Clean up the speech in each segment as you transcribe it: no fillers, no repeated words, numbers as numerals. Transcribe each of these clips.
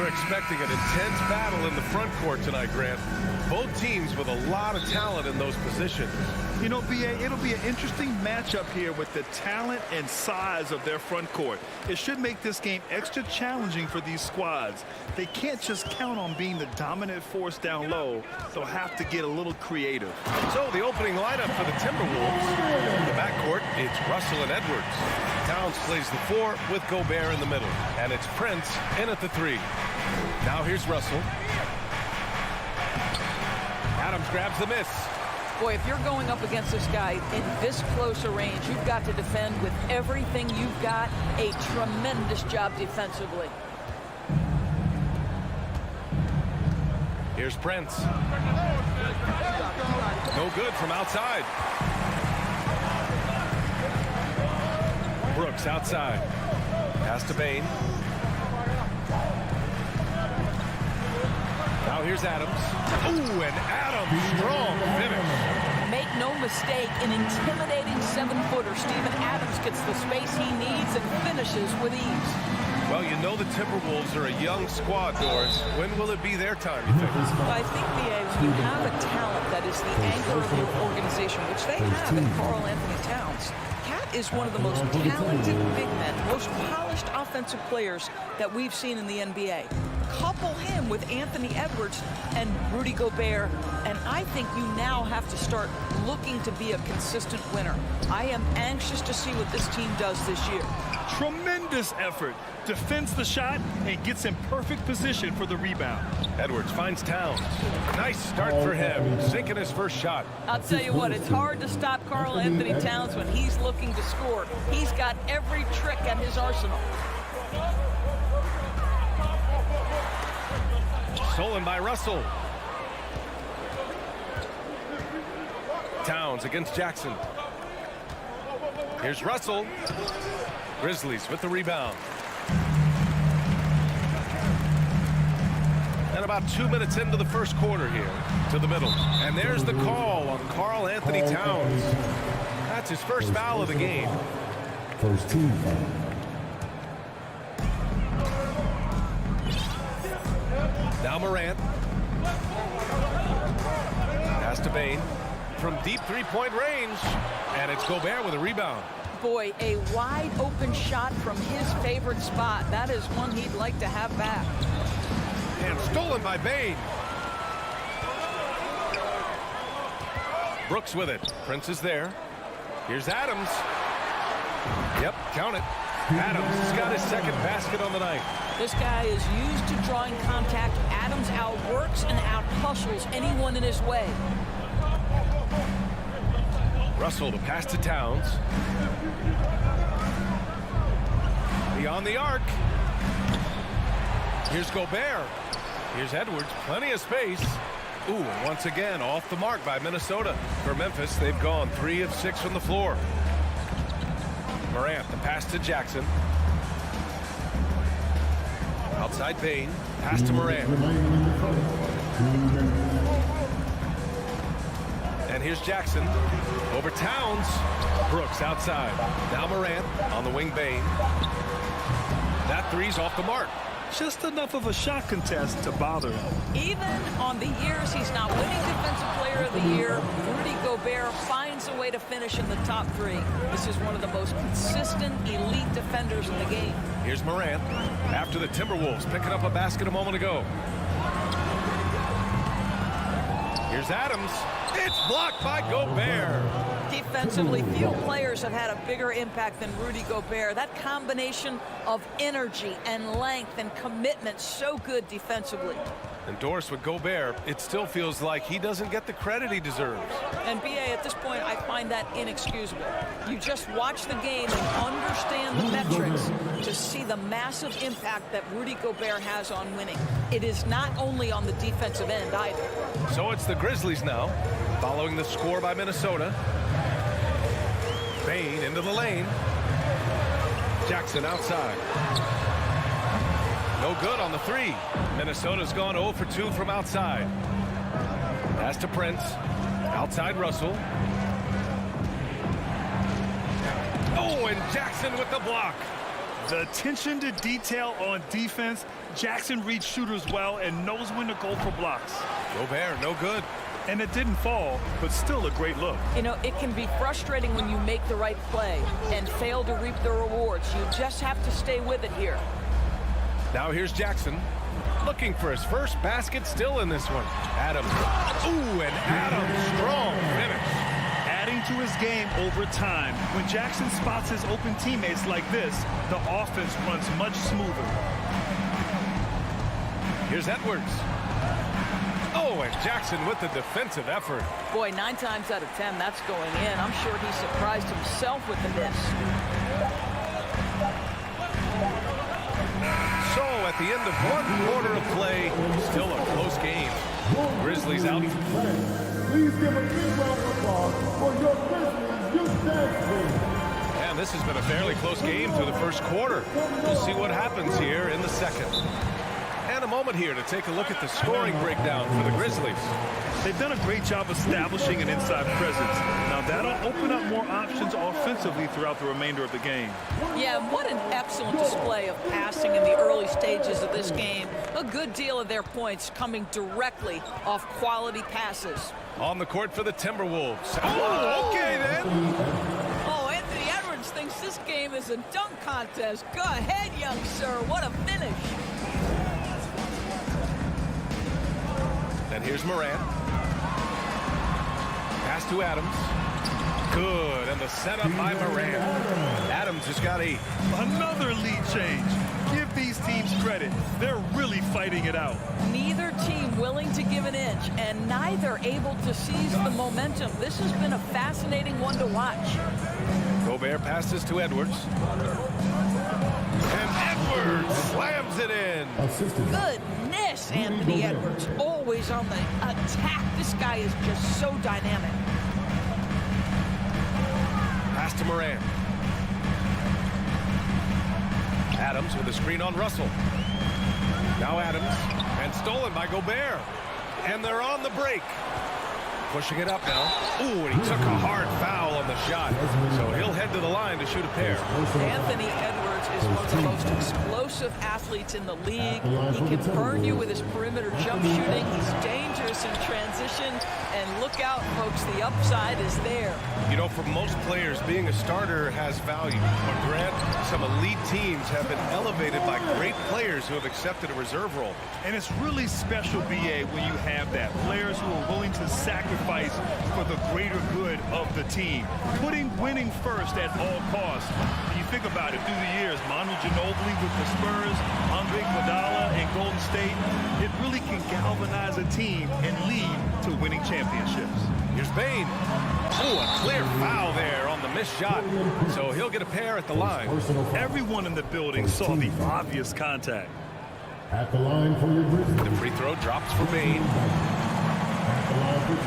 expecting an intense battle in the front court tonight, Grant. Both teams with a lot of talent in those positions. You know, B.A., it'll be an interesting matchup here with the talent and size of their front court. It should make this game extra challenging for these squads. They can't just count on being the dominant force down low. They'll have to get a little creative. So the opening lineup for the Timberwolves. In the backcourt, it's Russell and Edwards. Towns plays the 4 with Gobert in the middle. And it's Prince in at the 3. Now here's Russell. Adams grabs the miss. Boy, if you're going up against this guy in this close a range, you've got to defend with everything you've got. A tremendous job defensively. Here's Prince. No good from outside. Brooks outside. Pass to Bane. Now here's Adams. Ooh, and Adams, strong finish. Make no mistake, an intimidating 7-footer. Steven Adams gets the space he needs and finishes with ease. Well, you know the Timberwolves are a young squad, Doris. When will it be their time, you think? Well, I think, B.A., when you have a talent that is the anchor of your organization, which they have in Karl Anthony Towns, Cat is one of the most talented big men, most polished offensive players that we've seen in the NBA. Couple him with Anthony Edwards and Rudy Gobert, and I think you now have to start looking to be a consistent winner. I am anxious to see what this team does this year. Tremendous effort. Defends the shot and gets in perfect position for the rebound. Edwards finds Towns. Nice start for him, sinking his first shot. I'll tell you what, it's hard to stop Karl Anthony Towns when he's looking to score. He's got every trick at his arsenal. Stolen by Russell. Towns against Jackson. Here's Russell. Grizzlies with the rebound. And about 2 minutes into the first quarter here, to the middle. And there's the call on Karl Anthony Towns. That's his first foul of the game. First team foul. Now Morant. Pass to Bane. From deep three-point range. And it's Gobert with a rebound. Boy, a wide open shot from his favorite spot. That is one he'd like to have back. And stolen by Bane. Brooks with it. Prince is there. Here's Adams. Yep, count it. Adams has got his second basket on the night. This guy is used to drawing contact. Adams outworks and out-hustles anyone in his way. Russell to pass to Towns. Beyond the arc. Here's Gobert. Here's Edwards. Plenty of space. Ooh, and once again, off the mark by Minnesota. For Memphis, they've gone 3 of 6 from the floor. Morant, the pass to Jackson. Outside Bane. Pass to Morant. And here's Jackson. Over Towns. Brooks outside. Now Morant on the wing. Bane. That three's off the mark. Just enough of a shot contest to bother him. Even on the years he's not winning Defensive Player of the Year, Rudy Gobert finds a way to finish in the top 3. This is one of the most consistent, elite defenders in the game. Here's Morant after the Timberwolves picking up a basket a moment ago. Here's Adams. It's blocked by Gobert. Defensively, few players have had a bigger impact than Rudy Gobert. That combination of energy and length and commitment, so good defensively. And Doris, with Gobert, it still feels like he doesn't get the credit he deserves. And B.A., at this point, I find that inexcusable. You just watch the game and understand the metrics to see the massive impact that Rudy Gobert has on winning. It is not only on the defensive end either. So it's the Grizzlies now, following the score by Minnesota. Bane into the lane. Jackson outside. No good on the 3. Minnesota's gone 0 for 2 from outside. Pass to Prince. Outside Russell. Oh, and Jackson with the block. The attention to detail on defense. Jackson reads shooters well and knows when to go for blocks. Gobert, no good. And it didn't fall, but still a great look. You know, it can be frustrating when you make the right play and fail to reap the rewards. You just have to stay with it here. Now here's Jackson, looking for his first basket, still in this one. Adams. Ooh, and Adams, strong finish. Adding to his game over time. When Jackson spots his open teammates like this, the offense runs much smoother. Here's Edwards. Oh, and Jackson with the defensive effort. Boy, 9 times out of 10, that's going in. I'm sure he surprised himself with the miss. So, at the end of 1 quarter of play, still a close game. Grizzlies out. Please give a big round of applause for your Grizzlies youth dance team. And this has been a fairly close game through the first quarter. We'll see what happens here in the second. And a moment here to take a look at the scoring breakdown for the Grizzlies. They've done a great job establishing an inside presence. Now that'll open up more options offensively throughout the remainder of the game. Yeah, what an excellent display of passing in the early stages of this game. A good deal of their points coming directly off quality passes. On the court for the Timberwolves. Oh, okay then. Oh, Anthony Edwards thinks this game is a dunk contest. Go ahead, young sir. What a finish. And here's Morant. Pass to Adams. Good, and the setup by Morant. Adams has got 8. Another lead change. Give these teams credit. They're really fighting it out. Neither team willing to give an inch, and neither able to seize the momentum. This has been a fascinating one to watch. Gobert passes to Edwards. And Edwards slams it in. Goodness, Anthony Edwards, always on the attack. This guy is just so dynamic. Pass to Morant. Adams with a screen on Russell. Now Adams, and stolen by Gobert. And they're on the break. Pushing it up now. Ooh, and he took a hard foul on the shot. So he'll head to the line to shoot a pair. Anthony Edwards is one of the most explosive athletes in the league. He can burn you with his perimeter jump shooting. He's dangerous in transition. And look out, folks, the upside is there. You know, for most players, being a starter has value. But Grant, some elite teams have been elevated by great players who have accepted a reserve role. And it's really special, B.A., when you have that. Players who are willing to sacrifice for the greater good of the team. Putting winning first at all costs. When you think about it, through the years, Manu Ginobili with the Spurs, Andre Iguodala in Golden State, it really can galvanize a team and lead to winning championships. Here's Bane. Oh, a clear foul there on the missed shot. So he'll get a pair at the line. Everyone in the building saw the obvious contact. At the line for your Grizzlies. The free throw drops for Bane. At the line for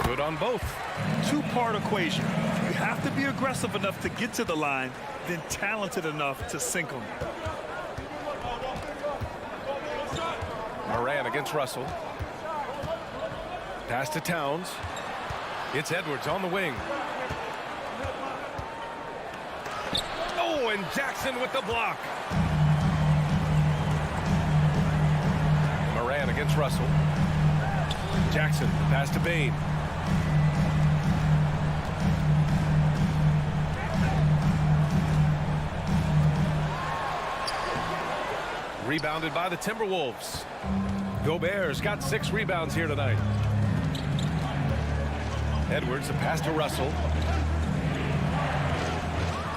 2. Good on both. Two-part equation. You have to be aggressive enough to get to the line, then talented enough to sink them. Morant against Russell. Pass to Towns. It's Edwards on the wing. Oh, and Jackson with the block. Morant against Russell. Jackson, pass to Bane. Rebounded by the Timberwolves. Gobert's got 6 rebounds here tonight. Edwards, a pass to Russell.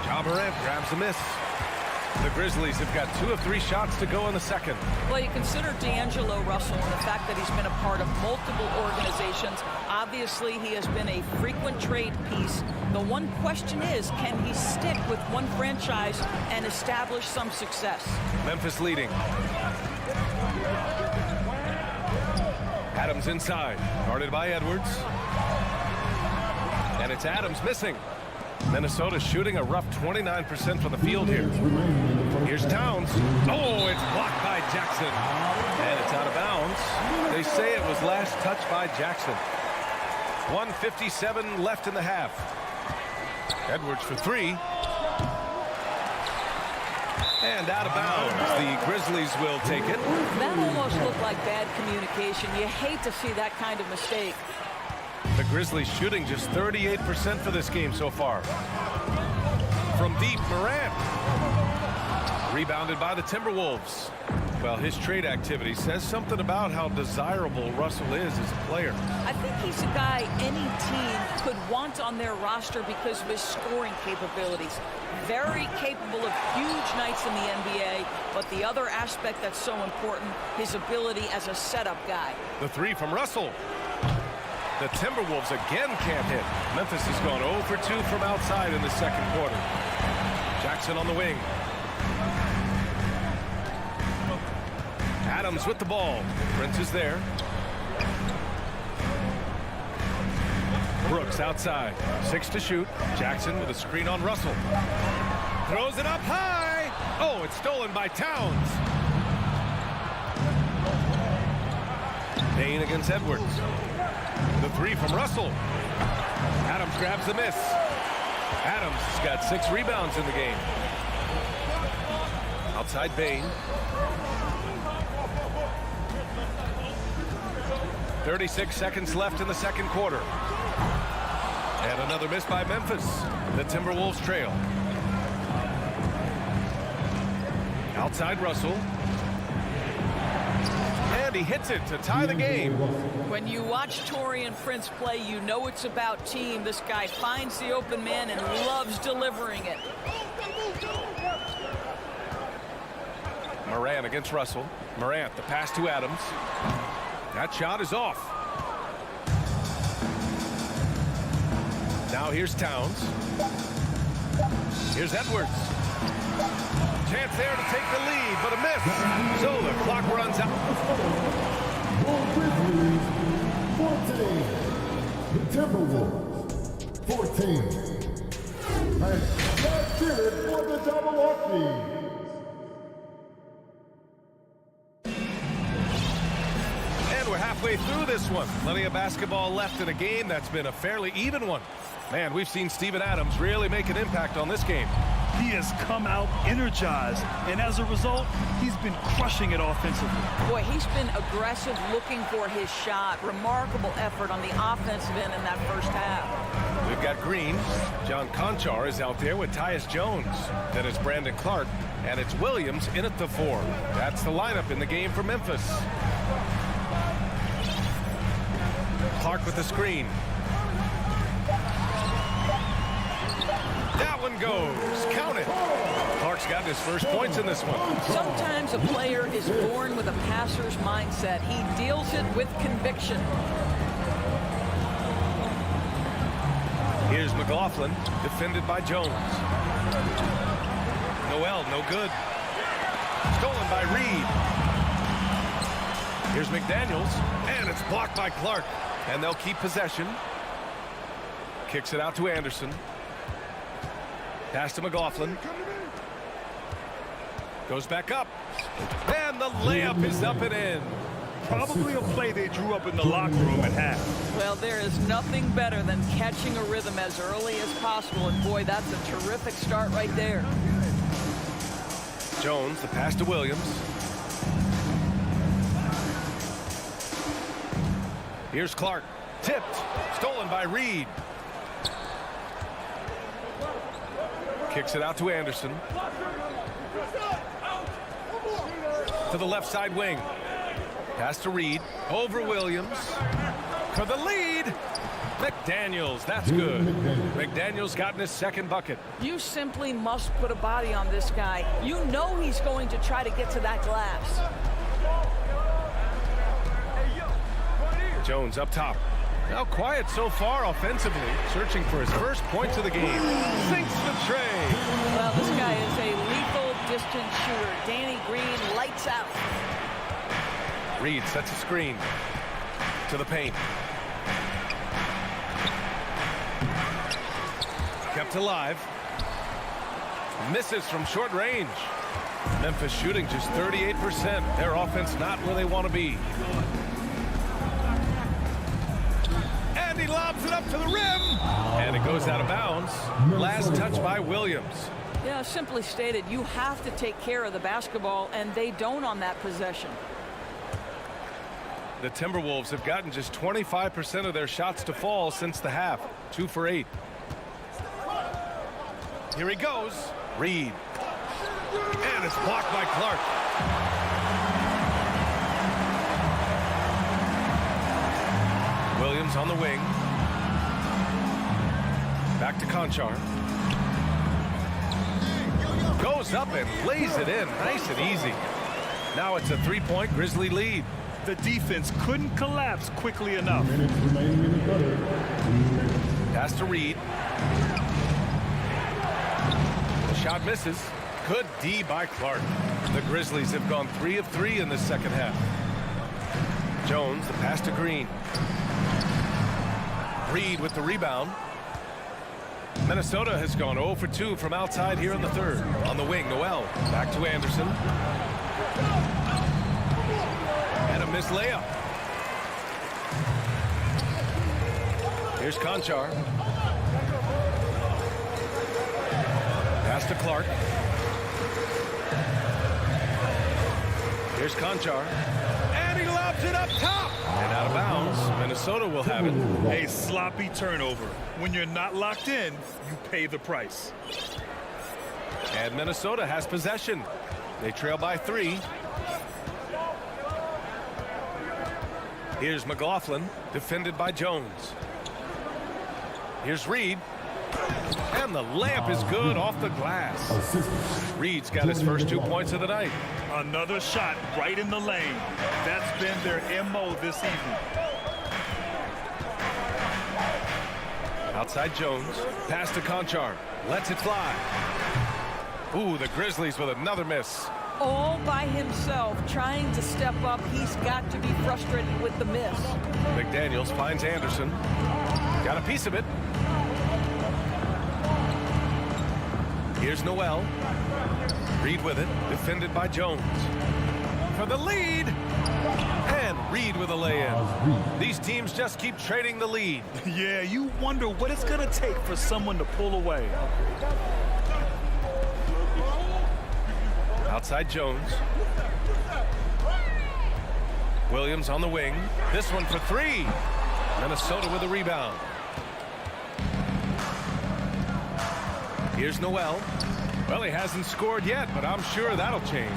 Ja Morant grabs the miss. The Grizzlies have got 2 of 3 shots to go in the second. Well, you consider D'Angelo Russell and the fact that he's been a part of multiple organizations. Obviously, he has been a frequent trade piece. The one question is, can he stick with one franchise and establish some success? Memphis leading. Adams inside, guarded by Edwards. And it's Adams missing. Minnesota shooting a rough 29% from the field here. Here's Towns. Oh, it's blocked by Jackson. And it's out of bounds. They say it was last touched by Jackson. 1:57 left in the half. Edwards for 3. And out of bounds. The Grizzlies will take it. That almost looked like bad communication. You hate to see that kind of mistake. The Grizzlies shooting just 38% for this game so far. From deep, Morant. Rebounded by the Timberwolves. Well, his trade activity says something about how desirable Russell is as a player. I think he's a guy any team could want on their roster because of his scoring capabilities. Very capable of huge nights in the NBA, but the other aspect that's so important, his ability as a setup guy. The three from Russell. The Timberwolves again can't hit. Memphis has gone 0 for 2 from outside in the second quarter. Jackson on the wing. Adams with the ball. Prince is there. Brooks outside. 6 to shoot. Jackson with a screen on Russell. Throws it up high. Oh, it's stolen by Towns. Payne against Edwards. The three from Russell. Adams grabs the miss. Adams has got 6 rebounds in the game. Outside Bain. 36 seconds left in the second quarter. And another miss by Memphis. The Timberwolves trail. Outside Russell. And he hits it to tie the game. When you watch Taurean Prince play, you know it's about team. This guy finds the open man and loves delivering it. Morant against Russell. Morant, the pass to Adams. That shot is off. Now here's Towns. Here's Edwards. Chance there to take the lead, but a miss. So the clock runs out. Grizzlies 14. The Timberwolves 14. And let's hear it for the Milwaukee. We're halfway through this one. Plenty of basketball left in a game that's been a fairly even one. Man, we've seen Steven Adams really make an impact on this game. He has come out energized, and as a result, he's been crushing it offensively. Boy, he's been aggressive, looking for his shot. Remarkable effort on the offensive end in that first half. We've got Green. John Conchar is out there with Tyus Jones. Then it's Brandon Clark, and it's Williams in at the 4. That's the lineup in the game for Memphis. Clark with the screen. That one goes. Count it. Clark's got his first points in this one. Sometimes a player is born with a passer's mindset. He deals it with conviction. Here's McLaughlin, defended by Jones. Noel, no good. Stolen by Reed. Here's McDaniels, and it's blocked by Clark. And they'll keep possession. Kicks it out to Anderson. Pass to McLaughlin. Goes back up. And the layup is up and in. Probably a play they drew up in the locker room at half. Well, there is nothing better than catching a rhythm as early as possible. And boy, that's a terrific start right there. Jones, the pass to Williams. Here's Clark. Tipped. Stolen by Reed. Kicks it out to Anderson. To the left side wing. Pass to Reed. Over Williams. For the lead. McDaniels. That's good. McDaniels gotten his second bucket. You simply must put a body on this guy. You know he's going to try to get to that glass. Jones up top. Now quiet so far offensively, searching for his first points of the game. Sinks the tray. Well, this guy is a lethal distance shooter. Danny Green lights out. Reed sets a screen to the paint. Kept alive. Misses from short range. Memphis shooting just 38%. Their offense not where they want to be. And he lobs it up to the rim. And it goes out of bounds. Last touch by Williams. Yeah, simply stated, you have to take care of the basketball, and they don't on that possession. The Timberwolves have gotten just 25% of their shots to fall since the half. 2 for 8. Here he goes. Reed. And it's blocked by Clark. Williams on the wing. Back to Conchar. Goes up and lays it in. Nice and easy. Now it's a 3-point Grizzly lead. The defense couldn't collapse quickly enough. Minutes remaining in the quarter. Pass to Reed. The shot misses. Good D by Clark. The Grizzlies have gone 3 of 3 in the second half. Jones, the pass to Green. Reed with the rebound. Minnesota has gone 0 for 2 from outside here in the third. On the wing, Noel. Back to Anderson. And a missed layup. Here's Conchar. Pass to Clark. Here's Conchar. And he lobs it up top. And out of bounds. Minnesota will have it. A sloppy turnover. When you're not locked in, you pay the price. And Minnesota has possession. They trail by 3. Here's McLaughlin, defended by Jones. Here's Reed. And the layup is good off the glass. Reed's got his first 2 points of the night. Another shot right in the lane. That's been their MO this evening. Outside Jones. Pass to Conchar. Lets it fly. Ooh, the Grizzlies with another miss. All by himself, trying to step up. He's got to be frustrated with the miss. McDaniels finds Anderson. Got a piece of it. Here's Noel. Reed with it. Defended by Jones. For the lead. And Reed with a lay-in. These teams just keep trading the lead. Yeah, you wonder what it's going to take for someone to pull away. Outside Jones. Williams on the wing. This one for 3. Minnesota with a rebound. Here's Noel. Well, he hasn't scored yet, but I'm sure that'll change.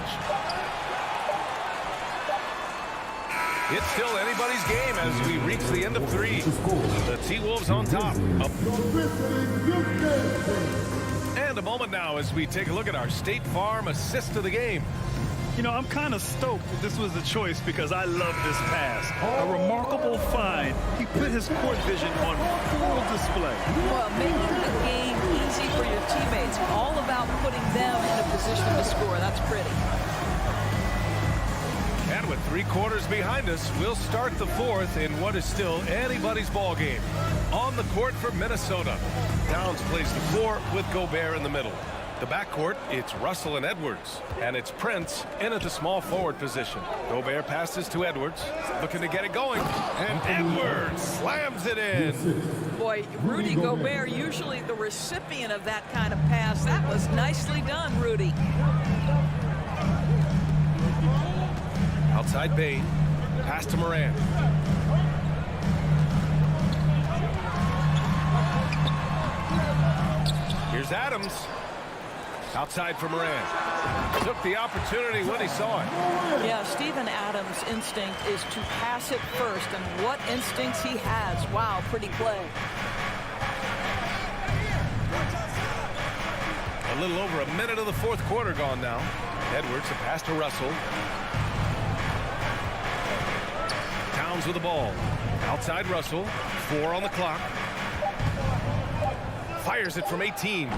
It's still anybody's game as we reach the end of 3. The T-Wolves on top. And a moment now as we take a look at our State Farm assist of the game. You know, I'm kind of stoked that this was the choice because I love this pass. A remarkable find. He put his court vision on full display. Well, making the game easy for your teammates. All about putting them in a position to score. That's pretty. And with 3 quarters behind us, we'll start the 4th in what is still anybody's ball game. On the court for Minnesota. Downs plays the 4 with Gobert in the middle. The backcourt, it's Russell and Edwards. And it's Prince in at the small forward position. Gobert passes to Edwards, looking to get it going. And Edwards slams it in. Boy, Rudy Gobert, usually the recipient of that kind of pass. That was nicely done, Rudy. Outside Bain. Pass to Morant. Here's Adams. Outside for Morant. Took the opportunity when he saw it. Yeah, Steven Adams' instinct is to pass it first, and what instincts he has. Wow, pretty play. A little over a minute of the 4th quarter gone now. Edwards, a pass to Russell. Towns with the ball. Outside Russell. 4 on the clock. Fires it from 18.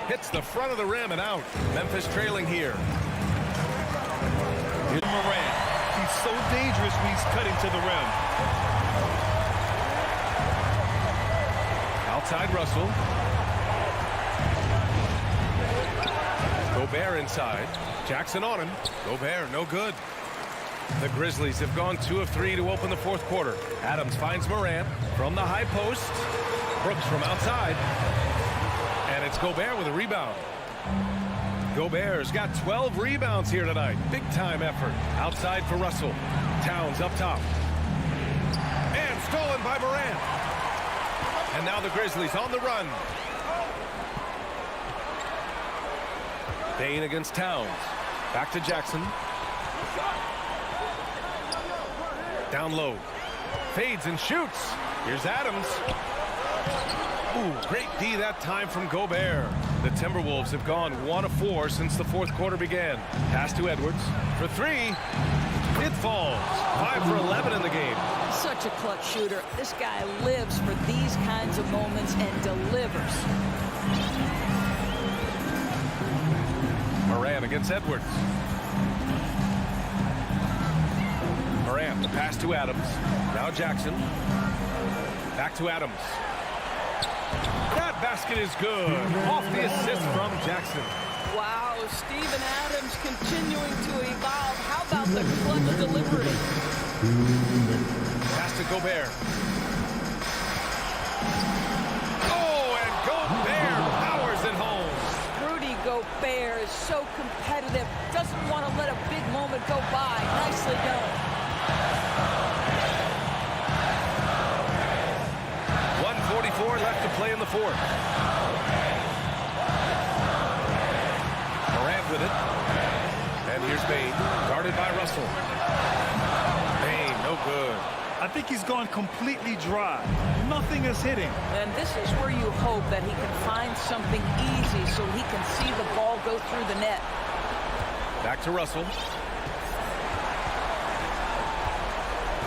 Hits the front of the rim and out. Memphis trailing here. Here's Morant. He's so dangerous when he's cutting to the rim. Outside Russell. Gobert inside. Jackson on him. Gobert, no good. The Grizzlies have gone 2 of 3 to open the 4th quarter. Adams finds Morant from the high post. Brooks from outside. And it's Gobert with a rebound. Gobert's got 12 rebounds here tonight. Big time effort. Outside for Russell. Towns up top. And stolen by Morant. And now the Grizzlies on the run. Bane against Towns. Back to Jackson. Down low. Fades and shoots. Here's Adams. Ooh, great D that time from Gobert. The Timberwolves have gone 1 of 4 since the fourth quarter began. Pass to Edwards for 3. It falls. 5 for 11 in the game. Such a clutch shooter. This guy lives for these kinds of moments and delivers. Morant against Edwards. Morant, the pass to Adams. Now Jackson. Back to Adams. That basket is good. Off the assist from Jackson. Wow, Steven Adams continuing to evolve. How about the clutch delivery? Pass to Gobert. Oh, and Gobert powers it home. Rudy Gobert is so competitive. Doesn't want to let a big moment go by. Nicely done. 1:44 left to play in the fourth. Morant with it. And here's Bane, guarded by Russell. Bane, no good. I think he's gone completely dry. Nothing is hitting. And this is where you hope that he can find something easy so he can see the ball go through the net. Back to Russell.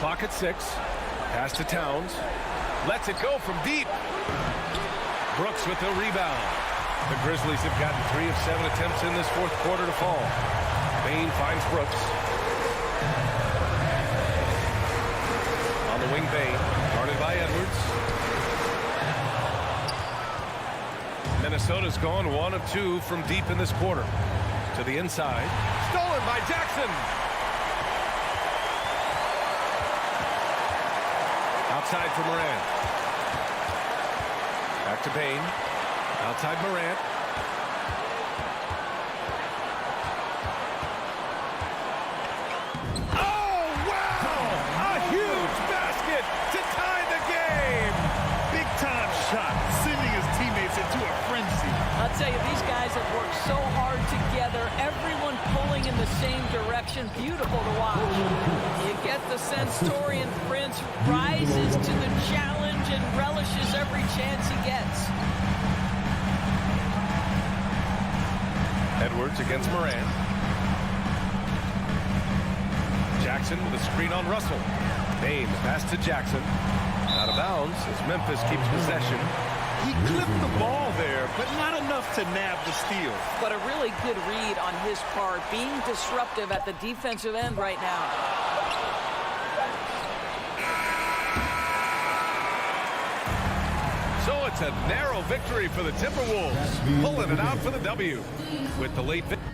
Clock at 6. Pass to Towns. Lets it go from deep. Brooks with the rebound. The Grizzlies have gotten 3 of 7 attempts in this fourth quarter to fall. Bane finds Brooks. On the wing, Bane, guarded by Edwards. Minnesota's gone 1 of 2 from deep in this quarter. To the inside. Stolen by Jackson. Outside for Morant. Back to Bane. Outside Morant. Oh, wow! A huge basket to tie the game! Big time shot, sending his teammates into a frenzy. I'll tell you, these guys have worked so hard together. Everyone pulling in the same direction. Beautiful to watch. You get the sense Taurean Prince rises to the challenge and relishes every chance he gets. Edwards against Morant. Jackson with a screen on Russell. Bane pass to Jackson. Out of bounds as Memphis keeps possession. He clipped the ball there, but not enough to nab the steal. But a really good read on his part, being disruptive at the defensive end right now. So it's a narrow victory for the Timberwolves, pulling it out for the W with the late victory.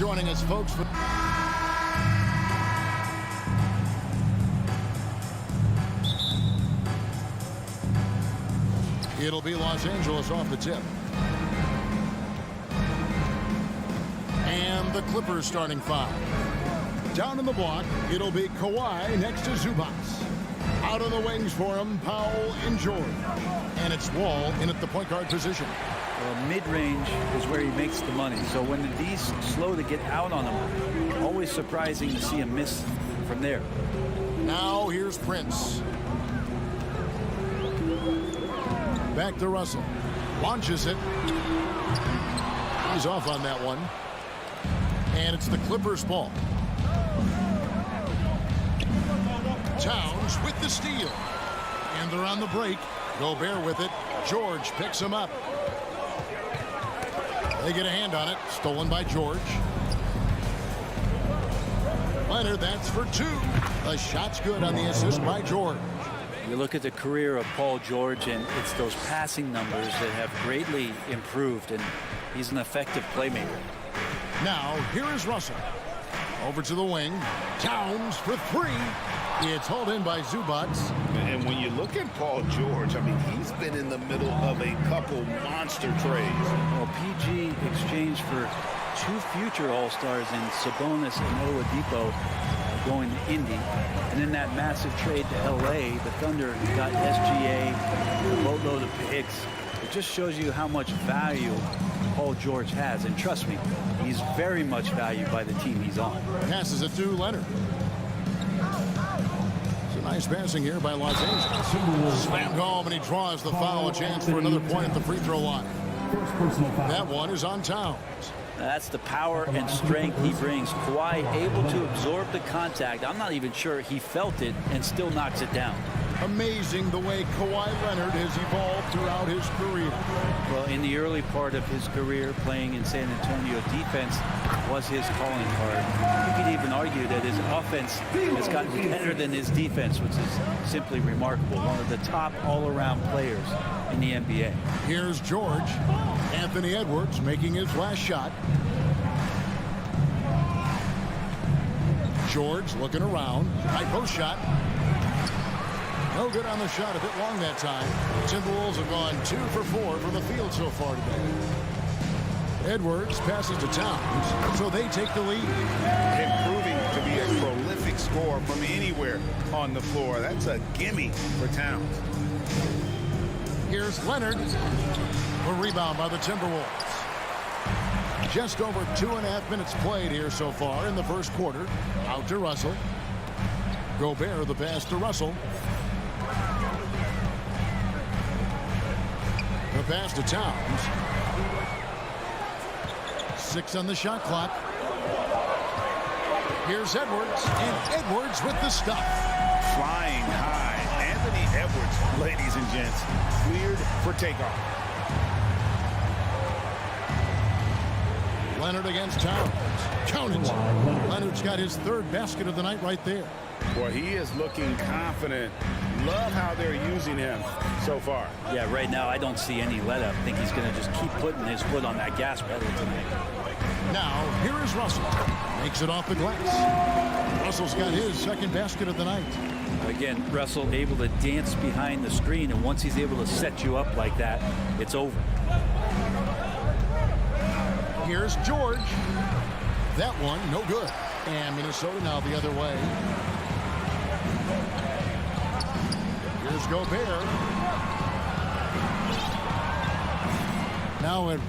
joining us, folks. It'll be Los Angeles off the tip. And the Clippers starting five. Down in the block, it'll be Kawhi next to Zubac. Out on the wings for him, Powell and George. And it's Wall in at the point guard position. Well, mid-range is where he makes the money. So when the D's slow to get out on him, always surprising to see him miss from there. Now here's Prince. Back to Russell. Launches it. He's off on that one. And it's the Clippers' ball. Towns with the steal. And they're on the break. Gobert with it. George picks him up. They get a hand on it. Stolen by George. Leonard, that's for two. The shot's good on the assist by George. You look at the career of Paul George, and it's those passing numbers that have greatly improved, and he's an effective playmaker. Now, here is Russell. Over to the wing. Towns for three. It's hauled in by Zubac. And when you look at Paul George, I mean, he's been in the middle of a couple monster trades. Well, PG exchanged for two future All-Stars in Sabonis and Oladipo going to Indy. And in that massive trade to L.A., the Thunder got SGA, a boatload of picks. It just shows you how much value Paul George has. And trust me, he's very much valued by the team he's on. Passes it to Leonard. Nice passing here by Los Angeles. Slammed home, and he draws the foul. A chance for another point at the free throw line. That one is on Towns. That's the power and strength he brings. Kawhi able to absorb the contact. I'm not even sure he felt it and still knocks it down. Amazing the way Kawhi Leonard has evolved throughout his career. Well, in the early part of his career, playing in San Antonio, defense was his calling card. You could even argue that his offense has gotten better than his defense, which is simply remarkable. One of the top all-around players in the NBA. Here's George. Anthony Edwards making his last shot. George looking around. High post shot. No good on the shot, a bit long that time. Timberwolves have gone 2 for 4 from the field so far today. Edwards passes to Towns, so they take the lead. Improving to be a prolific scorer from anywhere on the floor. That's a gimme for Towns. Here's Leonard. A rebound by the Timberwolves. Just over 2.5 minutes played here so far in the first quarter. Out to Russell. Gobert the pass to Russell. The pass to Towns. 6 on the shot clock. Here's Edwards, and Edwards with the stuff. Flying high. Anthony Edwards, ladies and gents, cleared for takeoff. Leonard against Towns. Count it. Leonard's got his third basket of the night right there. Boy, he is looking confident. Love how they're using him so far. Yeah, right now I don't see any let up. I think he's going to just keep putting his foot on that gas pedal tonight. Now, here is Russell. Makes it off the glass. Russell's got his second basket of the night. Again, Russell able to dance behind the screen, and once he's able to set you up like that, it's over. Here's George. That one, no good. And Minnesota now the other way. Here's Gobert. Now it.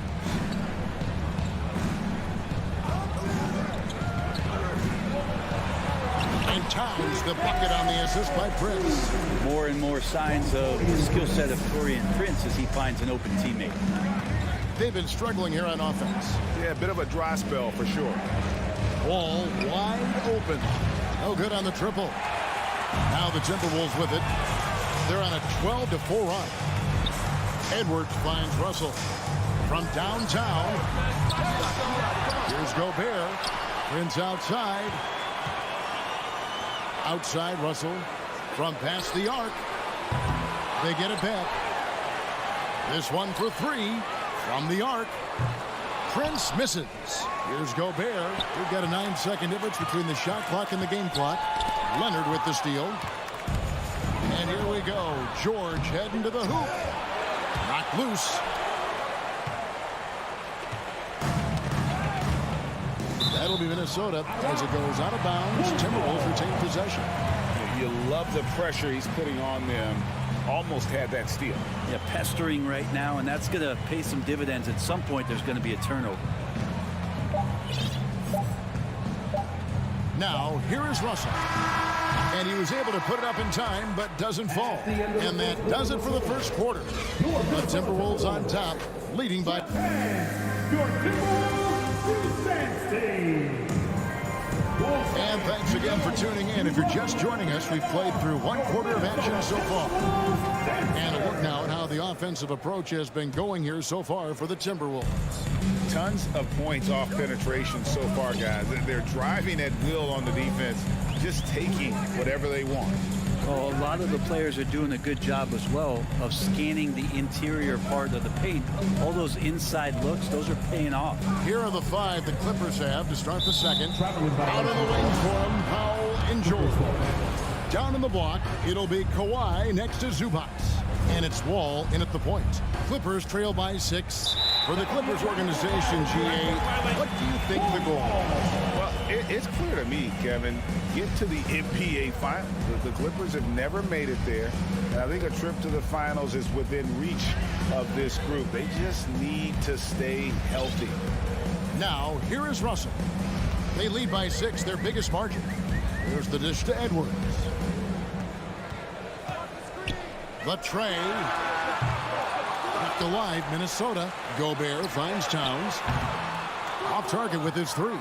And Towns the bucket on the assist by Prince. More and more signs of the skill set of Taurean Prince as he finds an open teammate. They've been struggling here on offense. Yeah, a bit of a dry spell for sure. Wall wide open. No good on the triple. Now the Timberwolves with it. They're on a 12-4 run. Edwards finds Russell from downtown. Here's Gobert. Prince outside. Outside Russell from past the arc. They get it back. This one for 3 from the arc. Prince misses. Here's Gobert. We've got a 9-second difference between the shot clock and the game clock. Leonard with the steal. And here we go. George heading to the hoop. Knocked loose. That'll be Minnesota as it goes out of bounds. Timberwolves retain possession. You love the pressure he's putting on them. Almost had that steal. Yeah, pestering right now, and that's going to pay some dividends. At some point, there's going to be a turnover. Now, here is Russell. And he was able to put it up in time, but doesn't fall. And that does it for the first quarter. The Timberwolves on top, leading by... Your Timberwolves defense. And thanks again for tuning in. If you're just joining us, we've played through one quarter of action so far. And a look now at how the offensive approach has been going here so far for the Timberwolves. Tons of points off penetration so far, guys. They're driving at will on the defense, just taking whatever they want. Well, a lot of the players are doing a good job as well of scanning the interior part of the paint. All those inside looks, those are paying off. Here are the 5 the Clippers have to start the second. Out in the wing for him, Powell and George. Down in the block, it'll be Kawhi next to Zubac. And it's Wall in at the point. Clippers trail by 6. For the Clippers organization, GA, what do you think the goal is? Well, it's clear to me, Kevin. Get to the NBA Finals. The Clippers have never made it there. And I think a trip to the Finals is within reach of this group. They just need to stay healthy. Now, here is Russell. They lead by 6, their biggest margin. Here's the dish to Edwards. The tray. Kept alive, Minnesota. Gobert finds Towns. Off target with his 3.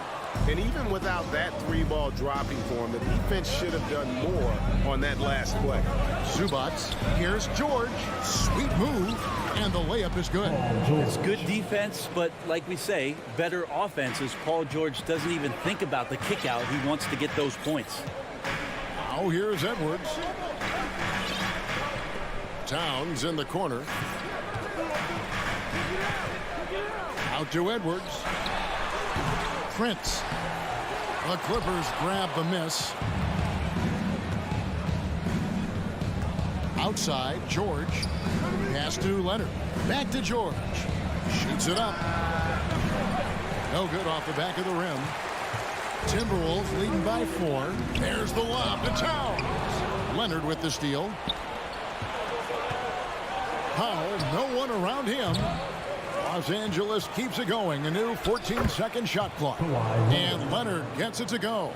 And even without that 3-ball dropping for him, the defense should have done more on that last play. Zubac. Here's George. Sweet move. And the layup is good. It's good defense, but like we say, better offenses. Paul George doesn't even think about the kick out. He wants to get those points. Now here's Edwards. Towns in the corner. Out to Edwards. Prince. The Clippers grab the miss. Outside, George. Pass to Leonard. Back to George. Shoots it up. No good off the back of the rim. Timberwolves leading by 4. There's the lob to Towns. Leonard with the steal. Powell, no one around him. Los Angeles keeps it going. A new 14-second shot clock. And Leonard gets it to go.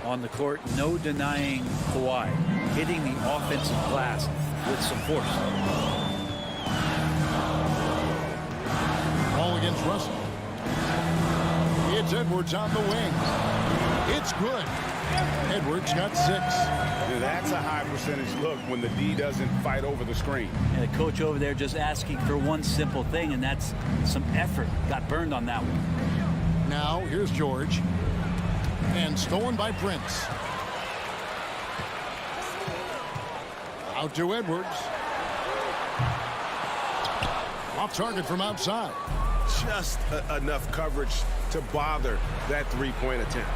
On the court, no denying Kawhi. Hitting the offensive glass with some force. Ball against Russell. It's Edwards on the wing. It's good. Edwards got 6. That's a high percentage look when the D doesn't fight over the screen. And the coach over there just asking for one simple thing, and that's some effort. Got burned on that one. Now here's George. And stolen by Prince. Out to Edwards. Off target from outside. Just enough coverage to bother that 3-point attempt.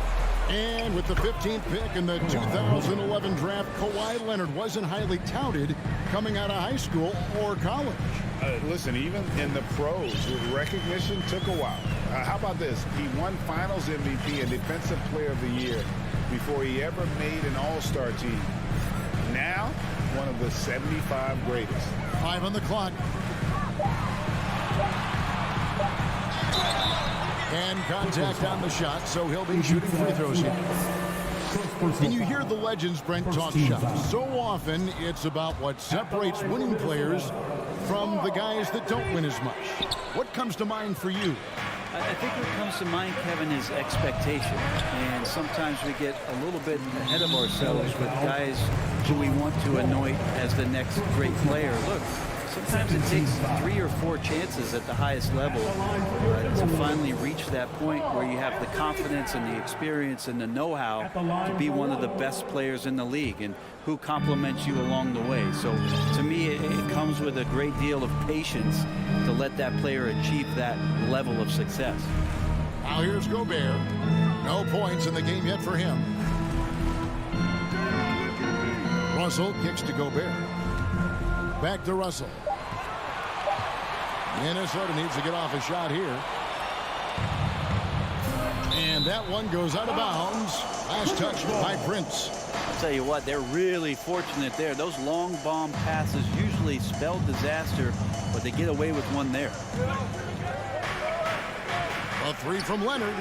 And with the 15th pick in the 2011 draft, Kawhi Leonard wasn't highly touted coming out of high school or college. Listen, even in the pros, recognition took a while. How about this? He won Finals MVP and Defensive Player of the Year before he ever made an All-Star team. Now, one of the 75 greatest. 5 on the clock. And contact on the shot, so he'll be shooting free throws here. And you hear the legends, Brent, talk shots. So often, it's about what separates winning players from the guys that don't win as much. What comes to mind for you? I think what comes to mind, Kevin, is expectation. And sometimes we get a little bit ahead of ourselves with guys who we want to anoint as the next great player. Look, Sometimes it takes 3 or 4 chances at the highest level to finally reach that point where you have the confidence and the experience and the know-how to be one of the best players in the league, and who compliments you along the way. So to me, it comes with a great deal of patience to let that player achieve that level of success. Now here's Gobert. No points in the game yet for him. Russell kicks to Gobert. Back to Russell. Minnesota needs to get off a shot here. And that one goes out of bounds. Last touch by Prince. I'll tell you what, they're really fortunate there. Those long bomb passes usually spell disaster, but they get away with one there. A 3 from Leonard.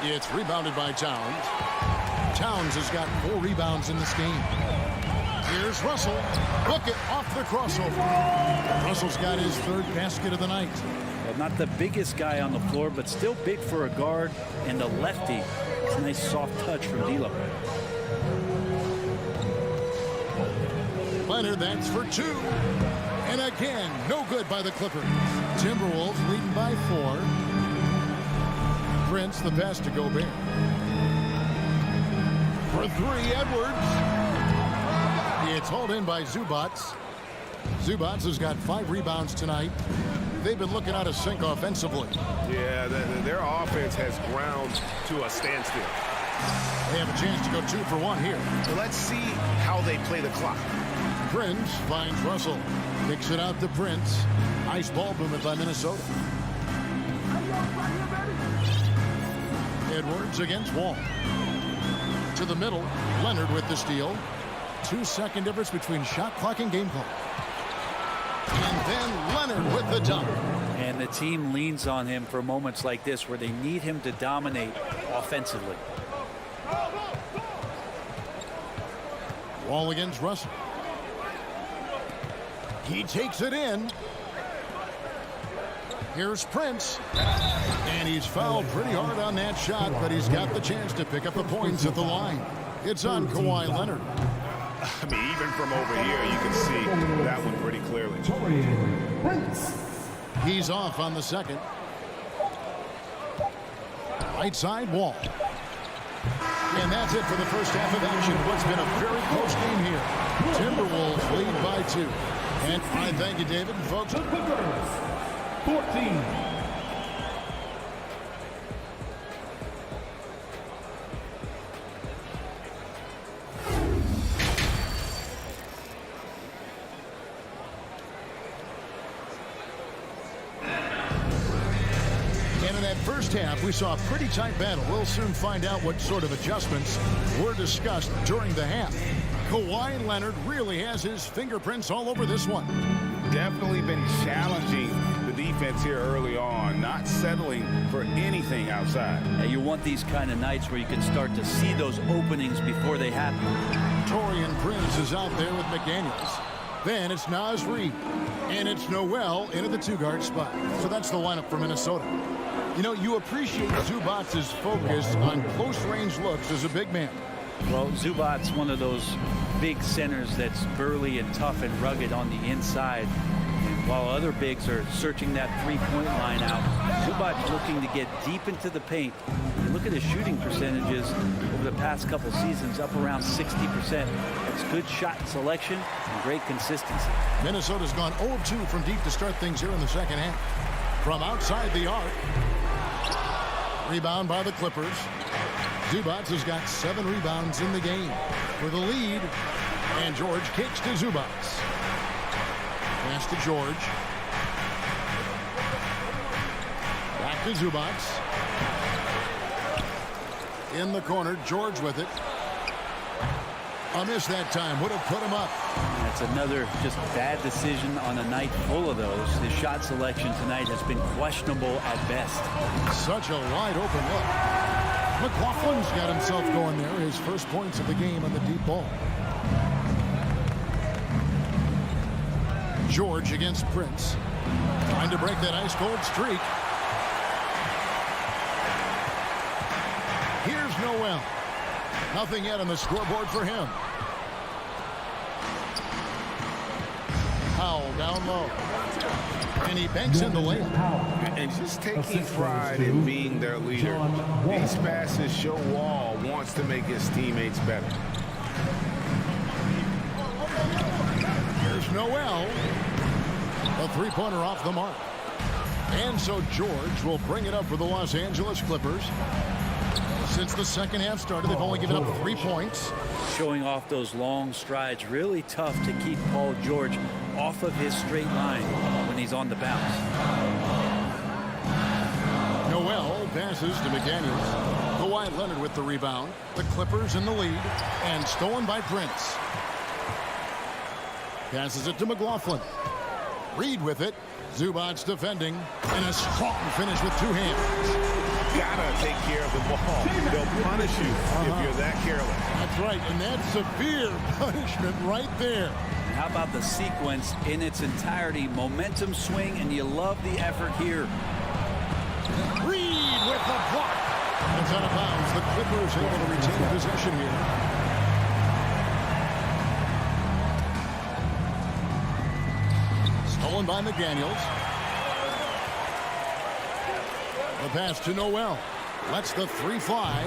It's rebounded by Towns. Towns has got 4 rebounds in this game. Here's Russell. Book it off the crossover. Russell's got his 3rd basket of the night. Well, not the biggest guy on the floor, but still big for a guard and a lefty. It's a nice soft touch from D'Lo. Leonard, that's for 2. And again, no good by the Clippers. Timberwolves leading by 4. Prince, the pass to Gobert. For 3, Edwards. It's hauled in by Zubac. Zubac has got 5 rebounds tonight. They've been looking out of sync offensively. Yeah, their offense has ground to a standstill. They have a chance to go 2 for 1 here. So let's see how they play the clock. Prince finds Russell. Kicks it out to Prince. Nice ball movement by Minnesota. Edwards against Wall. To the middle. Leonard with the steal. 2-second difference between shot clock and game clock. And then Leonard with the dunk. And the team leans on him for moments like this where they need him to dominate offensively. Wall against Russell. He takes it in. Here's Prince. And he's fouled pretty hard on that shot, but he's got the chance to pick up the points at the line. It's on Kawhi Leonard. I mean, even from over here, you can see that one pretty clearly. He's off on the second. Right side, Wall. And that's it for the first half of action. What's been a very close game here. Timberwolves lead by 2. And I thank you, David. Folks, 14. And in that first half, we saw a pretty tight battle. We'll soon find out what sort of adjustments were discussed during the half. Kawhi Leonard really has his fingerprints all over this one. Definitely been challenging the defense here early on, not settling for anything outside. Now, you want these kind of nights where you can start to see those openings before they happen. Torian Prince is out there with McDaniels. Then it's Naz Reid. And it's Noel into the 2-guard spot. So that's the lineup for Minnesota. You know, you appreciate Zubac's focus on close-range looks as a big man. Well, Zubac's one of those big centers that's burly and tough and rugged on the inside. And while other bigs are searching that 3-point line out, Zubac's looking to get deep into the paint. And look at his shooting percentages over the past couple seasons, up around 60%. That's good shot selection and great consistency. Minnesota's gone 0-2 from deep to start things here in the second half. From outside the arc. Rebound by the Clippers. Zubac has got 7 rebounds in the game for the lead. And George kicks to Zubac. Pass to George. Back to Zubac. In the corner, George with it. A miss that time. Would have put him up. That's another just bad decision on a night full of those. His shot selection tonight has been questionable at best. Such a wide open look. McLaughlin's got himself going there. His first points of the game on the deep ball. George against Prince. Trying to break that ice-cold streak. Here's Noel. Nothing yet on the scoreboard for him. Powell down low. And he banks in the layup. And just taking pride in being their leader. These passes show Wall wants to make his teammates better. Here's Noel. A three-pointer off the mark. And so George will bring it up for the Los Angeles Clippers. Since the second half started, they've only given up 3 points. Showing off those long strides. Really tough to keep Paul George off of his straight line when he's on the bounce. Noel passes to McDaniels. Kawhi Leonard with the rebound. The Clippers in the lead. And stolen by Prince. Passes it to McLaughlin. Reed with it. Zubac's defending. And a strong finish with 2 hands. Gotta take care of the ball. They'll punish you if you're that careless. That's right, and that's severe punishment right there. And how about the sequence in its entirety? Momentum swing, and you love the effort here. Reed with the block. It's out of bounds. The Clippers able to retain possession here. Stolen by McDaniels. The pass to Noel. Lets the 3 fly.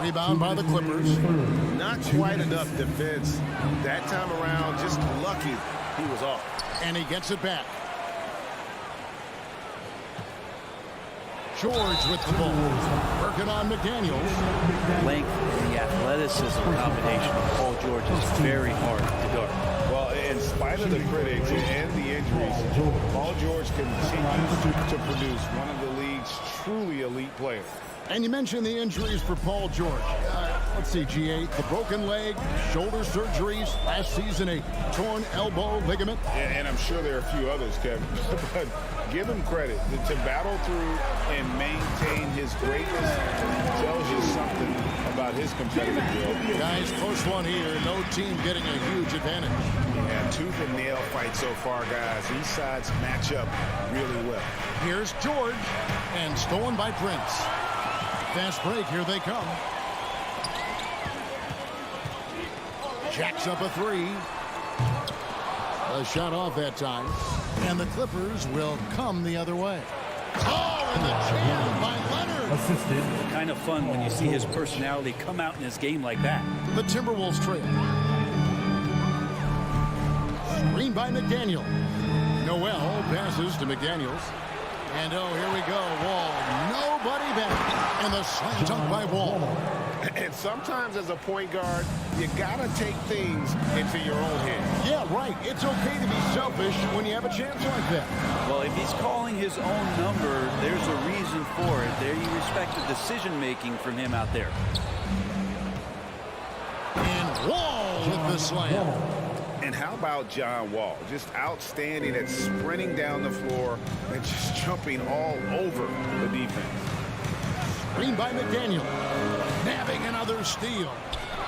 Rebound by the Clippers. Not quite enough defense. That time around, just lucky he was off. And he gets it back. George with the ball. Working on McDaniels. Length and the athleticism combination of Paul George is very hard to guard. Well, in spite of the critics and the injuries, Paul George continues to produce one of the league's truly elite players. And you mentioned the injuries for Paul George. Let's see, G8, the broken leg, shoulder surgeries, last season a torn elbow ligament. And I'm sure there are a few others, Kevin. But give him credit. To battle through and maintain his greatness tells you something about his competitive ability. Guys, close one here. No team getting a huge advantage. Yeah, tooth and nail fight so far, guys. These sides match up really well. Here's George, and stolen by Prince. Fast break, here they come. Jacks up a 3. A shot off that time. And the Clippers will come the other way. Oh, and the jam by Leonard. Assisted. Kind of fun when you see his personality come out in his game like that. The Timberwolves trail. Screen by McDaniel. Noel passes to McDaniels. And oh, here we go. Wall. Nobody back. And the slam dunk by Wall. And sometimes as a point guard, you got to take things into your own hands. Yeah, right. It's okay to be selfish when you have a chance like that. Well, if he's calling his own number, there's a reason for it. There you respect the decision-making from him out there. And Wall with the slam. And how about John Wall? Just outstanding at sprinting down the floor and just jumping all over the defense. Screen by McDaniel. Nabbing another steal.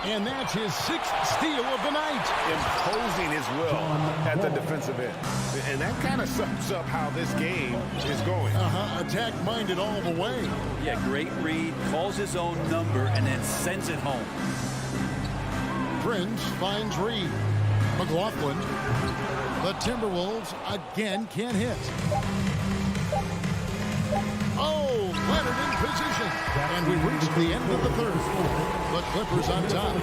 And that's his 6th steal of the night. Imposing his will at the defensive end. And that kind of sums up how this game is going. Attack-minded all the way. Yeah, great read, calls his own number, and then sends it home. Prince finds Reed. McLaughlin. The Timberwolves again can't hit. Oh, Leonard in position. And we reached the end of the third. The Clippers on top.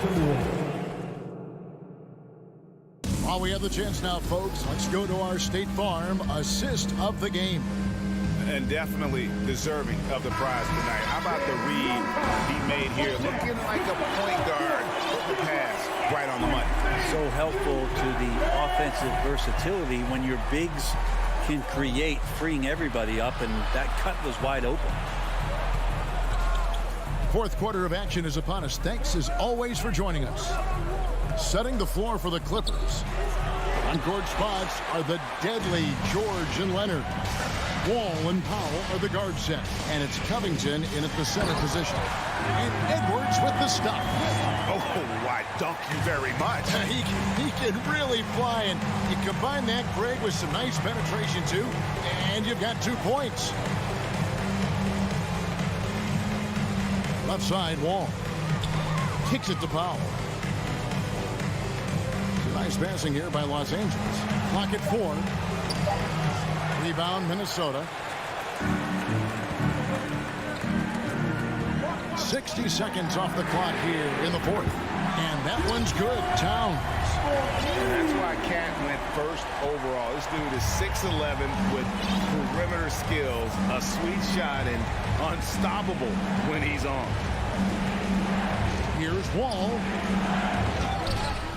While we have the chance now, folks, let's go to our State Farm assist of the game. And definitely deserving of the prize tonight. How about the read he made here? Looking like a point guard with the pass right on the money. So helpful to the offensive versatility when your bigs can create, freeing everybody up, and that cut was wide open. Fourth quarter of action is upon us. Thanks as always for joining us. Setting the floor for the Clippers. On court spots are the deadly George and Leonard. Wall and Powell are the guard set, and it's Covington in at the center position. And Edwards with the stop. Oh, I thank you very much. He can really fly, and you combine that, Greg, with some nice penetration, too, and you've got 2 points. Left side, Wall. Kicks it to Powell. Nice passing here by Los Angeles. Clock at 4. Rebound, Minnesota. 60 seconds off the clock here in the fourth. And that one's good. Towns. And that's why Cat went first overall. This dude is 6'11" with perimeter skills, a sweet shot, and unstoppable when he's on. Here's Wall.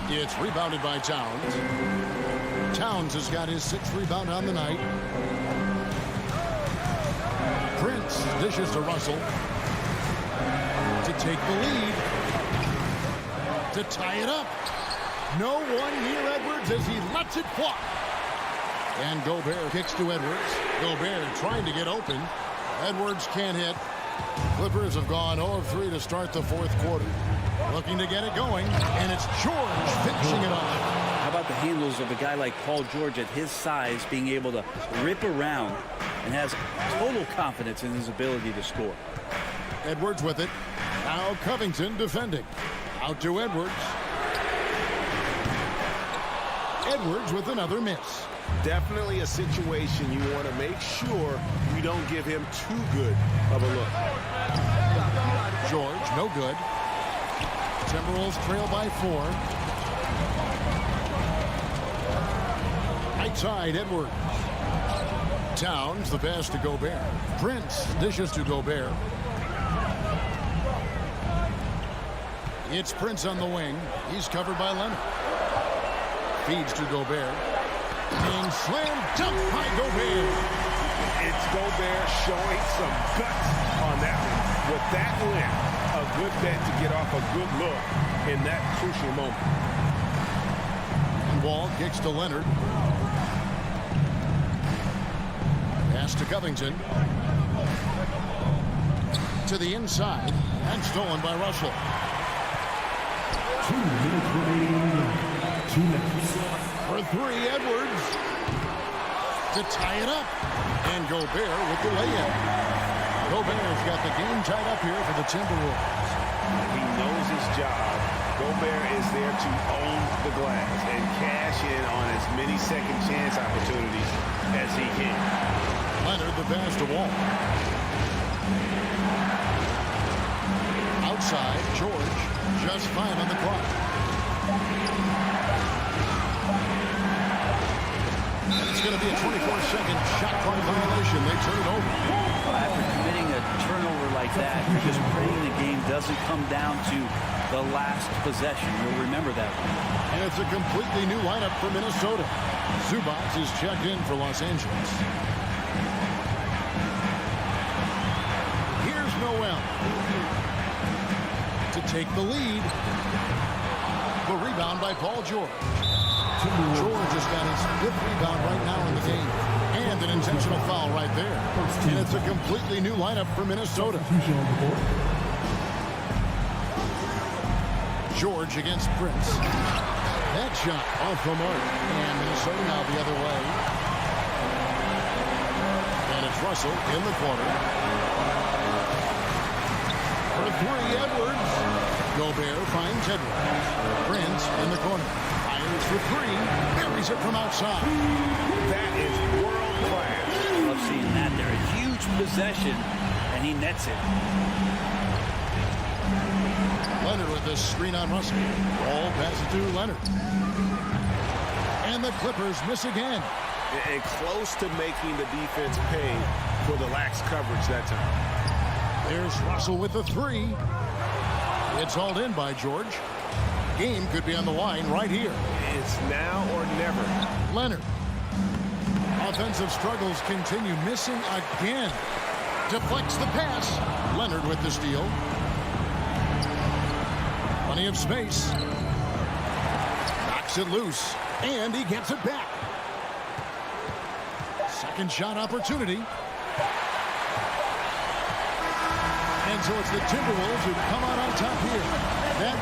It's rebounded by Towns. Towns has got his 6th rebound on the night. Prince dishes to Russell to take the lead, to tie it up. No one near Edwards as he lets it fly. And Gobert kicks to Edwards. Gobert trying to get open. Edwards can't hit. Clippers have gone 0 of 3 to start the fourth quarter. Looking to get it going, and it's George finishing it off. How about the handles of a guy like Paul George at his size being able to rip around and has total confidence in his ability to score. Edwards with it. Now Covington defending. Out to Edwards. Edwards with another miss. Definitely a situation you want to make sure you don't give him too good of a look. George, no good. Timberwolves trail by 4. Right side, Edwards. Towns, the pass to Gobert. Prince dishes to Gobert. It's Prince on the wing. He's covered by Leonard. Feeds to Gobert. Being slam dunk by Gobert. It's Gobert showing some guts on that one. With that win, a good bet to get off a good look in that crucial moment. And Wall kicks to Leonard. Pass to Covington. To the inside. And stolen by Russell. 2 minutes remaining. 2 minutes. For 3, Edwards. To tie it up. And Gobert with the layup. Gobert's got the game tied up here for the Timberwolves. He knows his job. Gobert is there to own the glass and cash in on as many second chance opportunities as he can. Leonard the pass to Wall. Outside, George. Just 5 on the clock. And it's going to be a 24-second shot clock violation. They turn it over. After committing a turnover like that, you're just praying the game doesn't come down to the last possession. You'll remember that one. And it's a completely new lineup for Minnesota. Zubac is checked in for Los Angeles. Here's Noel to take the lead. The rebound by Paul George. George has got his 5th rebound right now in the game. And an intentional foul right there. And it's a completely new lineup for Minnesota. George against Prince. That shot off the mark. And Minnesota now the other way. And it's Russell in the corner. For 3, Edwards. Gobert finds Edwards. Prince in the corner. Fires for 3. Buries it from outside. That is world class. Love seeing that there. A huge possession, and he nets it. Leonard with this screen on Russell. Ball passes to Leonard. And the Clippers miss again. And close to making the defense pay for the lax coverage that time. There's Russell with the 3. It's hauled in by George. Game could be on the line right here. It's now or never. Leonard. Offensive struggles continue. Missing again. Deflects the pass. Leonard with the steal. Plenty of space. Knocks it loose. And he gets it back. Second shot opportunity. And so it's the Timberwolves who come out on top here. That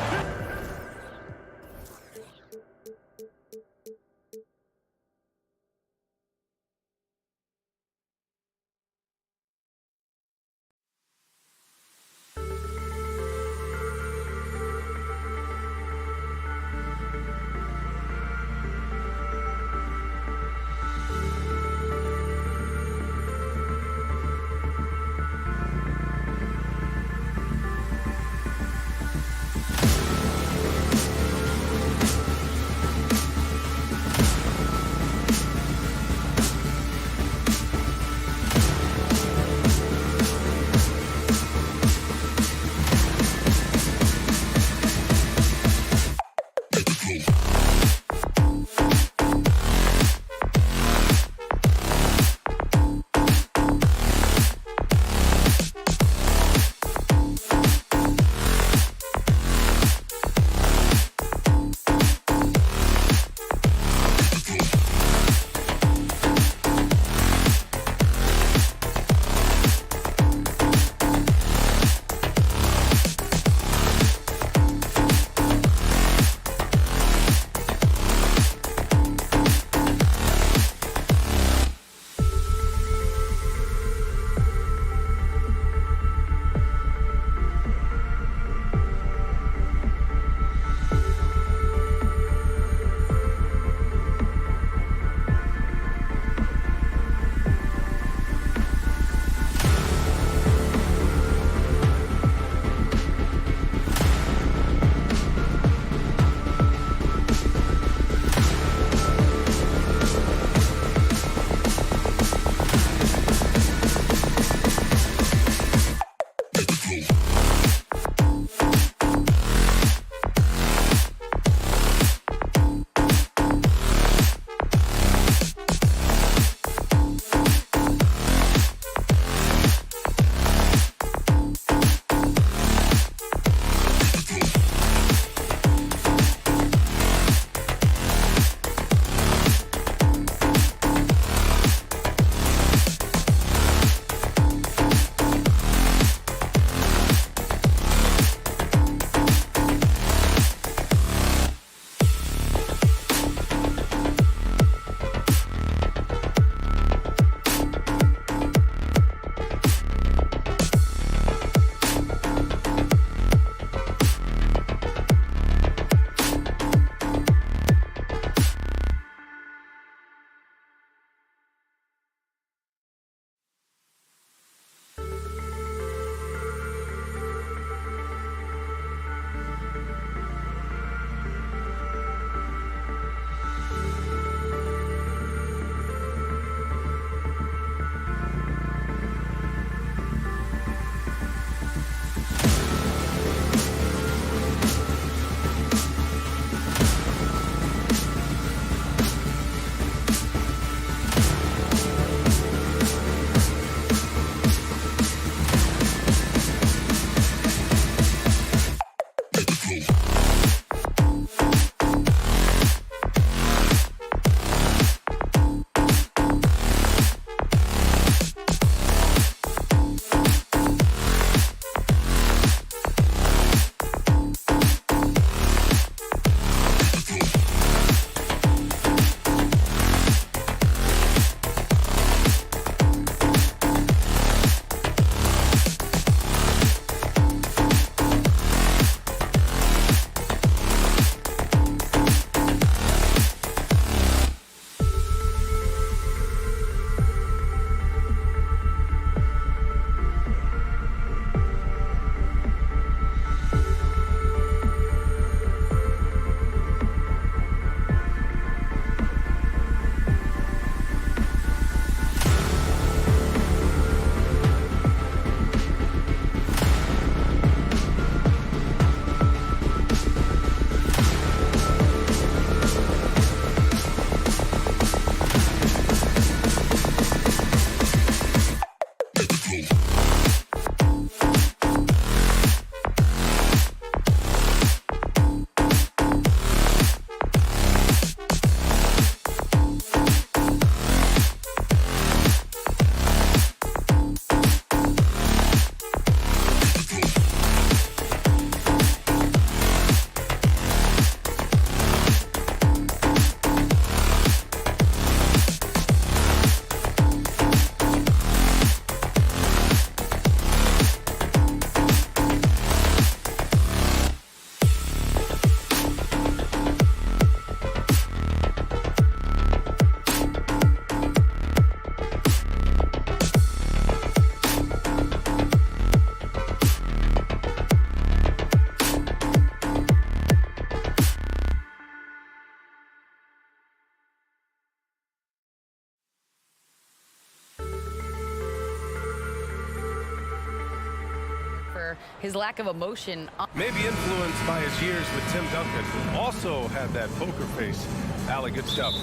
or his lack of emotion. Maybe influenced by his years with Tim Duncan. Also had that poker face. Allie, good stuff.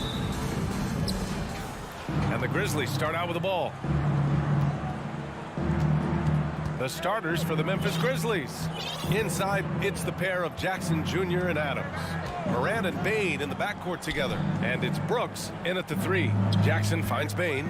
And the Grizzlies start out with the ball. The starters for the Memphis Grizzlies. Inside, it's the pair of Jackson Jr. and Adams. Moran and Bane in the backcourt together. And it's Brooks in at the 3. Jackson finds Bane.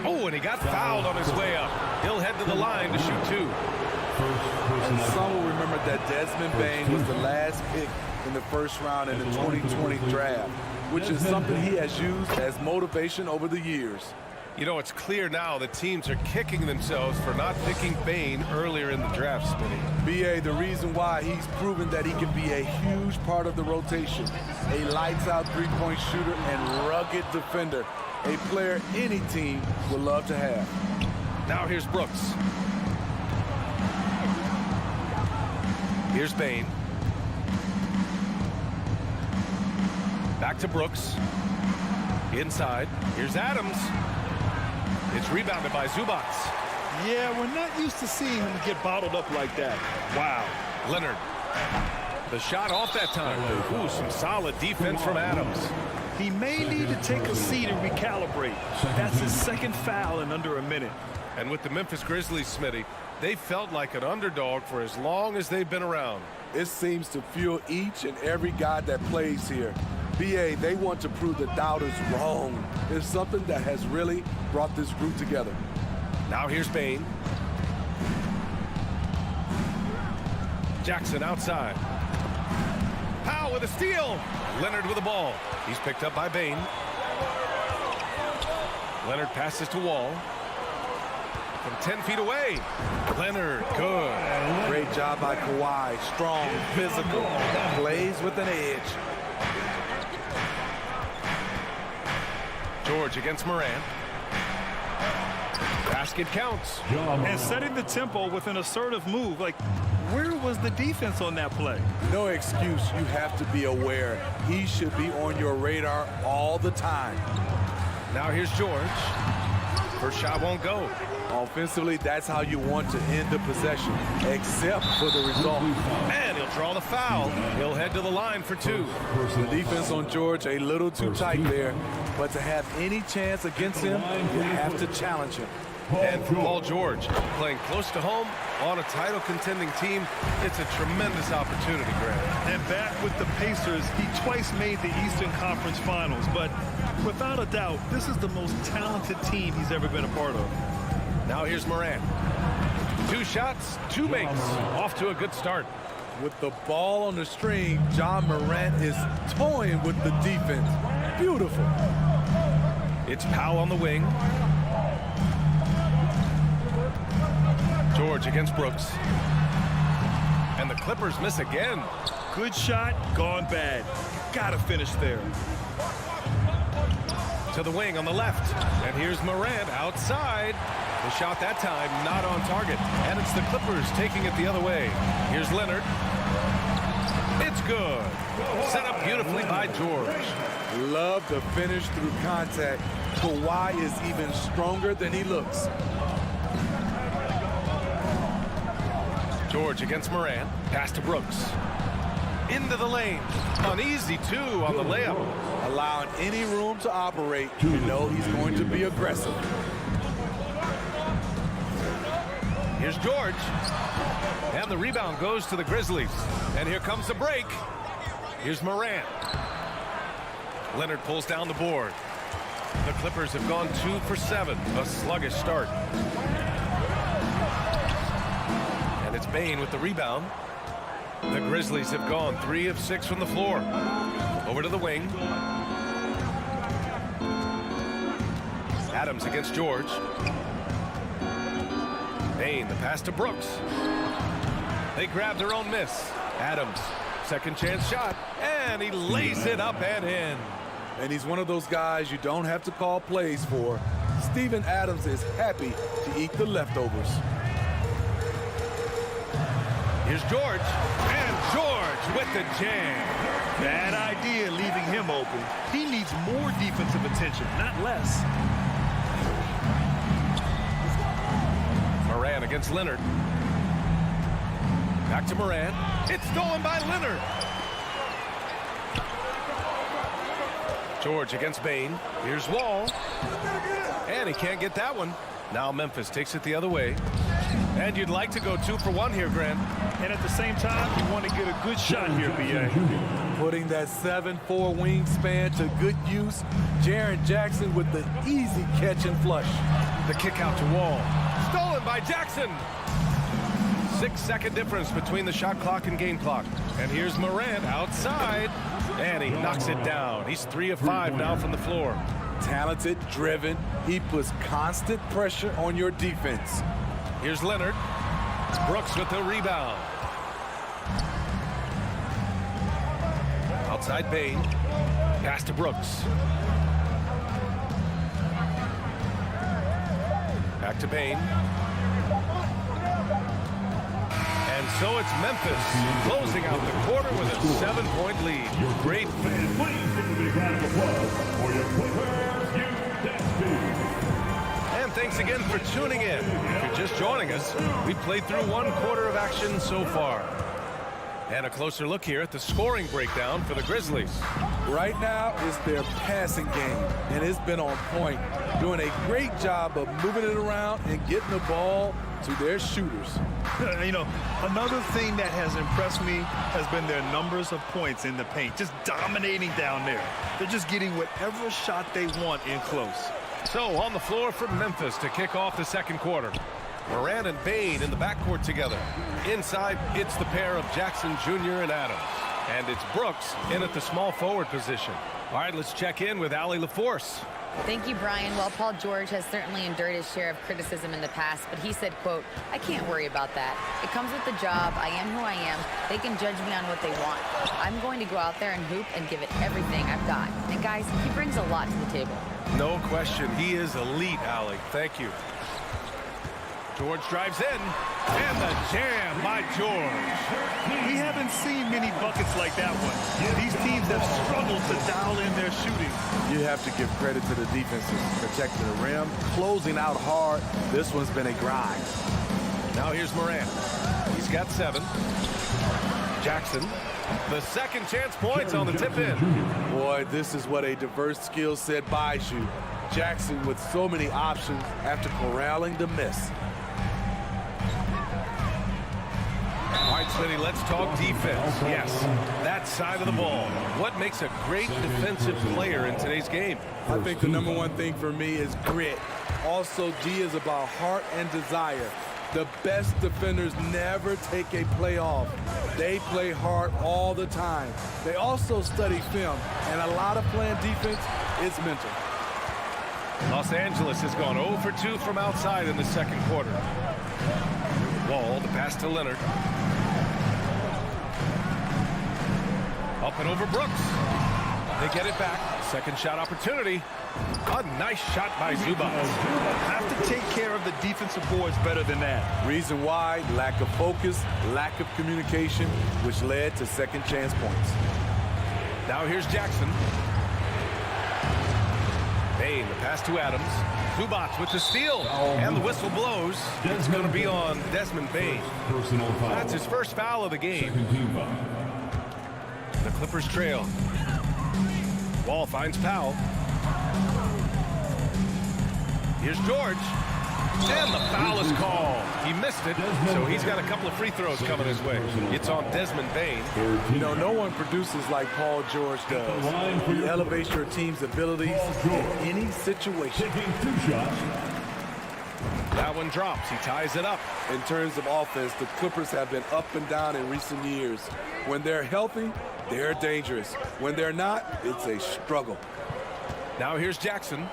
Oh, and he got fouled on his way up. He'll head to the line to shoot 2. And some will remember that Desmond Bane was the last pick in the first round in the 2020 draft, which is something he has used as motivation over the years. You know, it's clear now that teams are kicking themselves for not picking Bane earlier in the draft, Smitty. B.A., the reason why he's proven that he can be a huge part of the rotation, a lights-out three-point shooter and rugged defender, a player any team would love to have. Now here's Brooks. Here's Bane. Back to Brooks. Inside. Here's Adams. It's rebounded by Zubac. Yeah, we're not used to seeing him get bottled up like that. Wow. Leonard. The shot off that time. Ooh, some solid defense from Adams. He may need to take a seat and recalibrate. That's his second foul in under a minute. And with the Memphis Grizzlies, Smitty, they felt like an underdog for as long as they've been around. It seems to fuel each and every guy that plays here. B.A., they want to prove the doubters wrong. It's something that has really brought this group together. Now here's Bane. Jackson outside. Powell with a steal. Leonard with the ball. He's picked up by Bane. Leonard passes to Wall. From 10 feet away. Leonard, good. Great job by Kawhi. Strong, physical, plays with an edge. George against Moran. Basket counts. And setting the tempo with an assertive move. Like, where was the defense on that play? No excuse. You have to be aware. He should be on your radar all the time. Now here's George. First shot won't go. Offensively, that's how you want to end the possession, except for the result. And he'll draw the foul. He'll head to the line for 2. The defense on George a little too tight there, but to have any chance against him, you have to challenge him. And for Paul George, playing close to home on a title contending team, it's a tremendous opportunity, Grant. And back with the Pacers, he twice made the Eastern Conference Finals, but without a doubt, this is the most talented team he's ever been a part of. Now here's Moran. 2 shots, 2 makes. Off to a good start. With the ball on the string, John Morant is toying with the defense. Beautiful. It's Powell on the wing. George against Brooks. And the Clippers miss again. Good shot, gone bad. Gotta finish there. To the wing on the left. And here's Morant outside. The shot that time not on target. And it's the Clippers taking it the other way. Here's Leonard. It's good. Set up beautifully by George. Love the finish through contact. Kawhi is even stronger than he looks. George against Moran. Pass to Brooks. Into the lane. An easy 2 on the layup. Allowing any room to operate, you know he's going to be aggressive. Here's George. And the rebound goes to the Grizzlies. And here comes the break. Here's Moran. Leonard pulls down the board. The Clippers have gone 2 for 7. A sluggish start. And it's Bane with the rebound. The Grizzlies have gone 3 of 6 from the floor. Over to the wing. Adams against George. Bane, the pass to Brooks. They grab their own miss. Adams, second chance shot, and he lays it up and in. And he's one of those guys you don't have to call plays for. Steven Adams is happy to eat the leftovers. Here's George, and George with the jam. Bad idea leaving him open. He needs more defensive attention, not less. Moran against Leonard. Back to Moran. It's stolen by Leonard. George against Bain. Here's Wall. And he can't get that one. Now Memphis takes it the other way. And you'd like to go 2 for 1 here, Grant. And at the same time, you want to get a good shot here, B.A. Putting that 7'4" wingspan to good use. Jaren Jackson with the easy catch and flush. The kick out to Wall. Stolen by Jackson. 6-second difference between the shot clock and game clock. And here's Moran outside. And he knocks it down. He's 3 of 5 now from the floor. Talented, driven. He puts constant pressure on your defense. Here's Leonard. Brooks with the rebound. Outside Bain. Pass to Brooks. Back to Bain. And so it's Memphis closing out the quarter with a 7-point lead. Great. And thanks again for tuning in. If you're just joining us, we've played through 1 quarter of action so far. And a closer look here at the scoring breakdown for the Grizzlies. Right now is their passing game, and it's been on point. Doing a great job of moving it around and getting the ball to their shooters. You know, another thing that has impressed me has been their numbers of points in the paint. Just dominating down there. They're just getting whatever shot they want in close. So on the floor for Memphis to kick off the second quarter. Moran and Bain in the backcourt together. Inside, it's the pair of Jackson Jr. and Adams. And it's Brooks in at the small forward position. All right, let's check in with Allie LaForce. Thank you, Brian. Well, Paul George has certainly endured his share of criticism in the past, but he said, quote, "I can't worry about that. It comes with the job. I am who I am. They can judge me on what they want. I'm going to go out there and hoop and give it everything I've got." And guys, he brings a lot to the table. No question. He is elite, Allie. Thank you. George drives in. And the jam by George. We haven't seen many buckets like that one. These teams have struggled to dial in their shooting. You have to give credit to the defenses. Protecting the rim, closing out hard. This one's been a grind. Now here's Moran. He's got 7. Jackson. The second chance points on the tip in. Boy, this is what a diverse skill set buys you. Jackson with so many options after corralling the miss. All right, Smitty, let's talk defense. Yes, that side of the ball. What makes a great defensive player in today's game? I think the number one thing for me is grit. Also, D is about heart and desire. The best defenders never take a play off. They play hard all the time. They also study film, and a lot of playing defense is mental. Los Angeles has gone 0 for 2 from outside in the second quarter. Wall, the pass to Leonard. Up and over Brooks. They get it back. Second shot opportunity. A nice shot by Zubac. Have to take care of the defensive boards better than that. Reason why, lack of focus, lack of communication, which led to second chance points. Now here's Jackson. Bain, the pass to Adams. Zubac with the steal. And the whistle blows. It's going to be on Desmond Bain. That's his first foul of the game. The Clippers trail. Wall finds Powell. Here's George. And the foul is called. He missed it, so he's got a couple of free throws coming his way. It's on Desmond Bain. You know, no one produces like Paul George does. He elevates your team's abilities in any situation. That one drops. He ties it up. In terms of offense, the Clippers have been up and down in recent years. When they're healthy, they're dangerous. When they're not, it's a struggle. Now here's Jackson.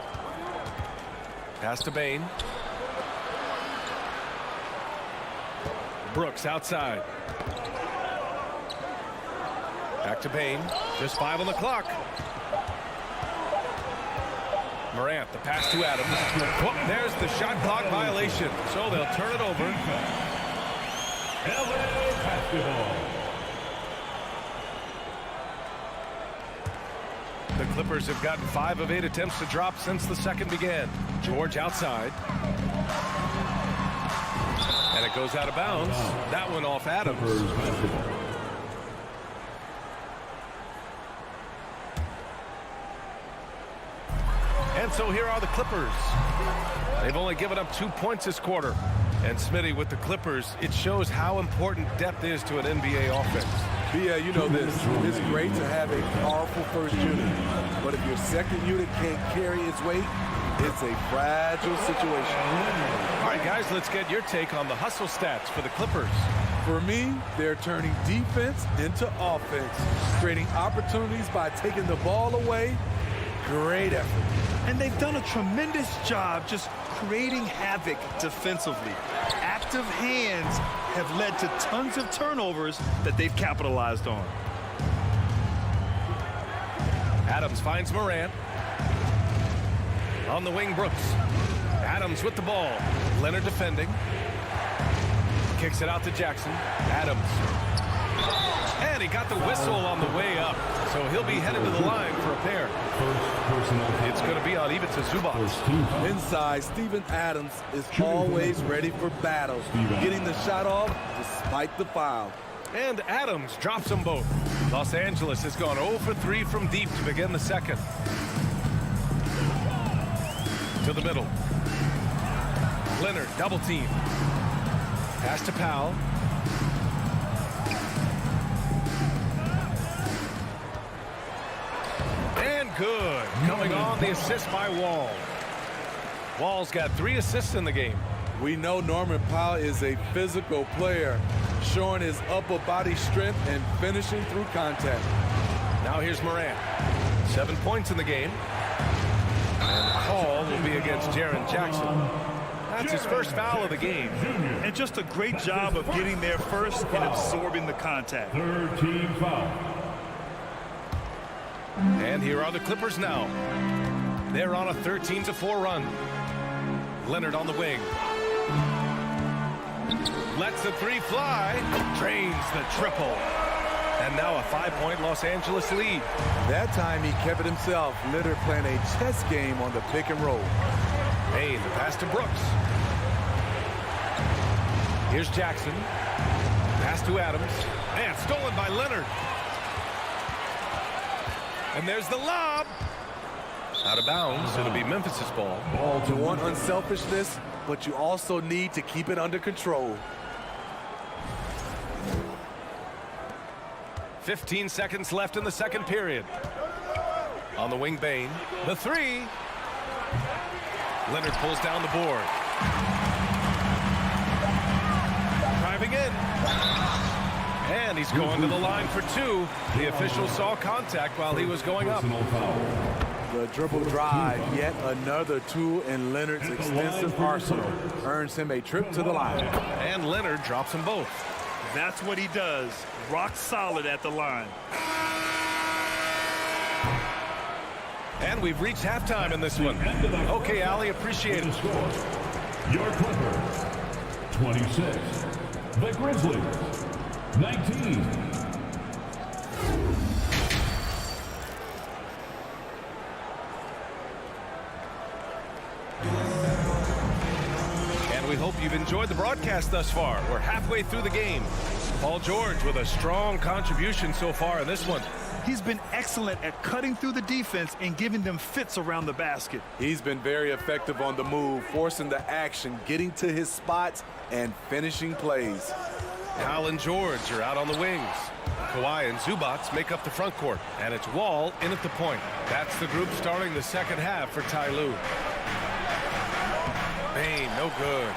Pass to Bain. Brooks outside. Back to Bain. Just 5 on the clock. Morant, the pass to Adams. Oh, there's the shot clock violation. So they'll turn it over. LA basketball. The Clippers have gotten 5 of 8 attempts to drop since the second began. George outside. And it goes out of bounds. That one off Adams. And so here are the Clippers. They've only given up 2 points this quarter. And Smitty, with the Clippers, it shows how important depth is to an NBA offense. Yeah, you know this. It's great to have a powerful first unit. But if your second unit can't carry its weight, it's a fragile situation. All right, guys, let's get your take on the hustle stats for the Clippers. For me, they're turning defense into offense, creating opportunities by taking the ball away. Great effort. And they've done a tremendous job just creating havoc defensively. Active hands have led to tons of turnovers that they've capitalized on. Adams finds Morant. On the wing, Brooks. Adams with the ball. Leonard defending. Kicks it out to Jackson. Adams. And he got the whistle on the way up. So he'll be headed to the line for a pair. It's going to be on Ivica Zubac. Inside, Steven Adams is always ready for battle, getting the shot off despite the foul. And Adams drops them both. Los Angeles has gone 0 for 3 from deep to begin the second. To the middle. Leonard, double team. Pass to Powell. And good. Coming on, the assist by Wall. Wall's got 3 assists in the game. We know Norman Powell is a physical player, showing his upper body strength and finishing through contact. Now here's Morant. 7 points in the game. And the call will be against Jaren Jackson. That's his first foul of the game. And just a great job of getting there first and absorbing the contact. Third team foul. And here are the Clippers now. They're on a 13-4 run. Leonard on the wing. Lets the 3 fly. Drains the triple. And now a 5-point Los Angeles lead. That time he kept it himself. Leonard playing a chess game on the pick and roll. Hey, the pass to Brooks. Here's Jackson. Pass to Adams. And stolen by Leonard. And there's the lob. Out of bounds. It'll be Memphis' ball. You want unselfishness, but you also need to keep it under control. 15 seconds left in the second period. On the wing, Bane. The 3. Leonard pulls down the board. Driving in. And he's going to the line for 2. The official saw contact while he was going up. The dribble drive, yet another tool in Leonard's extensive arsenal, earns him a trip to the line. And Leonard drops them both. That's what he does. Rock solid at the line. And we've reached halftime in this one. Okay, Allie, appreciate it. Your Clippers, 26. The Grizzlies, 19. And we hope you've enjoyed the broadcast thus far. We're halfway through the game. Paul George with a strong contribution so far in this one. He's been excellent at cutting through the defense and giving them fits around the basket. He's been very effective on the move, forcing the action, getting to his spots, and finishing plays. Hal and George are out on the wings. Kawhi and Zubac make up the front court, and it's Wall in at the point. That's the group starting the second half for Ty Lue. Bane, no good.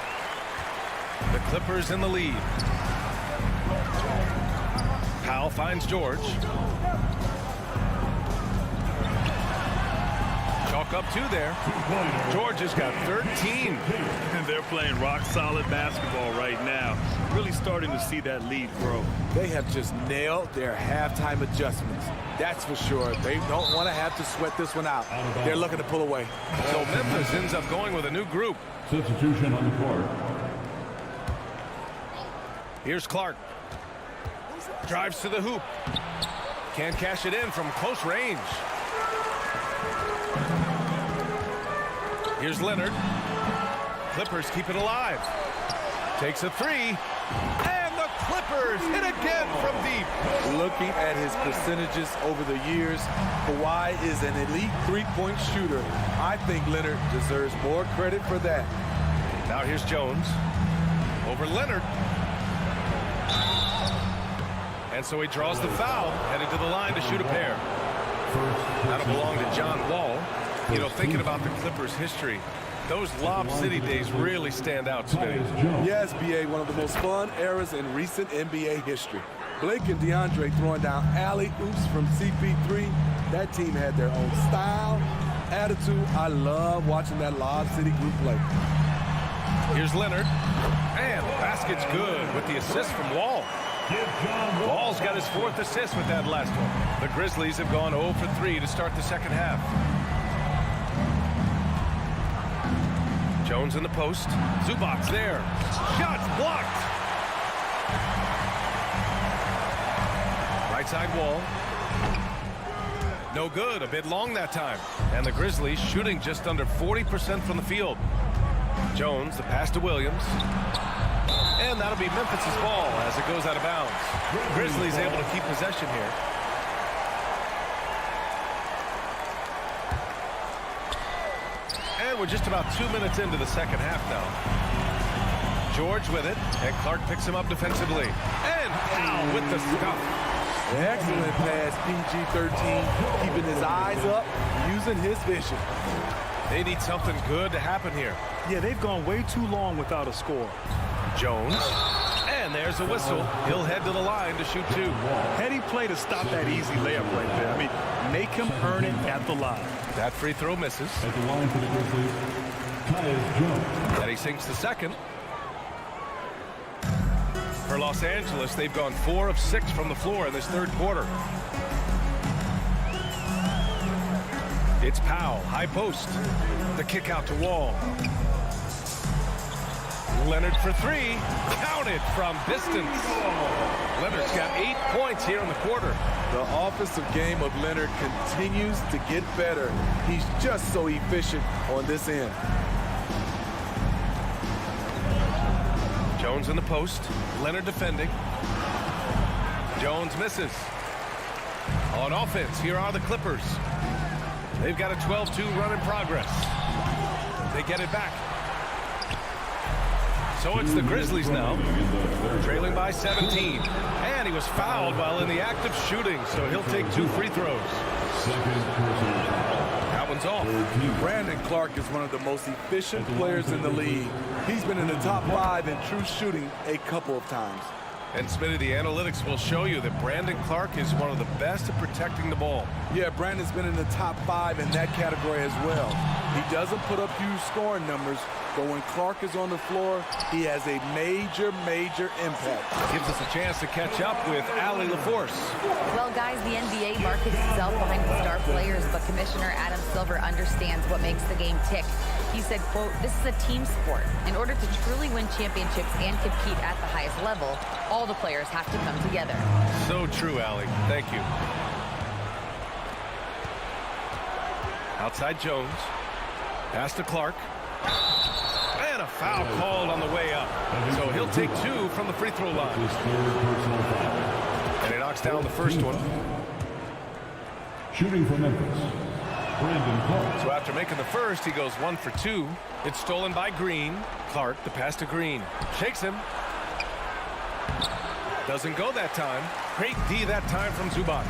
The Clippers in the lead. Powell finds George. Chalk up 2 there. George has got 13. And they're playing rock-solid basketball right now. Really starting to see that lead grow. They have just nailed their halftime adjustments. That's for sure. They don't want to have to sweat this one out. They're looking to pull away. So Memphis ends up going with a new group. Substitution on the court. Here's Clark. Drives to the hoop. Can't cash it in from close range. Here's Leonard. Clippers keep it alive. Takes a three. And the Clippers hit again from deep. Looking at his percentages over the years, Kawhi is an elite three-point shooter. I think Leonard deserves more credit for that. Now here's Jones. Over Leonard. And so he draws the foul, headed to the line to shoot a pair. That'll belong to John Wall. You know, thinking about the Clippers' history, those Lob City days really stand out, Smitty. Yes, B.A., one of the most fun eras in recent NBA history. Blake and DeAndre throwing down alley-oops from CP3. That team had their own style, attitude. I love watching that Lob City group play. Here's Leonard. And the basket's good with the assist from Wall. Wall's got his 4th assist with that last one. The Grizzlies have gone 0 for 3 to start the second half. Jones in the post. Zubac's there. Shots blocked. Right side Wall. No good. A bit long that time. And the Grizzlies shooting just under 40% from the field. Jones, the pass to Williams. And that'll be Memphis' ball as it goes out of bounds. Grizzlies able to keep possession here. And we're just about 2 minutes into the second half now. George with it, and Clark picks him up defensively. And foul with the scuff. Excellent pass, PG-13, keeping his eyes up, using his vision. They need something good to happen here. Yeah, they've gone way too long without a score. Jones. And there's a whistle. He'll head to the line to shoot 2. Heady play to stop that easy layup right there. I mean, make him earn it at the line. That free throw misses. At the line for the Grizzlies, Tyus Jones. And he sinks the second. For Los Angeles, they've gone 4 of 6 from the floor in this third quarter. It's Powell, high post. The kick out to Wall. Leonard for 3. Counted from distance. Leonard's got 8 points here in the quarter. The offensive game of Leonard continues to get better. He's just so efficient on this end. Jones in the post. Leonard defending. Jones misses. On offense, here are the Clippers. They've got a 12-2 run in progress. They get it back. So it's the Grizzlies now, trailing by 17. And he was fouled while in the act of shooting, so he'll take 2 free throws. That one's off. Brandon Clark is one of the most efficient players in the league. He's been in the top 5 in true shooting a couple of times. And Smitty, the analytics will show you that Brandon Clark is one of the best at protecting the ball. Yeah, Brandon's been in the top 5 in that category as well. He doesn't put up huge scoring numbers, but when Clark is on the floor, he has a major impact. Gives us a chance to catch up with Allie LaForce. Well, guys, the NBA markets itself behind its star players, but Commissioner Adam Silver understands what makes the game tick. He said, quote, "This is a team sport. In order to truly win championships and compete at the highest level, all the players have to come together." So true, Allie. Thank you. Outside Jones. Pass to Clark. And a foul called on the way up. So he'll take 2 from the free throw line. And he knocks down the first one. Shooting for Memphis, Brandon Clark. So after making the first, he goes 1 for 2. It's stolen by Green. Clark, the pass to Green. Shakes him. Doesn't go that time. Great D that time from Zubac.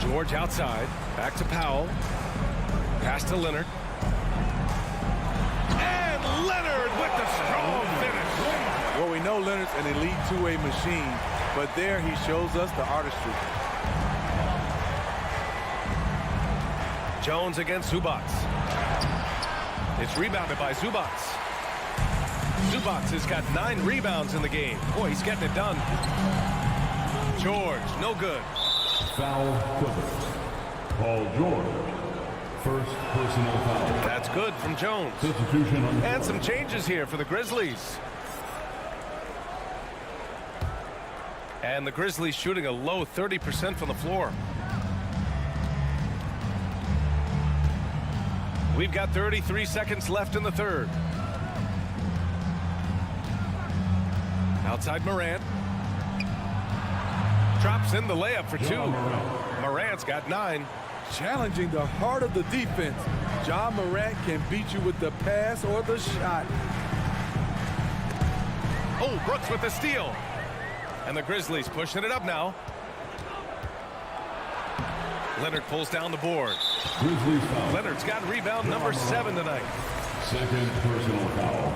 George outside. Back to Powell. Pass to Leonard. And Leonard with the strong finish. Well, we know Leonard's an elite two-way machine, but there he shows us the artistry. Jones against Zubac. It's rebounded by Zubac. Zubac has got 9 rebounds in the game. Boy, he's getting it done. George, no good. Foul Clippers. Paul George. First personal foul. That's good from Jones. Substitution on the And some changes here for the Grizzlies. And the Grizzlies shooting a low 30% from the floor. We've got 33 seconds left in the third. Outside Morant. Drops in the layup for 2. Morant's got 9. Challenging the heart of the defense. Ja Morant can beat you with the pass or the shot. Oh, Brooks with the steal. And the Grizzlies pushing it up now. Leonard pulls down the board. Grizzlies foul. Leonard's got rebound number 7 tonight. Second personal foul.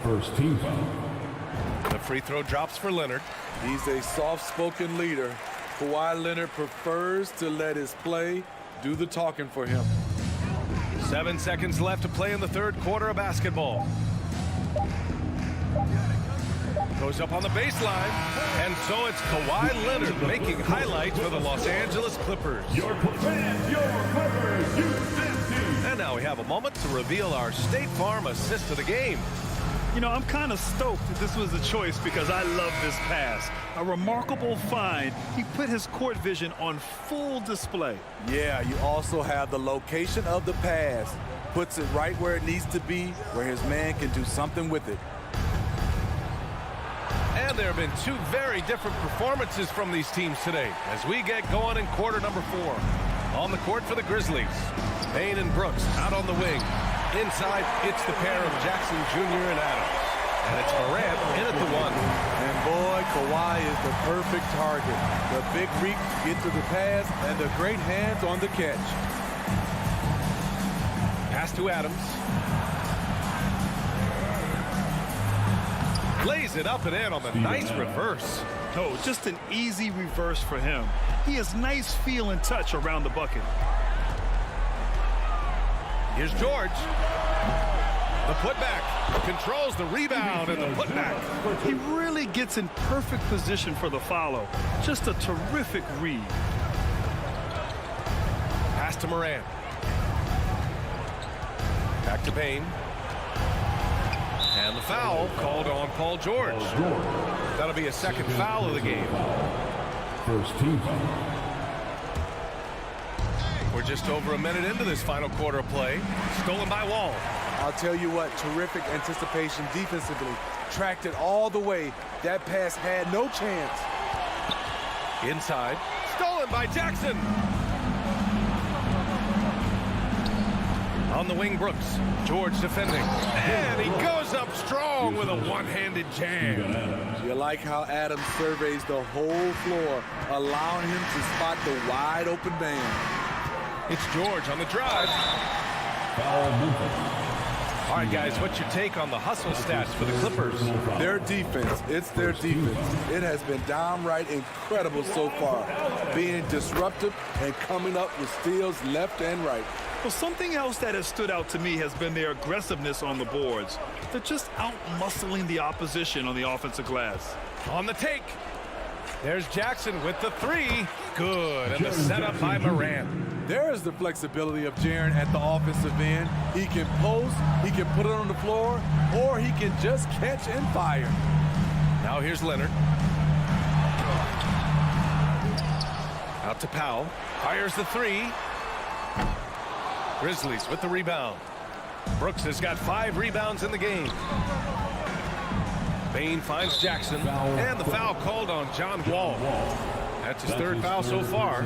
First team foul. The free throw drops for Leonard. He's a soft-spoken leader. Kawhi Leonard prefers to let his play do the talking for him. 7 seconds left to play in the third quarter of basketball. Goes up on the baseline, and so it's Kawhi Leonard making highlights for the Los Angeles Clippers. Your Clippers, Houston. And now we have a moment to reveal our State Farm assist of the game. You know, I'm kind of stoked that this was a choice because I love this pass. A remarkable find. He put his court vision on full display. Yeah, you also have the location of the pass. Puts it right where it needs to be, where his man can do something with it. And there have been 2 very different performances from these teams today as we get going in quarter number 4. On the court for the Grizzlies, Bane and Brooks out on the wing. Inside, it's the pair of Jackson Jr. and Adams. And it's Morant in at the 1. And boy, Kawhi is the perfect target. The big reach to get to the pass and the great hands on the catch. Pass to Adams. Lays it up and in on the nice reverse. Oh, just an easy reverse for him. He has nice feel and touch around the bucket. Here's George. The putback. Controls the rebound and the putback. He really gets in perfect position for the follow. Just a terrific read. Pass to Morant. Back to Bane. And the foul called on Paul George. That'll be a second foul of the game. First team foul. We're just over a minute into this final quarter of play. Stolen by Wall. I'll tell you what, terrific anticipation defensively. Tracked it all the way. That pass had no chance. Inside. Stolen by Jackson. On the wing, Brooks. George defending. And he goes up strong with a one-handed jam. You like how Adams surveys the whole floor, allowing him to spot the wide open man. It's George on the drive. Foul Memphis. All right, guys, what's your take on the hustle stats for the Clippers? Their defense, it's their defense. It has been downright incredible so far, being disruptive and coming up with steals left and right. Well, something else that has stood out to me has been their aggressiveness on the boards. They're just out-muscling the opposition on the offensive glass. On the take. There's Jackson with the 3. Good. And the setup by Morant. There is the flexibility of Jaren at the offensive end. He can post, he can put it on the floor, or he can just catch and fire. Now here's Leonard. Out to Powell. Fires the 3. Grizzlies with the rebound. Brooks has got 5 rebounds in the game. Bane finds Jackson, and the foul called on John Wall. That's his third foul so far.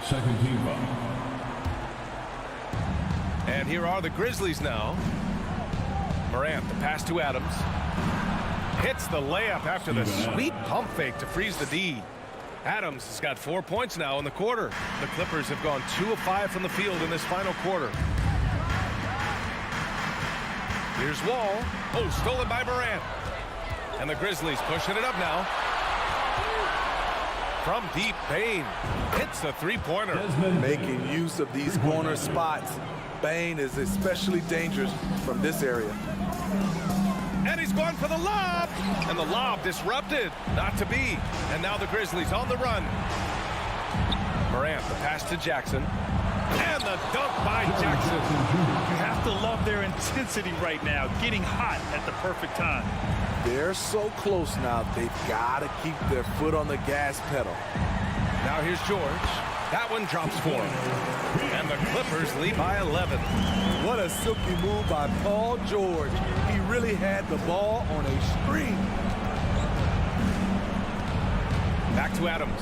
Second team foul. And here are the Grizzlies now. Morant, the pass to Adams. Hits the layup after the sweet pump fake to freeze the D. Adams has got 4 points now in the quarter. The Clippers have gone 2 of 5 from the field in this final quarter. Here's Wall. Oh, stolen by Morant. And the Grizzlies pushing it up now. From deep, Bane hits the three-pointer. Making use of these corner spots. Bane is especially dangerous from this area. And he's going for the lob. And the lob disrupted. Not to be. And now the Grizzlies on the run. Morant, the pass to Jackson. And the dunk by Jackson. You have to love their intensity right now, getting hot at the perfect time. They're so close now, they've got to keep their foot on the gas pedal. Now here's George. That one drops for him. And the Clippers lead by 11. What a silky move by Paul George. He really had the ball on a string. Back to Adams.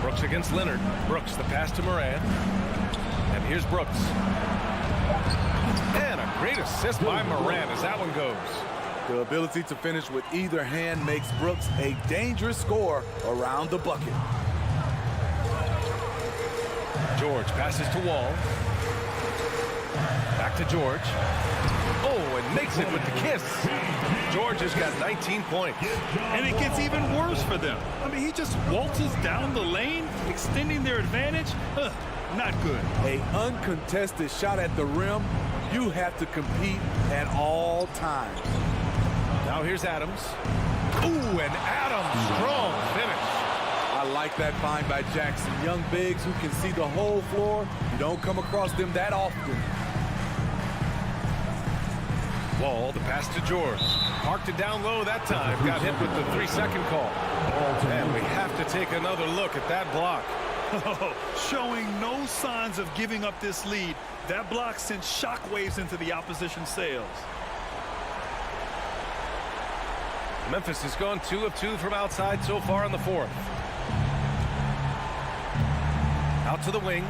Brooks against Leonard. Brooks, the pass to Moran. And here's Brooks. And a great assist by Moran as that one goes. The ability to finish with either hand makes Brooks a dangerous scorer around the bucket. George passes to Wall. Back to George. Oh, and makes it with the kiss. George has got 19 points. And it gets even worse for them. I mean, he just waltzes down the lane, extending their advantage. Not good. A uncontested shot at the rim. You have to compete at all times. Now here's Adams. Ooh, and Adams, strong finish. I like that find by Jackson. Young bigs who can see the whole floor. You don't come across them that often. Wall, the pass to George. Parked it down low that time. Got hit with the 3-second call. And we have to take another look at that block. Showing no signs of giving up this lead. That block sent shockwaves into the opposition sails. Memphis has gone 2 of 2 from outside so far in the fourth. Out to the wing.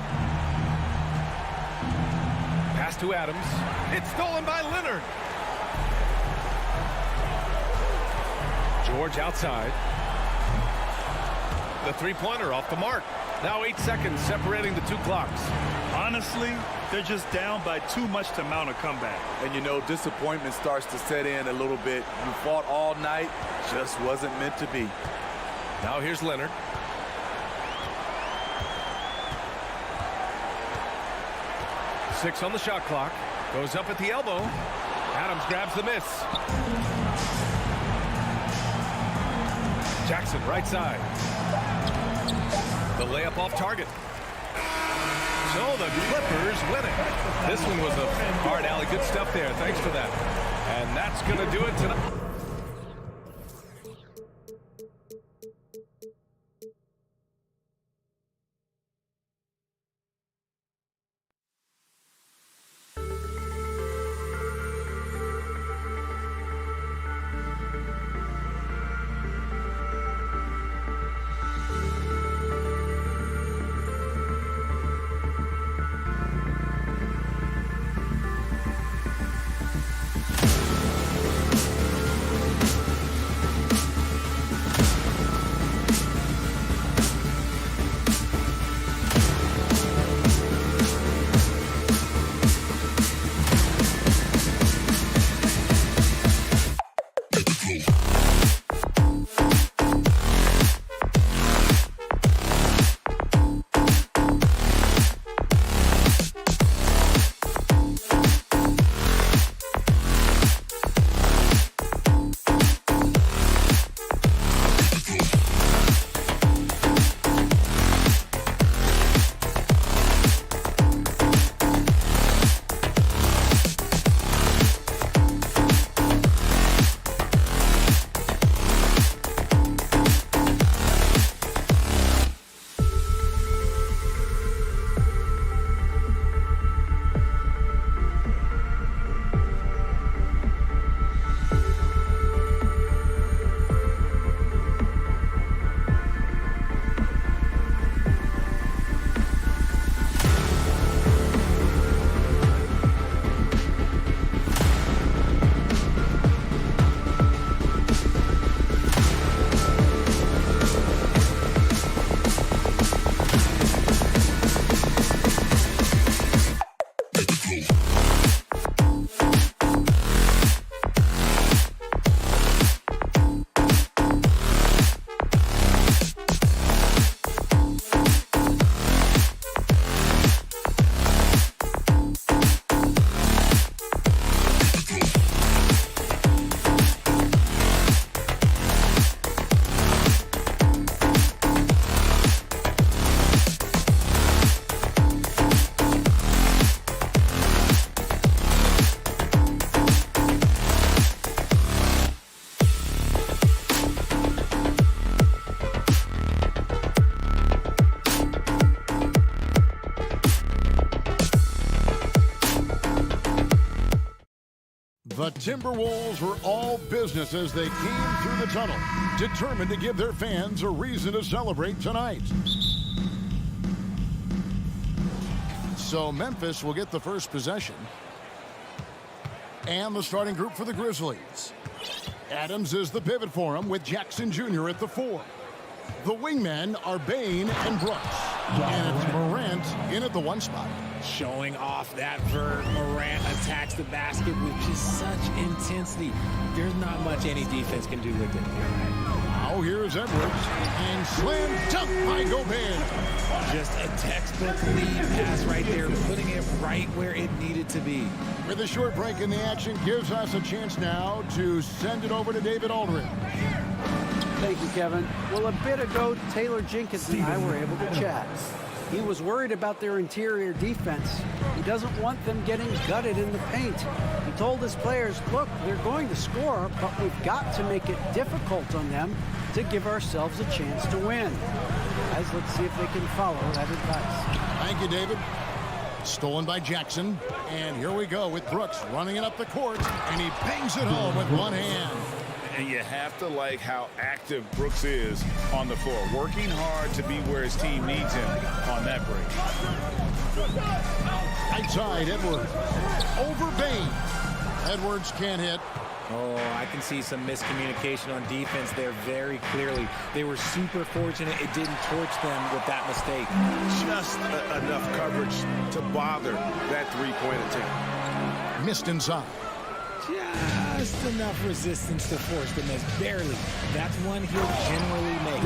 Pass to Adams. It's stolen by Leonard. George outside. The three-pointer off the mark. Now 8 seconds separating the two clocks. Honestly, they're just down by too much to mount a comeback. And you know, disappointment starts to set in a little bit. You fought all night, just wasn't meant to be. Now here's Leonard. Six on the shot clock. Goes up at the elbow. Adams grabs the miss. Jackson right side. The layup off target. So the Clippers win it. This one was a hard alley. Good stuff there. Thanks for that. And that's going to do it tonight. Timberwolves were all business as they came through the tunnel, determined to give their fans a reason to celebrate tonight. So Memphis will get the first possession. And the starting group for the Grizzlies. Adams is the pivot for him with Jackson Jr. at the 4. The wingmen are Bane and Brooks. And it's Morant in at the 1 spot. Showing off that vert. Morant attacks the basket with just such intensity. There's not much any defense can do with it. Now here's Edwards. And slam dunk by Gobert. Just a textbook lead pass right there, putting it right where it needed to be. With a short break in the action, gives us a chance now to send it over to David Aldridge. Thank you, Kevin. Well, a bit ago, Taylor Jenkins and I were able to chat. He was worried about their interior defense. He doesn't want them getting gutted in the paint. He told his players, look, they're going to score, but we've got to make it difficult on them to give ourselves a chance to win. Guys, let's see if they can follow that advice. Thank you, David. Stolen by Jackson. And here we go with Brooks running it up the court. And he bangs it home with one hand. And you have to like how active Brooks is on the floor, working hard to be where his team needs him on that break. Right side, Edwards. Over Bane. Edwards can't hit. Oh, I can see some miscommunication on defense there very clearly. They were super fortunate it didn't torch them with that mistake. Just enough coverage to bother that three-point attempt. Missed inside. Just enough resistance to force the miss. Barely. That's one he'll generally make.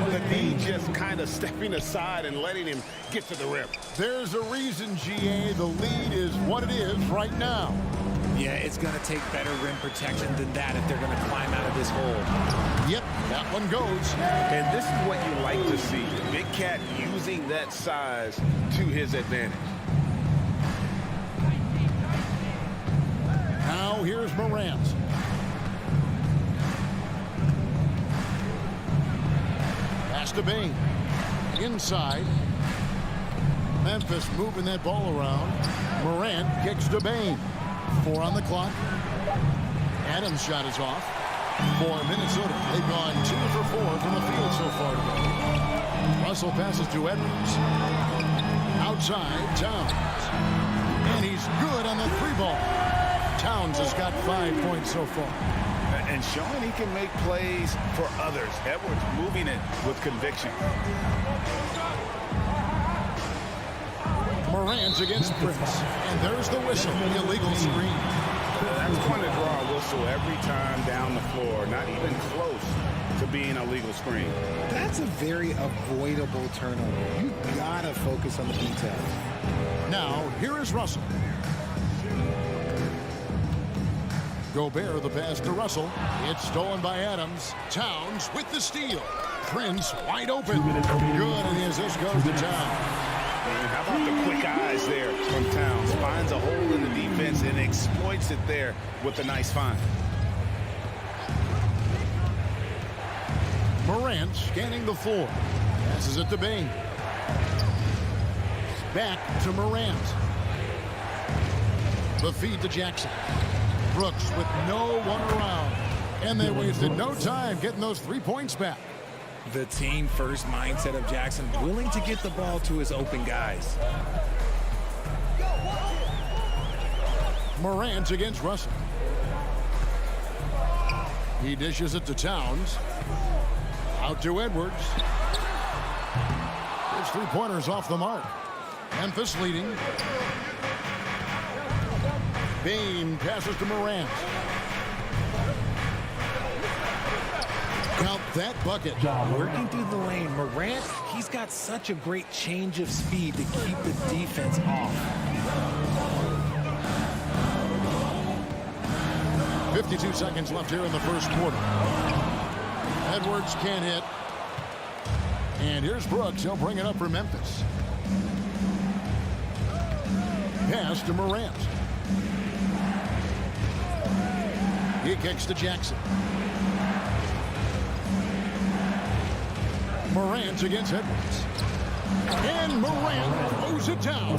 But he just kind of stepping aside and letting him get to the rim. There's a reason, GA. The lead is what it is right now. Yeah, it's going to take better rim protection than that if they're going to climb out of this hole. Yep, that one goes. And this is what you like to see. Big Cat using that size to his advantage. Now here's Morant. Pass to Bane. Inside. Memphis moving that ball around. Morant kicks to Bane. 4 on the clock. Adams' shot is off. For Minnesota, they've gone 2 for 4 from the field so far today. Russell passes to Edwards. Outside, Towns. And he's good on the 3-ball. Towns has got 5 points so far. And showing he can make plays for others. Edwards moving it with conviction. Morant against Prince. And there's the whistle, the illegal screen. That's going to draw a whistle every time down the floor. Not even close to being a legal screen. That's a very avoidable turnover. You gotta focus on the details. Now, here is Russell. Gobert the pass to Russell. It's stolen by Adams. Towns with the steal. Prince wide open. Good, and the assist goes to Towns. And how about the quick eyes there from Towns? Finds a hole in the defense and exploits it there with a nice find. Morant scanning the floor. Passes it to Bane. Back to Morant. The feed to Jackson. Brooks with no one around. And they wasted no time getting those 3 points back. The team first mindset of Jackson, willing to get the ball to his open guys. Morant against Russell. He dishes it to Towns. Out to Edwards. His 3-pointers off the mark. Memphis leading. Bane passes to Morant. Count that bucket. Working through the lane, Morant, he's got such a great change of speed to keep the defense off. 52 seconds left here in the first quarter. Edwards can't hit. And here's Brooks. He'll bring it up for Memphis. Pass to Morant. He kicks to Jackson. Morant against Edwards. And Morant throws it down.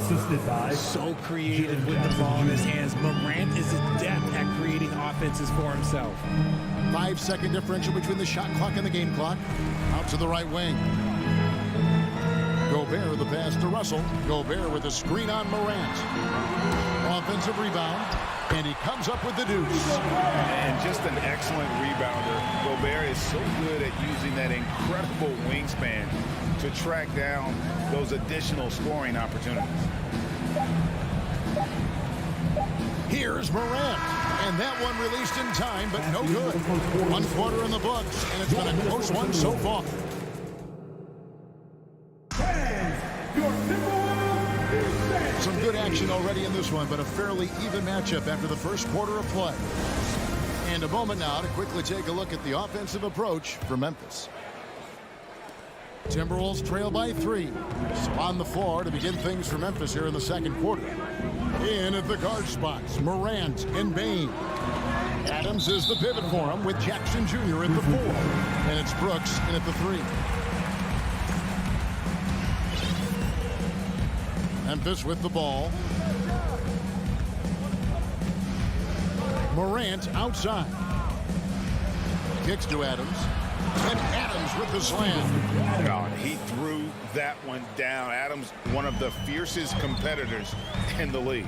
So creative with the ball in his hands. Morant is adept at creating offenses for himself. 5-second differential between the shot clock and the game clock. Out to the right wing. Gobert the pass to Russell. Gobert with a screen on Morant. Offensive rebound. And he comes up with the deuce. And just an excellent rebounder. Gobert is so good at using that incredible wingspan to track down those additional scoring opportunities. Here's Morant. And that one released in time, but no good. 1 quarter in the books, and it's been a close one so far. Some good action already in this one, but a fairly even matchup after the first quarter of play. And a moment now to quickly take a look at the offensive approach for Memphis. Timberwolves trail by 3. So on the floor to begin things for Memphis here in the second quarter. In at the guard spots, Morant and Bane. Adams is the pivot for him with Jackson Jr. at the 4. And it's Brooks in at the 3. Memphis with the ball. Morant outside. Kicks to Adams. And Adams with the slam. God, he threw that one down. Adams, one of the fiercest competitors in the league.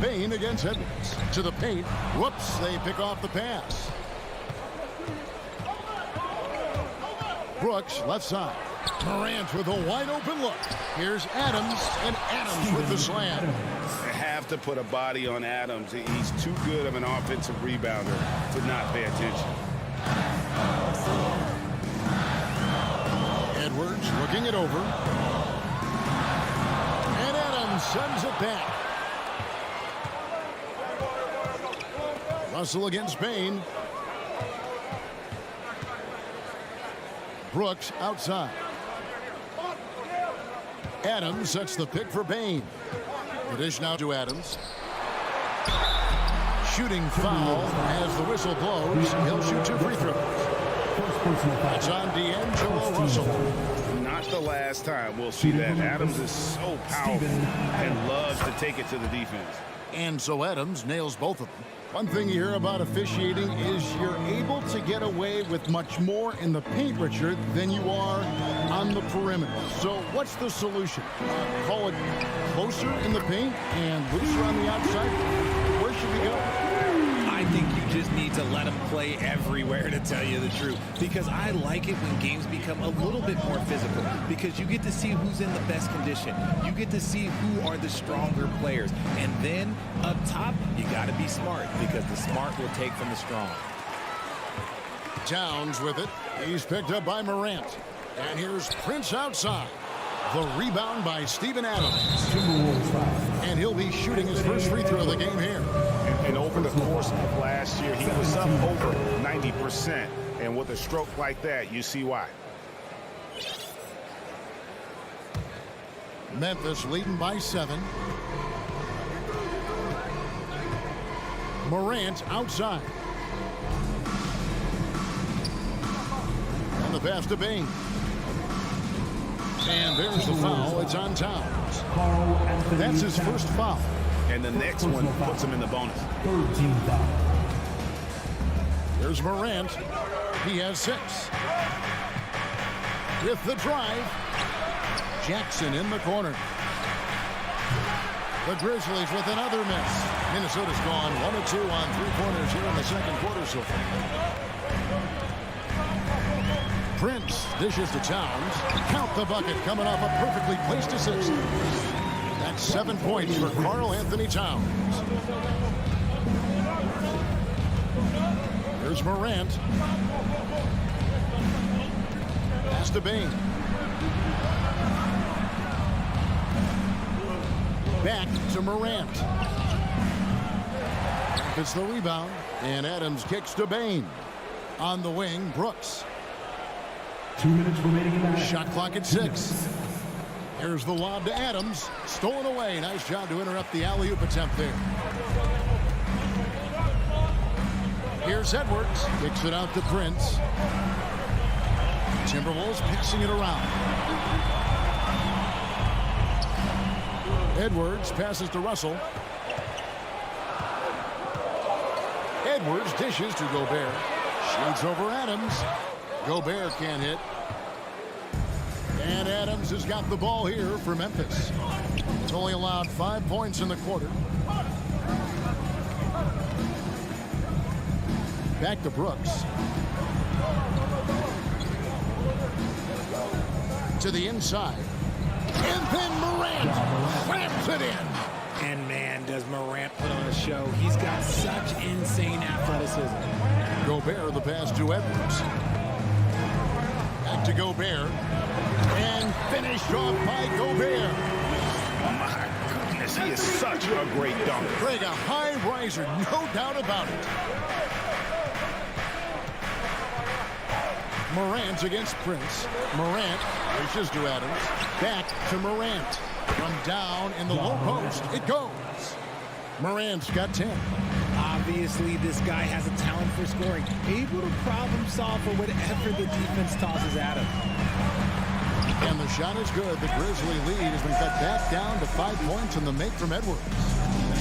Bane against Edwards. To the paint. Whoops, they pick off the pass. Brooks, left side. Morant with a wide open look. Here's Adams, and Adams with the slam. They have to put a body on Adams. He's too good of an offensive rebounder to not pay attention. Edwards looking it over. And Adams sends it back. Russell against Bane. Brooks outside. Adams sets the pick for Bane. The dish now to Adams. Shooting foul as the whistle blows. He'll shoot 2 free throws. That's on D'Angelo Russell. Not the last time we'll see that. Adams is so powerful and loves to take it to the defense. And so Adams nails both of them. One thing you hear about officiating is you're able to get away with much more in the paint, Richard, than you are on the perimeter. So what's the solution? Call it closer in the paint and looser on the outside? Where should we go? I think you just need to let them play everywhere, to tell you the truth. Because I like it when games become a little bit more physical. Because you get to see who's in the best condition. You get to see who are the stronger players. And then up top, you got to be smart. Because the smart will take from the strong. Towns with it. He's picked up by Morant. And here's Prince outside. The rebound by Steven Adams. And he'll be shooting his first free throw of the game here. And over the course of last year, he was up over 90%. And with a stroke like that, you see why. Memphis leading by 7. Morant outside. And the pass to Bane. And there's the foul. It's on Towns. That's his first foul. And the next one puts him in the bonus. There's Morant. He has 6. With the drive. Jackson in the corner. The Grizzlies with another miss. Minnesota's gone 1 of 2 on 3-pointers here in the second quarter so far. Prince dishes to Towns. Count the bucket coming off a perfectly placed assist. That's 7 points for Karl Anthony Towns. Here's Morant. Pass to Bane. Back to Morant. It's the rebound. And Adams kicks to Bane. On the wing, Brooks. 2 minutes remaining in the half. Shot clock at 6. Here's the lob to Adams. Stolen away. Nice job to interrupt the alley-oop attempt there. Here's Edwards. Kicks it out to Prince. Timberwolves passing it around. Edwards passes to Russell. Edwards dishes to Gobert. Shoots over Adams. Gobert can't hit. And Adams has got the ball here for Memphis. It's only allowed 5 points in the quarter. Back to Brooks. To the inside. And then Morant slams it in. And man, does Morant put on a show. He's got such insane athleticism. Gobert the pass to Edwards. Back to Gobert. And finished off by Gobert. My goodness, he is such a great dunker. Greg, a high riser, no doubt about it. Morant against Prince. Morant pushes to Adams. Back to Morant. From down in the low post, it goes. Morant's got 10. Obviously, this guy has a talent for scoring. Able to problem solve for whatever the defense tosses at him. And the shot is good. The Grizzly lead has been cut back down to 5 points in the make from Edwards.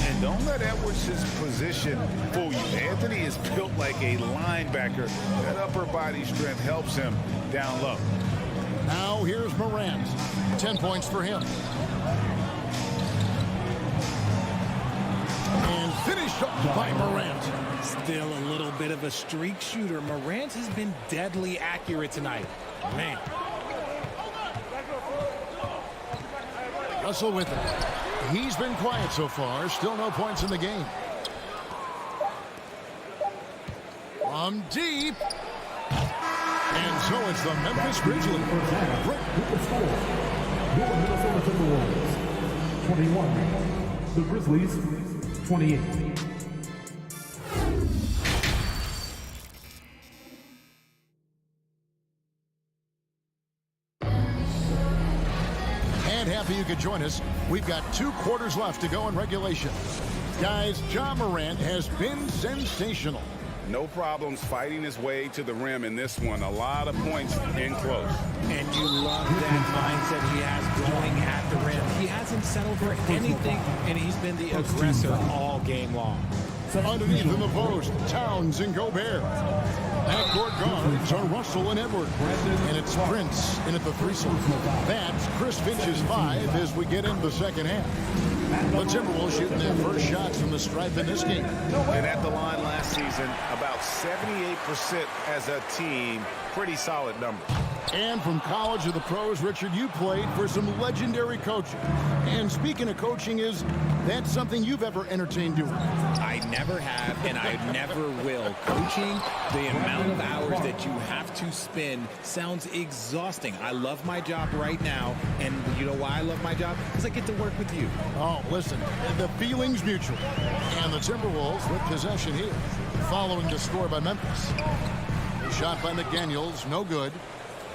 And don't let Edwards' position fool you. Anthony is built like a linebacker. That upper body strength helps him down low. Now here's Morant. 10 points for him. And finished off by Morant. Still a little bit of a streak shooter. Morant has been deadly accurate tonight. Man. Russell with it. He's been quiet so far. Still no points in the game. From deep. And so it's the Memphis Grizzlies. Your Minnesota Timberwolves, 21. The Grizzlies, 28. Happy you could join us. We've got 2 quarters left to go in regulation. Guys, Ja Morant has been sensational. No problems fighting his way to the rim in this one. A lot of points in close. And you love that mindset he has going at the rim. He hasn't settled for anything, and he's been the aggressor all game long. Underneath in the post, Towns and Gobert. Backcourt guards are Russell and Edwards. And it's Prince in at the threesome. That's Chris Finch's 5 as we get into the second half. The Timberwolves shooting their first shots from the stripe in this game. And at the line last season, about 78% as a team. Pretty solid number. And from college to the pros, Richard, you played for some legendary coaching. And speaking of coaching, is that something you've ever entertained doing? I never have, and I never will. Coaching, the amount of hours that you have to spend sounds exhausting. I love my job right now, and you know why I love my job? Because I get to work with you. Oh, listen, the feeling's mutual. And the Timberwolves with possession here, following the score by Memphis. A shot by McDaniels, no good.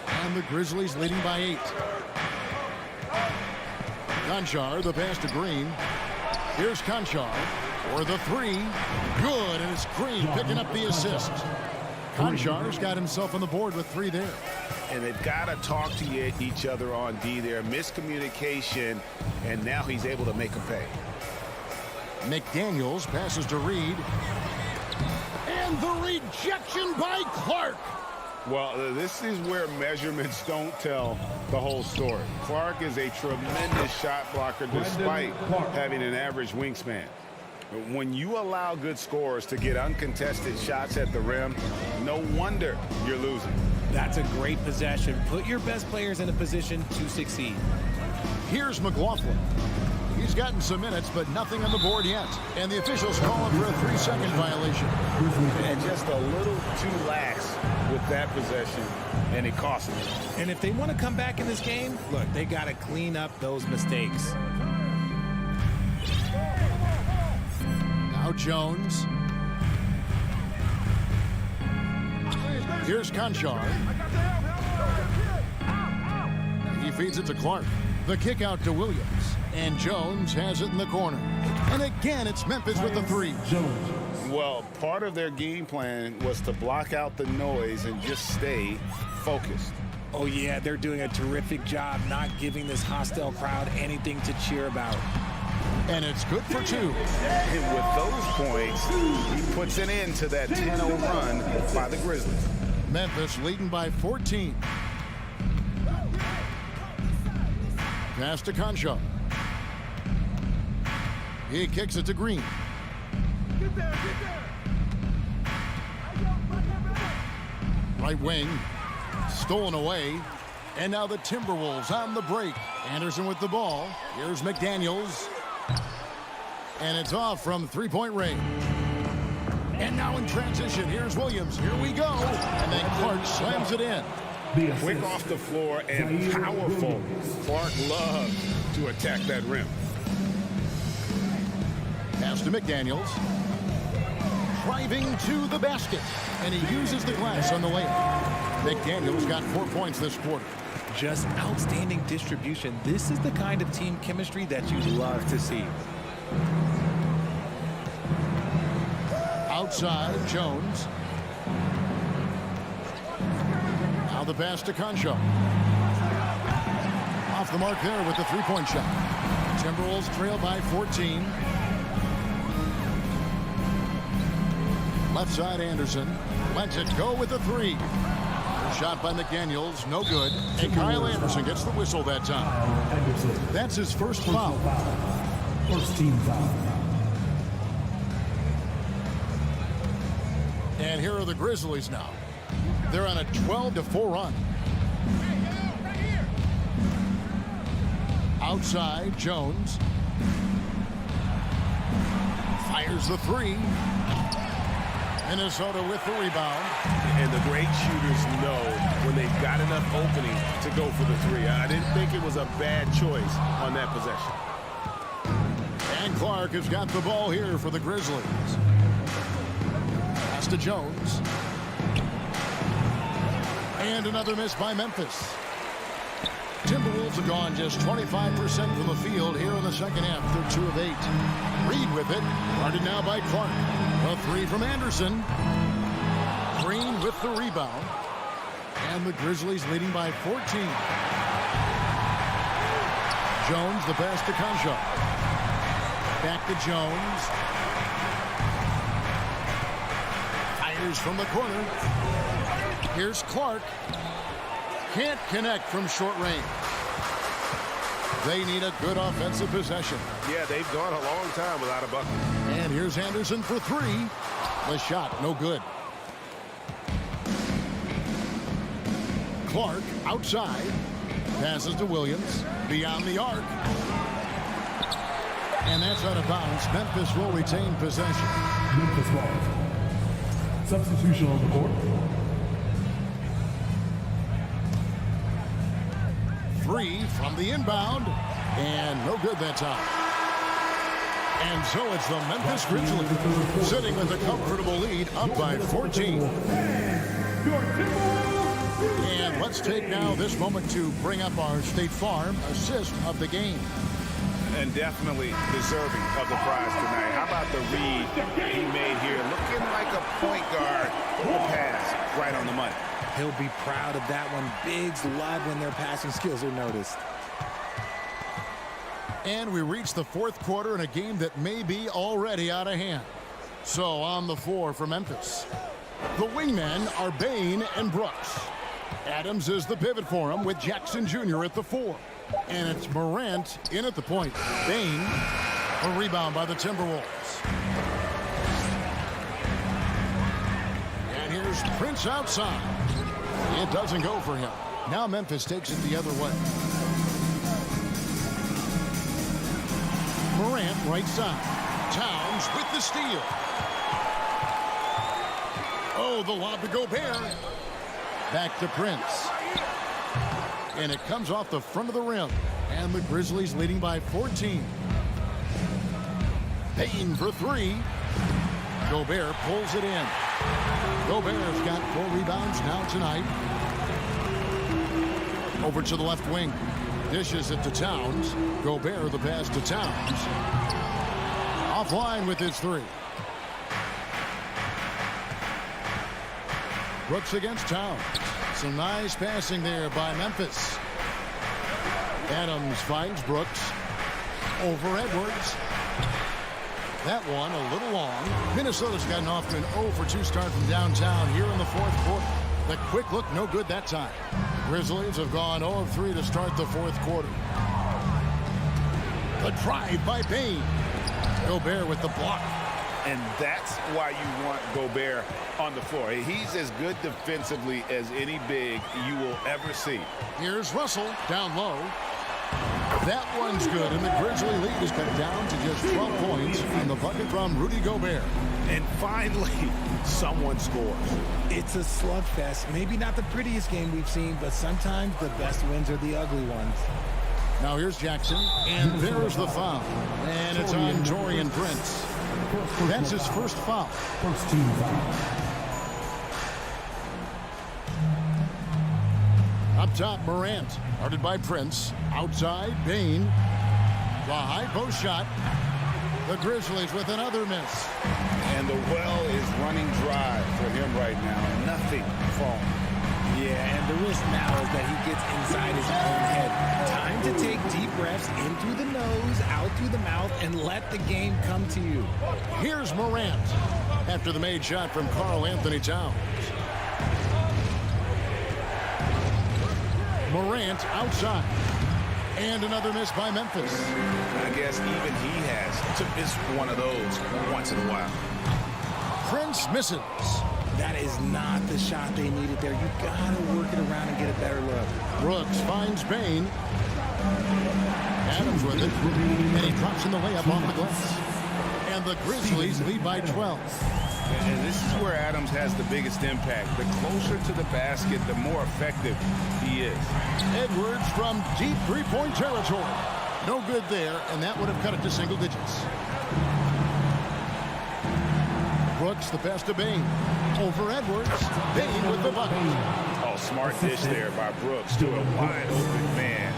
And the Grizzlies leading by 8. Conchar, the pass to Green. Here's Conchar for the 3. Good, and it's Green picking up the assist. Conchar's got himself on the board with 3 there. And they've got to talk to each other on D there. Miscommunication, and now he's able to make them pay. McDaniels passes to Reed. And the rejection by Clark. Well, this is where measurements don't tell the whole story. Clark is a tremendous shot blocker despite having an average wingspan. When you allow good scorers to get uncontested shots at the rim, no wonder you're losing. That's a great possession. Put your best players in a position to succeed. Here's McLaughlin. He's gotten some minutes, but nothing on the board yet. And the officials calling for a 3-second violation. And just a little too lax with that possession, and it cost them. And if they want to come back in this game, look, they got to clean up those mistakes. Now Jones. Here's Conchar. He feeds it to Clark. The kick out to Williams. And Jones has it in the corner. And again, it's Memphis with the 3. Jones. Well, part of their game plan was to block out the noise and just stay focused. Oh, yeah, they're doing a terrific job not giving this hostile crowd anything to cheer about. And it's good for 2. And with those points, he puts an end to that 10-0 run by the Grizzlies. Memphis leading by 14. Pass to Concho. He kicks it to Green. Right wing, stolen away. And now the Timberwolves on the break. Anderson with the ball. Here's McDaniels. And it's off from three-point range. And now in transition, here's Williams. Here we go. And then Clark slams it in. Quick off the floor and powerful. Clark loves to attack that rim. Pass to McDaniels. Driving to the basket. And he uses the glass on the layup. McDaniels got 4 points this quarter. Just outstanding distribution. This is the kind of team chemistry that you love to see. Outside, Jones. Now the pass to Concho. Off the mark there with the three-point shot. Timberwolves trail by 14. Left side, Anderson. Lets it go with the three. Shot by McDaniels, no good. And Kyle Anderson gets the whistle that time. That's his first foul. First team foul. And here are the Grizzlies now. They're on a 12-4 run. Outside, Jones. Fires the three. Minnesota with the rebound. And the great shooters know when they've got enough opening to go for the three. I didn't think it was a bad choice on that possession. And Clark has got the ball here for the Grizzlies. Pass to Jones. And another miss by Memphis. Timberwolves have gone just 25% from the field here in the second half. They're 2 of 8. Reed with it. Guarded now by Clark. A three from Anderson. Green with the rebound. And the Grizzlies leading by 14. Jones, the pass to Concho. Back to Jones. Fires from the corner. Here's Clark. Can't connect from short range. They need a good offensive possession. Yeah, they've gone a long time without a bucket. And here's Anderson for three. The shot, no good. Clark outside. Passes to Williams. Beyond the arc. And that's out of bounds. Memphis will retain possession. Memphis ball. Substitution on the court. Three from the inbound. And no good that time. And so it's the Memphis Grizzlies sitting with a comfortable lead up by 14. And let's take now this moment to bring up our State Farm assist of the game. And definitely deserving of the prize tonight. How about the read he made here? Looking like a point guard. The pass right on the money. He'll be proud of that one. Bigs love when their passing skills are noticed. And we reach the fourth quarter in a game that may be already out of hand. So on the floor for Memphis, the wingmen are Bain and Brooks. Adams is the pivot for him with Jackson Jr. at the 4. And it's Morant in at the point. Bain, a rebound by the Timberwolves. And here's Prince outside. It doesn't go for him. Now Memphis takes it the other way. Morant right side. Towns with the steal. Oh, the lob to Gobert. Back to Prince. And it comes off the front of the rim. And the Grizzlies leading by 14. Payton for three. Gobert pulls it in. Gobert's got 4 rebounds now tonight. Over to the left wing. Dishes it to Towns. Gobert the pass to Towns. Offline with his three. Brooks against Towns. Some nice passing there by Memphis. Adams finds Brooks. Over Edwards. That one a little long. Minnesota's gotten off to an 0-for-2 start from downtown here in the fourth quarter. The quick look, no good that time. Grizzlies have gone 0-of-3 to start the fourth quarter. The drive by Bain. Gobert with the block. And that's why you want Gobert on the floor. He's as good defensively as any big you will ever see. Here's Russell down low. That one's good, and the Grizzly lead is cut down to just 12 points on the bucket from Rudy Gobert. And finally, someone scores. It's a slugfest. Maybe not the prettiest game we've seen, but sometimes the best wins are the ugly ones. Now here's Jackson, and there's the foul. And it's on Taurean Prince. That's his first foul. First team foul. Up top, Morant, guarded by Prince. Outside, Bain. The high post shot. The Grizzlies with another miss. And the well is running dry for him right now. Nothing falling. Yeah, and the risk now is that he gets inside his own head. Time to take deep breaths in through the nose, out through the mouth, and let the game come to you. Here's Morant after the made shot from Karl Anthony Towns. Morant outside. And another miss by Memphis. I guess even he has to miss one of those once in a while. Prince misses. That is not the shot they needed there. You gotta work it around and get a better look. Brooks finds Bain. Adams with it. And he drops in the layup off the glass. And the Grizzlies lead by 12. And this is where Adams has the biggest impact. The closer to the basket, the more effective he is. Edwards from deep three-point territory. No good there, and that would have cut it to single digits. Brooks, the pass to Bain. Over Edwards. Bain with the bucket. Oh, smart dish there by Brooks to a wide open man.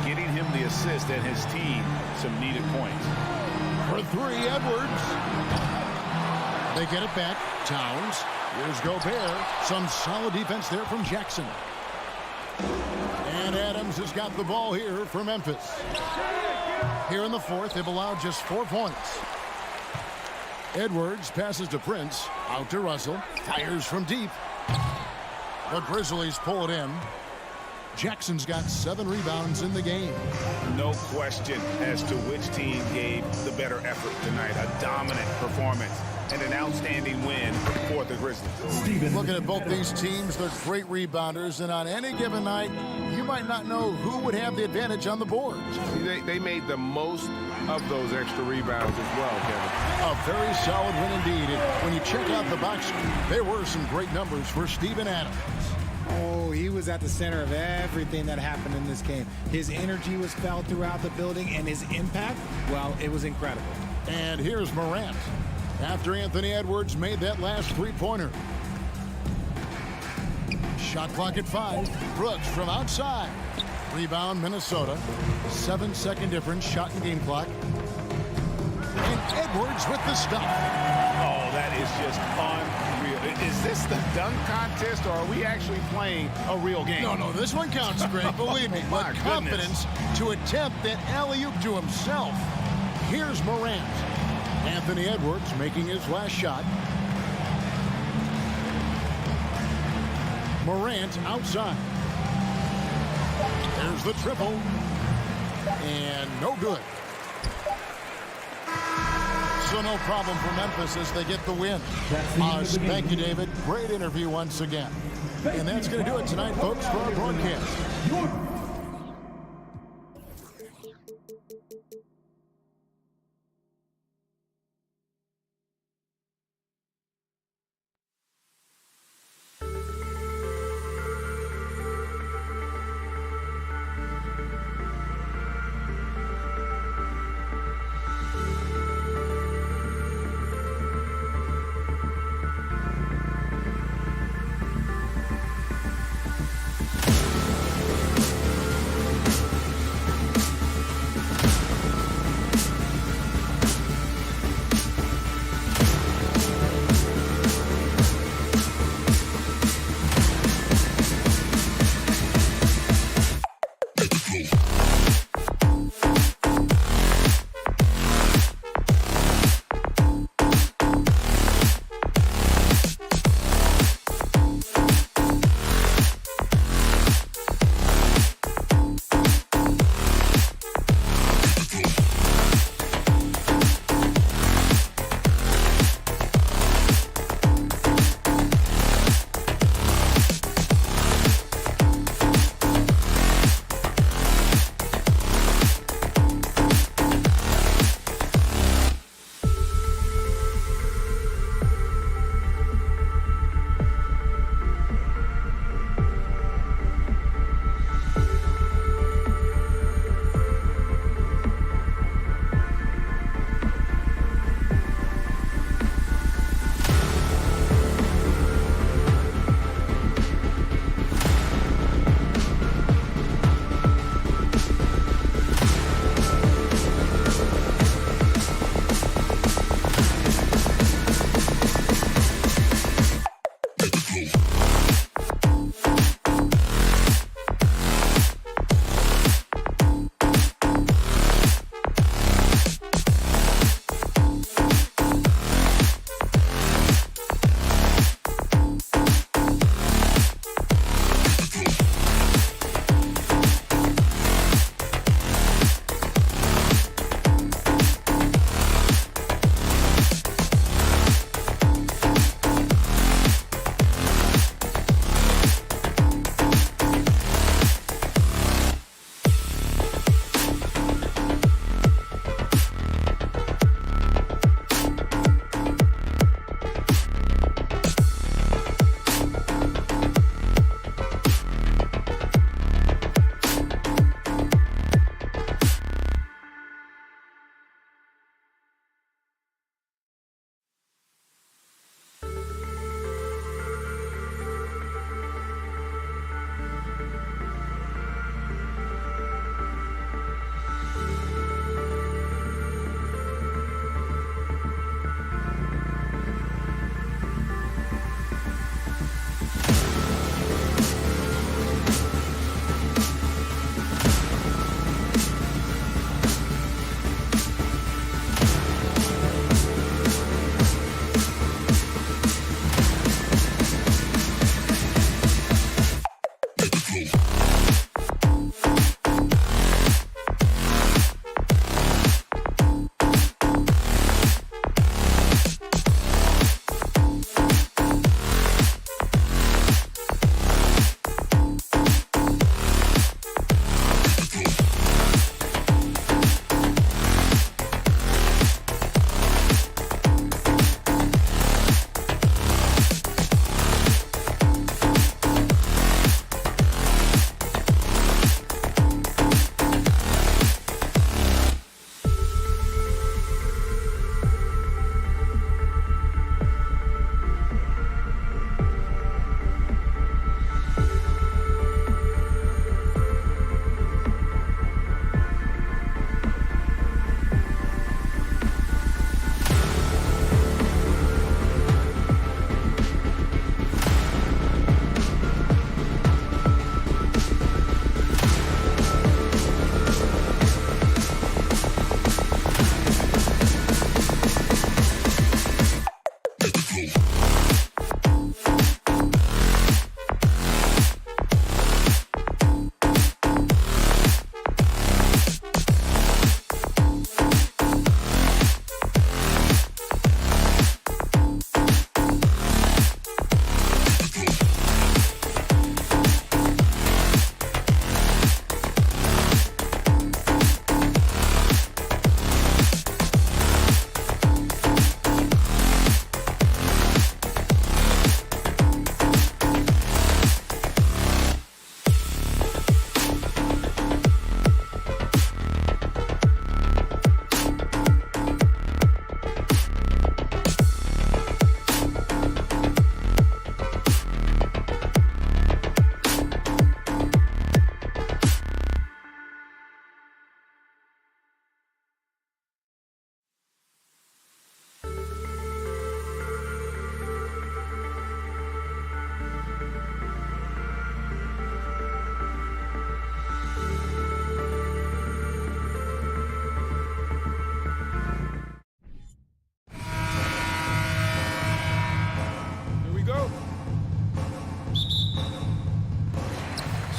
Getting him the assist and his team some needed points. For three, Edwards. They get it back. Towns. Here's Gobert. Some solid defense there from Jackson. And Adams has got the ball here for Memphis. Here in the fourth, they've allowed just 4 points. Edwards passes to Prince. Out to Russell. Fires from deep. The Grizzlies pull it in. Jackson's got 7 rebounds in the game. No question as to which team gave the better effort tonight. A dominant performance and an outstanding win for the Grizzlies. Looking at both these teams, they're great rebounders, and on any given night, you might not know who would have the advantage on the board. They made the most of those extra rebounds as well, Kevin. A very solid win indeed. And when you check out the box score, there were some great numbers for Steven Adams. Oh, he was at the center of everything that happened in this game. His energy was felt throughout the building, and his impact, well, it was incredible. And here's Morant after Anthony Edwards made that last three-pointer. Shot clock at 5. Brooks from outside. Rebound, Minnesota. 7-second difference, shot and game clock. And Edwards with the stop. Oh, that is just unreal. Is this the dunk contest, or are we actually playing a real game? No, this one counts, Greg. Believe me. My With confidence to attempt that alley-oop to himself. Here's Morant. Anthony Edwards making his last shot. Morant outside. There's the triple. And no good. So no problem for Memphis as they get the win. Thank you, David. Great interview once again. And that's going to do it tonight, folks, for our broadcast.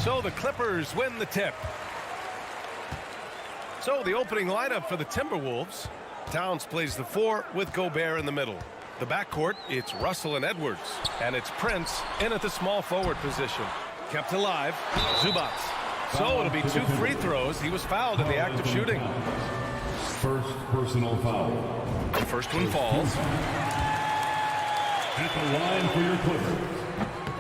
So the Clippers win the tip. So the opening lineup for the Timberwolves. Towns plays the 4 with Gobert in the middle. The backcourt, it's Russell and Edwards. And it's Prince in at the small forward position. Kept alive, Zubac. So it'll be 2 free throws. He was fouled in the act of shooting. First personal foul. The first one falls. At the line for your Clippers.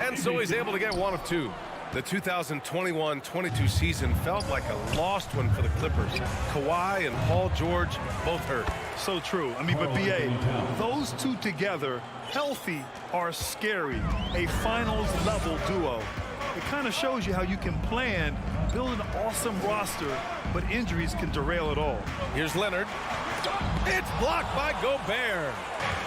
And so he's able to get 1 of 2. The 2021-22 season felt like a lost one for the Clippers. Kawhi and Paul George both hurt. So true. I mean, but B.A., those two together, healthy, are scary. A finals-level duo. It kind of shows you how you can plan, build an awesome roster, but injuries can derail it all. Here's Leonard. It's blocked by Gobert.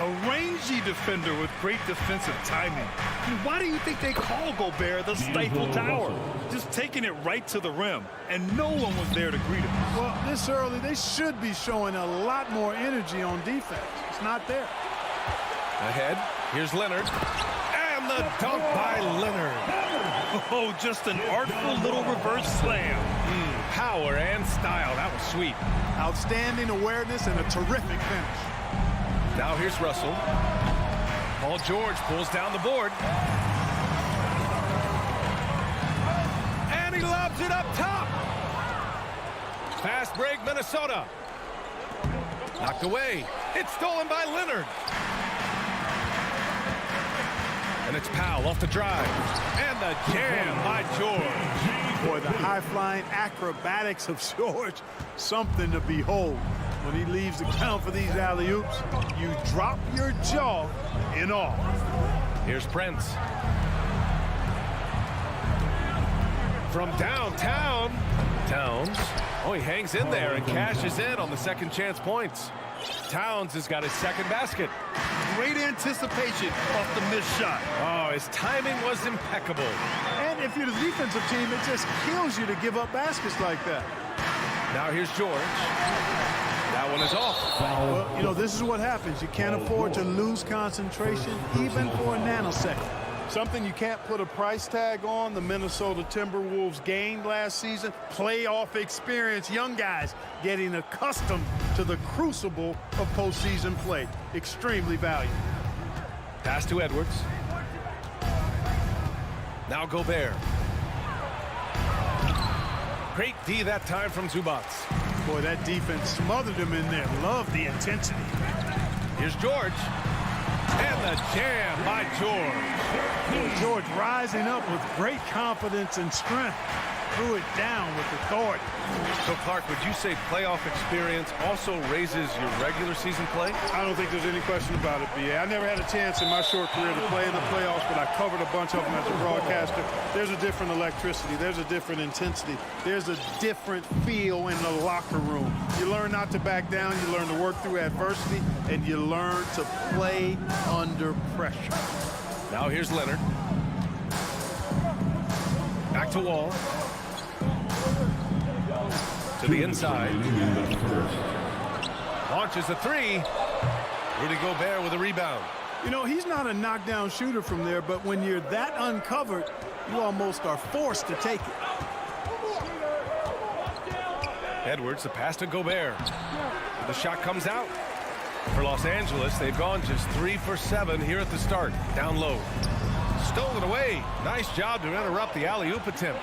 A rangy defender with great defensive timing. I mean, why do you think they call Gobert the Stifle Tower? Just taking it right to the rim, and no one was there to greet him. Well, this early, they should be showing a lot more energy on defense. It's not there. Ahead, here's Leonard. And the dunk by Leonard. Oh, just an artful little reverse slam. Power and style. That was sweet. Outstanding awareness and a terrific finish. Now here's Russell. Paul George pulls down the board. And he lobs it up top. Fast break, Minnesota. Knocked away. It's stolen by Leonard. And it's Powell off the drive. And the jam by George. Boy, the high-flying acrobatics of George, something to behold. When he leaves the count for these alley-oops, you drop your jaw in awe. Here's Prince. From downtown, Towns. Oh, he hangs in there and cashes in on the second chance points. Towns has got his second basket. Great anticipation off the missed shot. Oh, his timing was impeccable. And if you're the defensive team, it just kills you to give up baskets like that. Now here's George. That one is off. Well, you know, this is what happens. You can't afford to lose concentration even for a nanosecond. Something you can't put a price tag on. The Minnesota Timberwolves gained last season. Playoff experience. Young guys getting accustomed to the crucible of postseason play. Extremely valuable. Pass to Edwards. Now Gobert. Great D that time from Zubac. Boy, that defense smothered him in there. Love the intensity. Here's George. And the jam by George. George rising up with great confidence and strength. Threw it down with authority. So, Clark, would you say playoff experience also raises your regular season play? I don't think there's any question about it, B.A. I never had a chance in my short career to play in the playoffs, but I covered a bunch of them as a broadcaster. There's a different electricity. There's a different intensity. There's a different feel in the locker room. You learn not to back down. You learn to work through adversity, and you learn to play under pressure. Now here's Leonard. Back to Wall. To the inside. Launches a 3. Rudy Gobert with a rebound. You know, he's not a knockdown shooter from there, but when you're that uncovered, you almost are forced to take it. Edwards, the pass to Gobert. The shot comes out. For Los Angeles, they've gone just 3 for 7 here at the start. Down low. Stolen away. Nice job to interrupt the alley-oop attempt.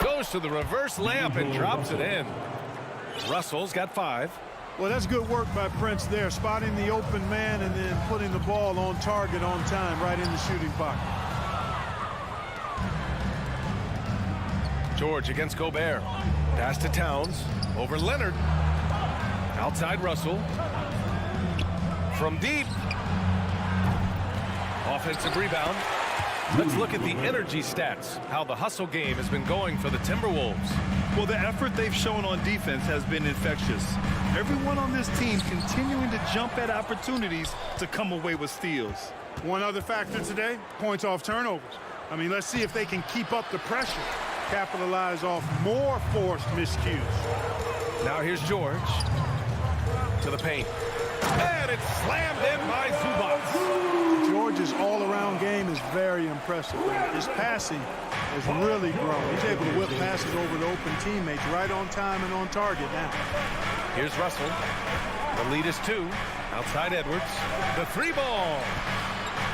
Goes to the reverse layup and drops it in. Russell's got 5. Well, that's good work by Prince there, spotting the open man and then putting the ball on target on time, right in the shooting pocket. George against Gobert. Pass to Towns. Over Leonard. Outside Russell. From deep. Offensive rebound. Let's look at the energy stats, how the hustle game has been going for the Timberwolves. Well, the effort they've shown on defense has been infectious. Everyone on this team continuing to jump at opportunities to come away with steals. One other factor today, points off turnovers. I mean, let's see if they can keep up the pressure, capitalize off more forced miscues. Now here's George. To the paint. And it's slammed in by Zubac. George is all around game is very impressive. His passing has really grown. He's able to whip passes over to open teammates right on time and on target now. Here's Russell. The lead is 2. Outside Edwards. The 3 ball.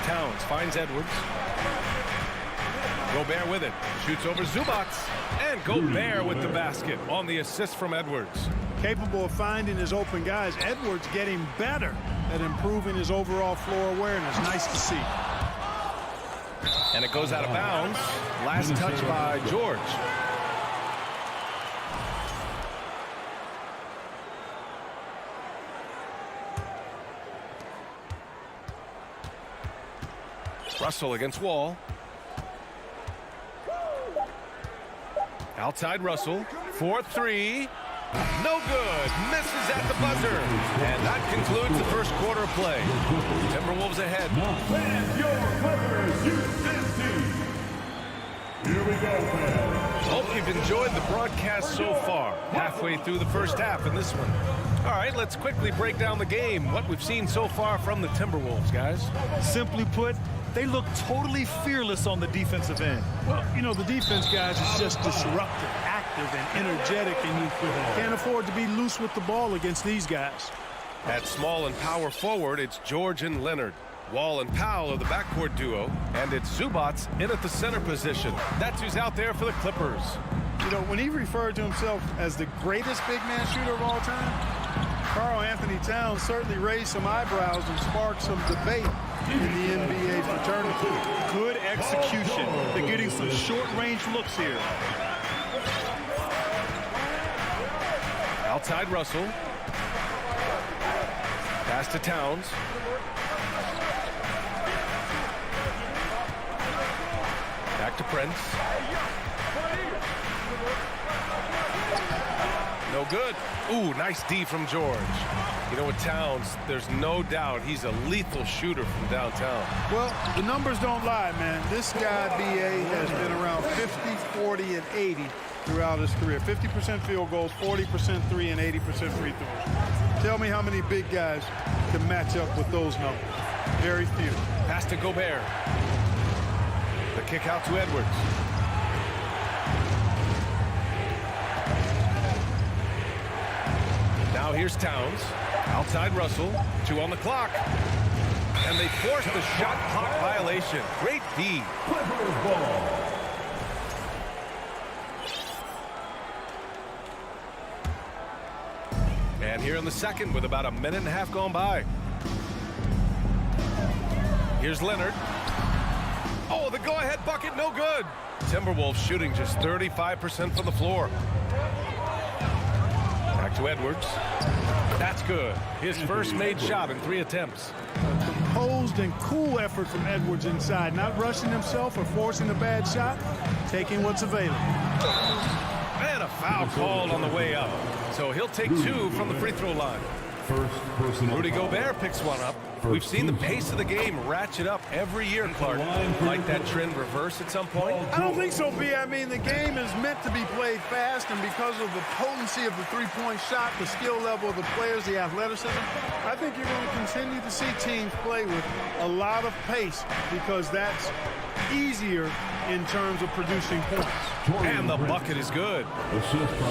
Towns finds Edwards. Gobert with it. Shoots over Zubac. And Gobert with the basket on the assist from Edwards. Capable of finding his open guys. Edwards getting better at improving his overall floor awareness. Nice to see. And it goes out of bounds. Last touch by George. Russell against Wall. Outside Russell. 4-3. No good. Misses at the buzzer. And that concludes the first quarter of play. Timberwolves ahead. Fans, your Clippers, Houston. Here we go, fans. Hope you've enjoyed the broadcast so far. Halfway through the first half in this one. All right, let's quickly break down the game. What we've seen so far from the Timberwolves, guys. Simply put, they look totally fearless on the defensive end. Well, you know, the defense, guys, is just disruptive, active, and energetic, and you can't afford to be loose with the ball against these guys. At small and power forward, it's George and Leonard. Wall and Powell are the backcourt duo, and it's Zubac in at the center position. That's who's out there for the Clippers. You know, when he referred to himself as the greatest big man shooter of all time, Karl Anthony Towns certainly raised some eyebrows and sparked some debate in the NBA fraternity. Good execution. They're getting some short-range looks here. Outside Russell. Pass to Towns. Back to Prince. No good. Ooh, nice D from George. You know, with Towns, there's no doubt he's a lethal shooter from downtown. Well, the numbers don't lie, man. This guy, B.A., has been around 50, 40, and 80 throughout his career. 50% field goals, 40% three, and 80% free throws. Tell me how many big guys can match up with those numbers. Very few. Pass to Gobert. The kick out to Edwards. Now here's Towns. Outside Russell. 2 on the clock. And they force the shot clock violation. Great D. And here in the second with about a minute and a half gone by. Here's Leonard. Oh, the go-ahead bucket, no good. Timberwolves shooting just 35% from the floor. Back to Edwards. That's good. His first made shot in 3 attempts. A composed and cool effort from Edwards inside. Not rushing himself or forcing a bad shot. Taking what's available. And a foul called on the way up. So he'll take 2 from the free throw line. Rudy Gobert picks one up. We've seen the pace of the game ratchet up every year, Clark. Might that trend reverse at some point? I don't think so, B. I mean, the game is meant to be played fast, and because of the potency of the three-point shot, the skill level of the players, the athleticism, I think you're going to continue to see teams play with a lot of pace because that's easier in terms of producing points. And the bucket is good.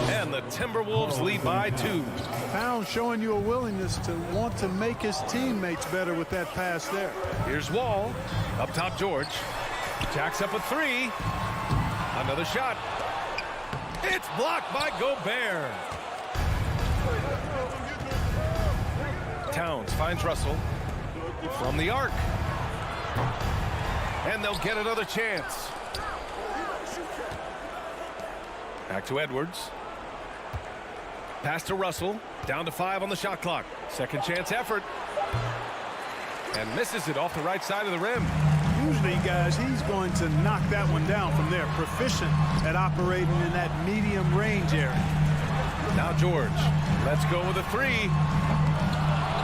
And the Timberwolves lead by 2. Pound showing you a willingness to want to make his teammates better with that pass there. Here's Wall. Up top, George. Jacks up a 3. Another shot. It's blocked by Gobert. Towns finds Russell from the arc. And they'll get another chance. Back to Edwards. Pass to Russell. Down to 5 on the shot clock. Second chance effort. And misses it off the right side of the rim. Usually, guys, he's going to knock that one down from there. Proficient at operating in that medium range area. Now George. Let's go with a 3.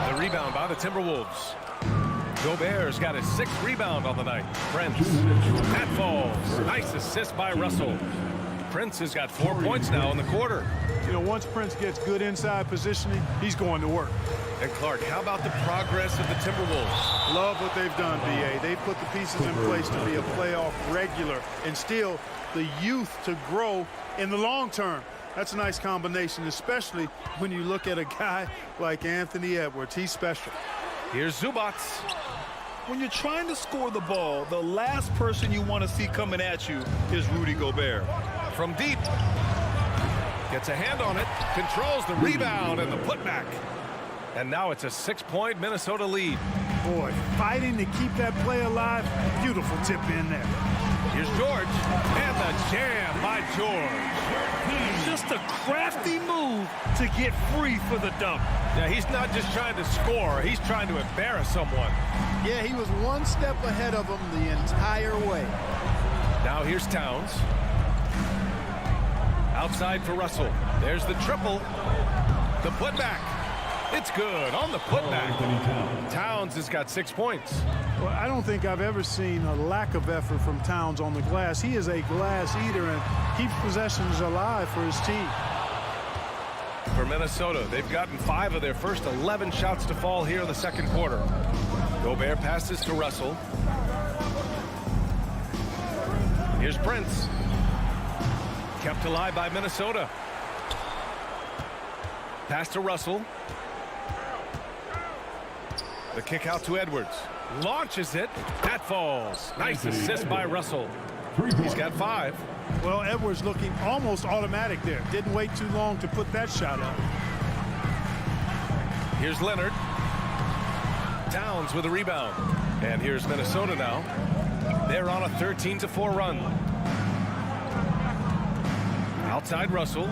The rebound by the Timberwolves. Gobert's got his 6th rebound on the night. Prince. That falls. Nice assist by Russell. Prince has got 4 points now in the quarter. You know, once Prince gets good inside positioning, he's going to work. And Clark, how about the progress of the Timberwolves? Love what they've done, B.A. They've put the pieces in place to be a playoff regular and still the youth to grow in the long term. That's a nice combination, especially when you look at a guy like Anthony Edwards. He's special. Here's Zubac. When you're trying to score the ball, the last person you want to see coming at you is Rudy Gobert. From deep. Gets a hand on it. Controls the rebound and the putback. And now it's a 6-point Minnesota lead. Boy, fighting to keep that play alive. Beautiful tip in there. Here's George. And the jam by George. Just a crafty move to get free for the dunk. Yeah, he's not just trying to score. He's trying to embarrass someone. Yeah, he was one step ahead of him the entire way. Now here's Towns. Outside for Russell. There's the triple. The putback. It's good on the putback. Towns has got 6 points. Well, I don't think I've ever seen a lack of effort from Towns on the glass. He is a glass eater and keeps possessions alive for his team. For Minnesota, they've gotten 5 of their first 11 shots to fall here in the second quarter. Gobert passes to Russell. Here's Prince. Kept alive by Minnesota. Pass to Russell. The kick out to Edwards. Launches it. That falls. Nice assist by Russell. He's got 5. Well, Edwards looking almost automatic there. Didn't wait too long to put that shot up. Here's Leonard. Towns with a rebound. And here's Minnesota now. They're on a 13-4 run. Outside Russell.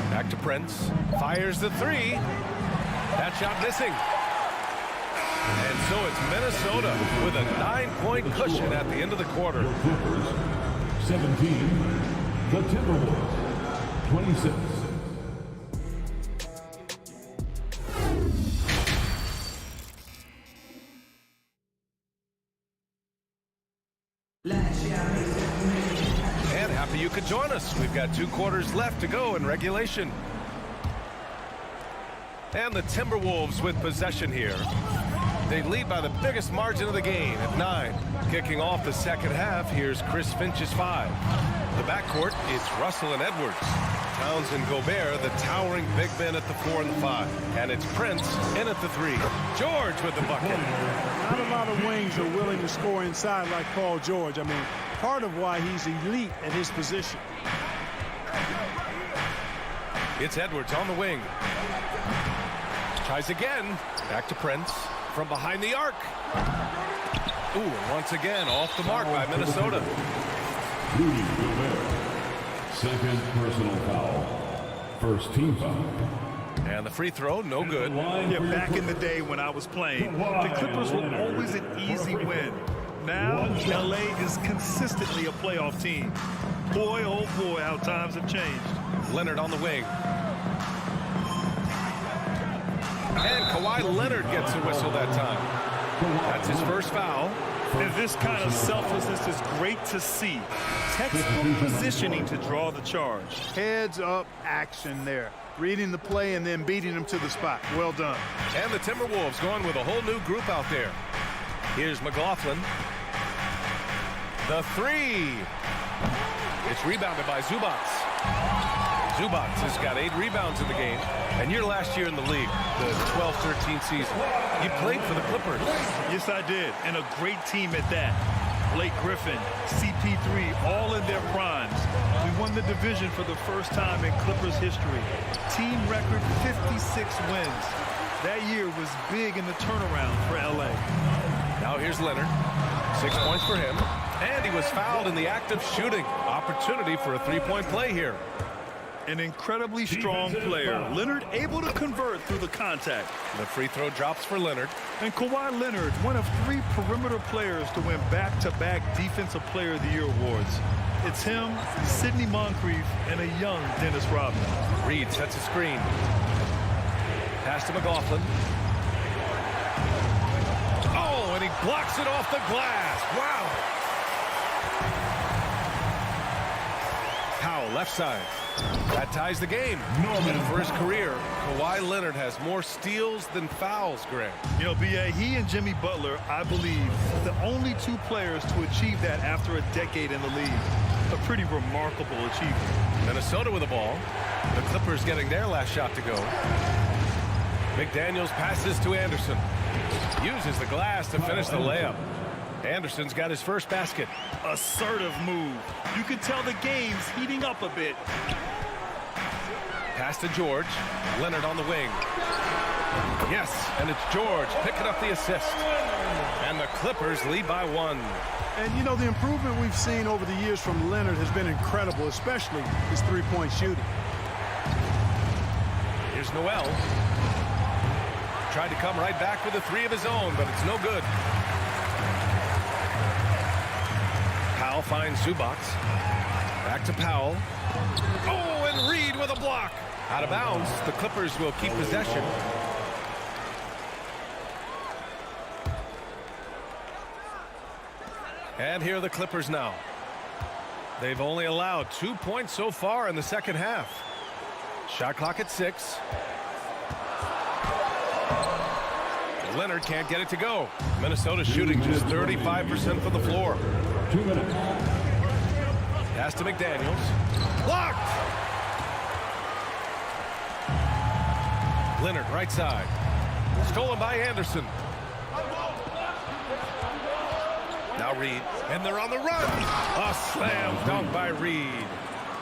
Back to Prince. Fires the 3. That shot missing. And so it's Minnesota with a 9-point cushion at the end of the quarter. 17. The Timberwolves. 26. And happy you could join us. We've got 2 quarters left to go in regulation. And the Timberwolves with possession here. They lead by the biggest margin of the game at 9. Kicking off the second half, here's Chris Finch's 5. The backcourt, it's Russell and Edwards. Towns and Gobert, the towering big men at the 4 and the 5. And it's Prince in at the 3. George with the bucket. Not a lot of wings are willing to score inside like Paul George. I mean, part of why he's elite at his position. It's Edwards on the wing. Tries again. Back to Prince. From behind the arc. Ooh, and once again, off the mark by Minnesota. Rudy Gobert. Second personal foul. First team foul. And the free throw, no good. Yeah, back in the day when I was playing, the Clippers were always an easy win. Now, LA is consistently a playoff team. Boy, oh boy, how times have changed. Leonard on the wing. And Kawhi Leonard gets a whistle that time. That's his first foul. And this kind of selflessness is great to see. Textbook positioning to draw the charge. Heads up action there. Reading the play and then beating them to the spot. Well done. And the Timberwolves going with a whole new group out there. Here's McLaughlin. The 3. It's rebounded by Zubac. Zubac has got 8 rebounds in the game. And you're last year in the league, the 12-13 season. You played for the Clippers. Yes, I did. And a great team at that. Blake Griffin, CP3, all in their primes. We won the division for the first time in Clippers history. Team record 56 wins. That year was big in the turnaround for LA. Now here's Leonard. 6 points for him. And he was fouled in the act of shooting. Opportunity for a 3-point play here. An incredibly strong player. Leonard able to convert through the contact. The free throw drops for Leonard. And Kawhi Leonard, one of 3 perimeter players to win back-to-back Defensive Player of the Year awards. It's him, Sidney Moncrief, and a young Dennis Rodman. Reed sets a screen. Pass to McLaughlin. Oh, and he blocks it off the glass. Wow. Powell, left side. That ties the game. For his career, Kawhi Leonard has more steals than fouls, Greg. You know, B.A., he and Jimmy Butler, I believe, the only two players to achieve that after a decade in the league. A pretty remarkable achievement. Minnesota with the ball. The Clippers getting their last shot to go. McDaniels passes to Anderson. Uses the glass to finish the layup. Anderson's got his first basket. Assertive move. You can tell the game's heating up a bit. Pass to George. Leonard on the wing. Yes, and it's George picking up the assist. And the Clippers lead by 1. And, you know, the improvement we've seen over the years from Leonard has been incredible, especially his three-point shooting. Here's Noel. Tried to come right back with a 3 of his own, but it's no good. Powell finds Zubac. Back to Powell. Oh, and Reed with a block. Out of bounds. The Clippers will keep possession. And here are the Clippers now. They've only allowed 2 points so far in the second half. Shot clock at 6. Leonard can't get it to go. Minnesota shooting just 35% from the floor. 2 minutes. Pass to McDaniels. Blocked! Leonard right side. Stolen by Anderson. Now Reed, and they're on the run. A slam dunk by Reed.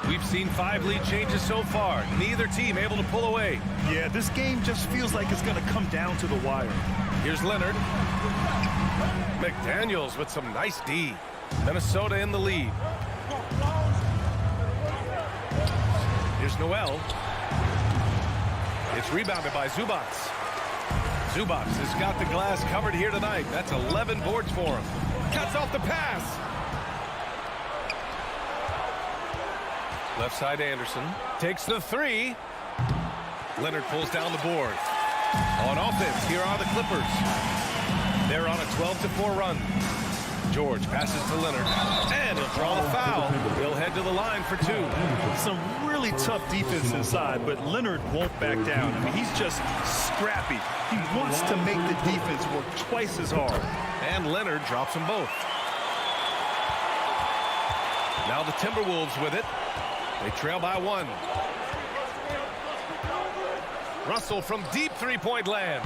We've seen 5 lead changes so far. Neither team able to pull away. Yeah, this game just feels like it's going to come down to the wire. Here's Leonard. McDaniels with some nice D. Minnesota in the lead. Here's Noel. It's rebounded by Zubac. Zubac has got the glass covered here tonight. That's 11 boards for him. Cuts off the pass. Left side Anderson takes the 3. Leonard pulls down the board. On offense, here are the Clippers. They're on a 12-4 run. George passes to Leonard, and he'll draw the foul. He'll head to the line for 2. Some really tough defense inside, but Leonard won't back down. I mean, he's just scrappy. He wants to make the defense work twice as hard. And Leonard drops them both. Now the Timberwolves with it. They trail by 1. Russell from deep three-point land.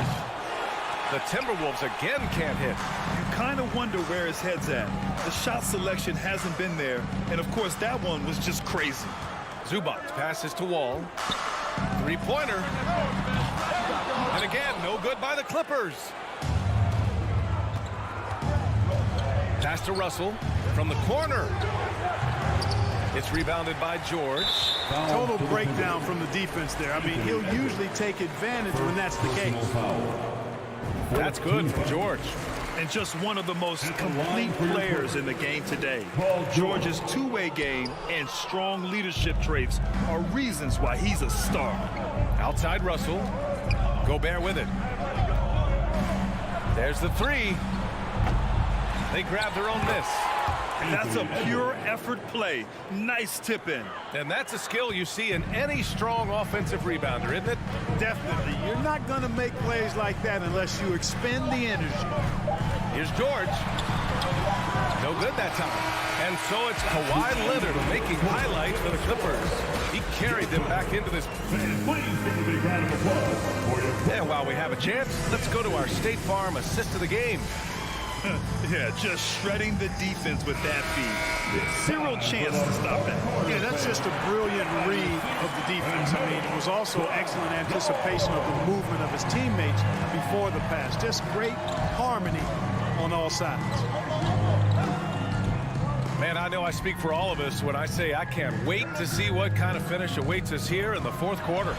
The Timberwolves again can't hit. You kind of wonder where his head's at. The shot selection hasn't been there, and of course that one was just crazy. Zubac passes to Wall. Three-pointer. And again, no good by the Clippers. Pass to Russell from the corner. It's rebounded by George. Total breakdown from the defense there. I mean, he'll usually take advantage when that's the case. That's good from George. And just one of the most complete players in the game today. George's two-way game and strong leadership traits are reasons why he's a star. Outside Russell. Gobert with it. There's the 3. They grab their own miss. And that's a pure effort play. Nice tip in. And that's a skill you see in any strong offensive rebounder, isn't it? Definitely. You're not going to make plays like that unless you expend the energy. Here's George. No good that time. And so it's Kawhi Leonard making highlights for the Clippers. He carried them back into this. And while we have a chance, let's go to our State Farm assist of the game. Yeah, just shredding the defense with that feed. Zero chance to stop that. Yeah, that's just a brilliant read of the defense. I mean, it was also excellent anticipation of the movement of his teammates before the pass. Just great harmony on all sides. Man, I know I speak for all of us when I say I can't wait to see what kind of finish awaits us here in the fourth quarter.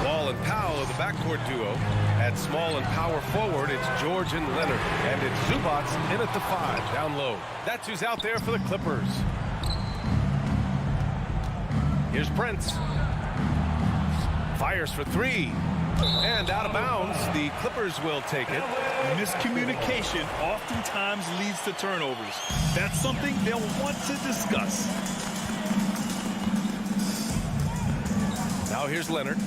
Wall and Powell are the backcourt duo. At small and power forward, it's George and Leonard. And it's Zubac in at the 5, down low. That's who's out there for the Clippers. Here's Prince. Fires for 3. And out of bounds, the Clippers will take it. Miscommunication oftentimes leads to turnovers. That's something they'll want to discuss. Now here's Leonard.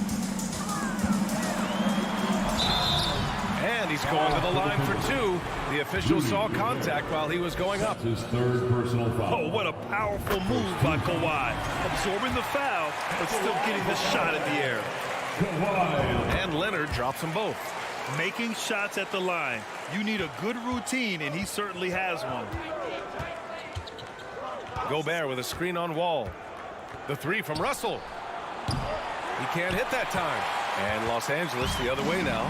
And he's going to the line for two. The official saw contact while he was going up. His third personal foul. Oh, what a powerful move by Kawhi. Absorbing the foul, but still getting the shot in the air. And Leonard drops them both. Making shots at the line. You need a good routine, and he certainly has one. Gobert with a screen on Wall. The three from Russell. He can't hit that time. And Los Angeles the other way now.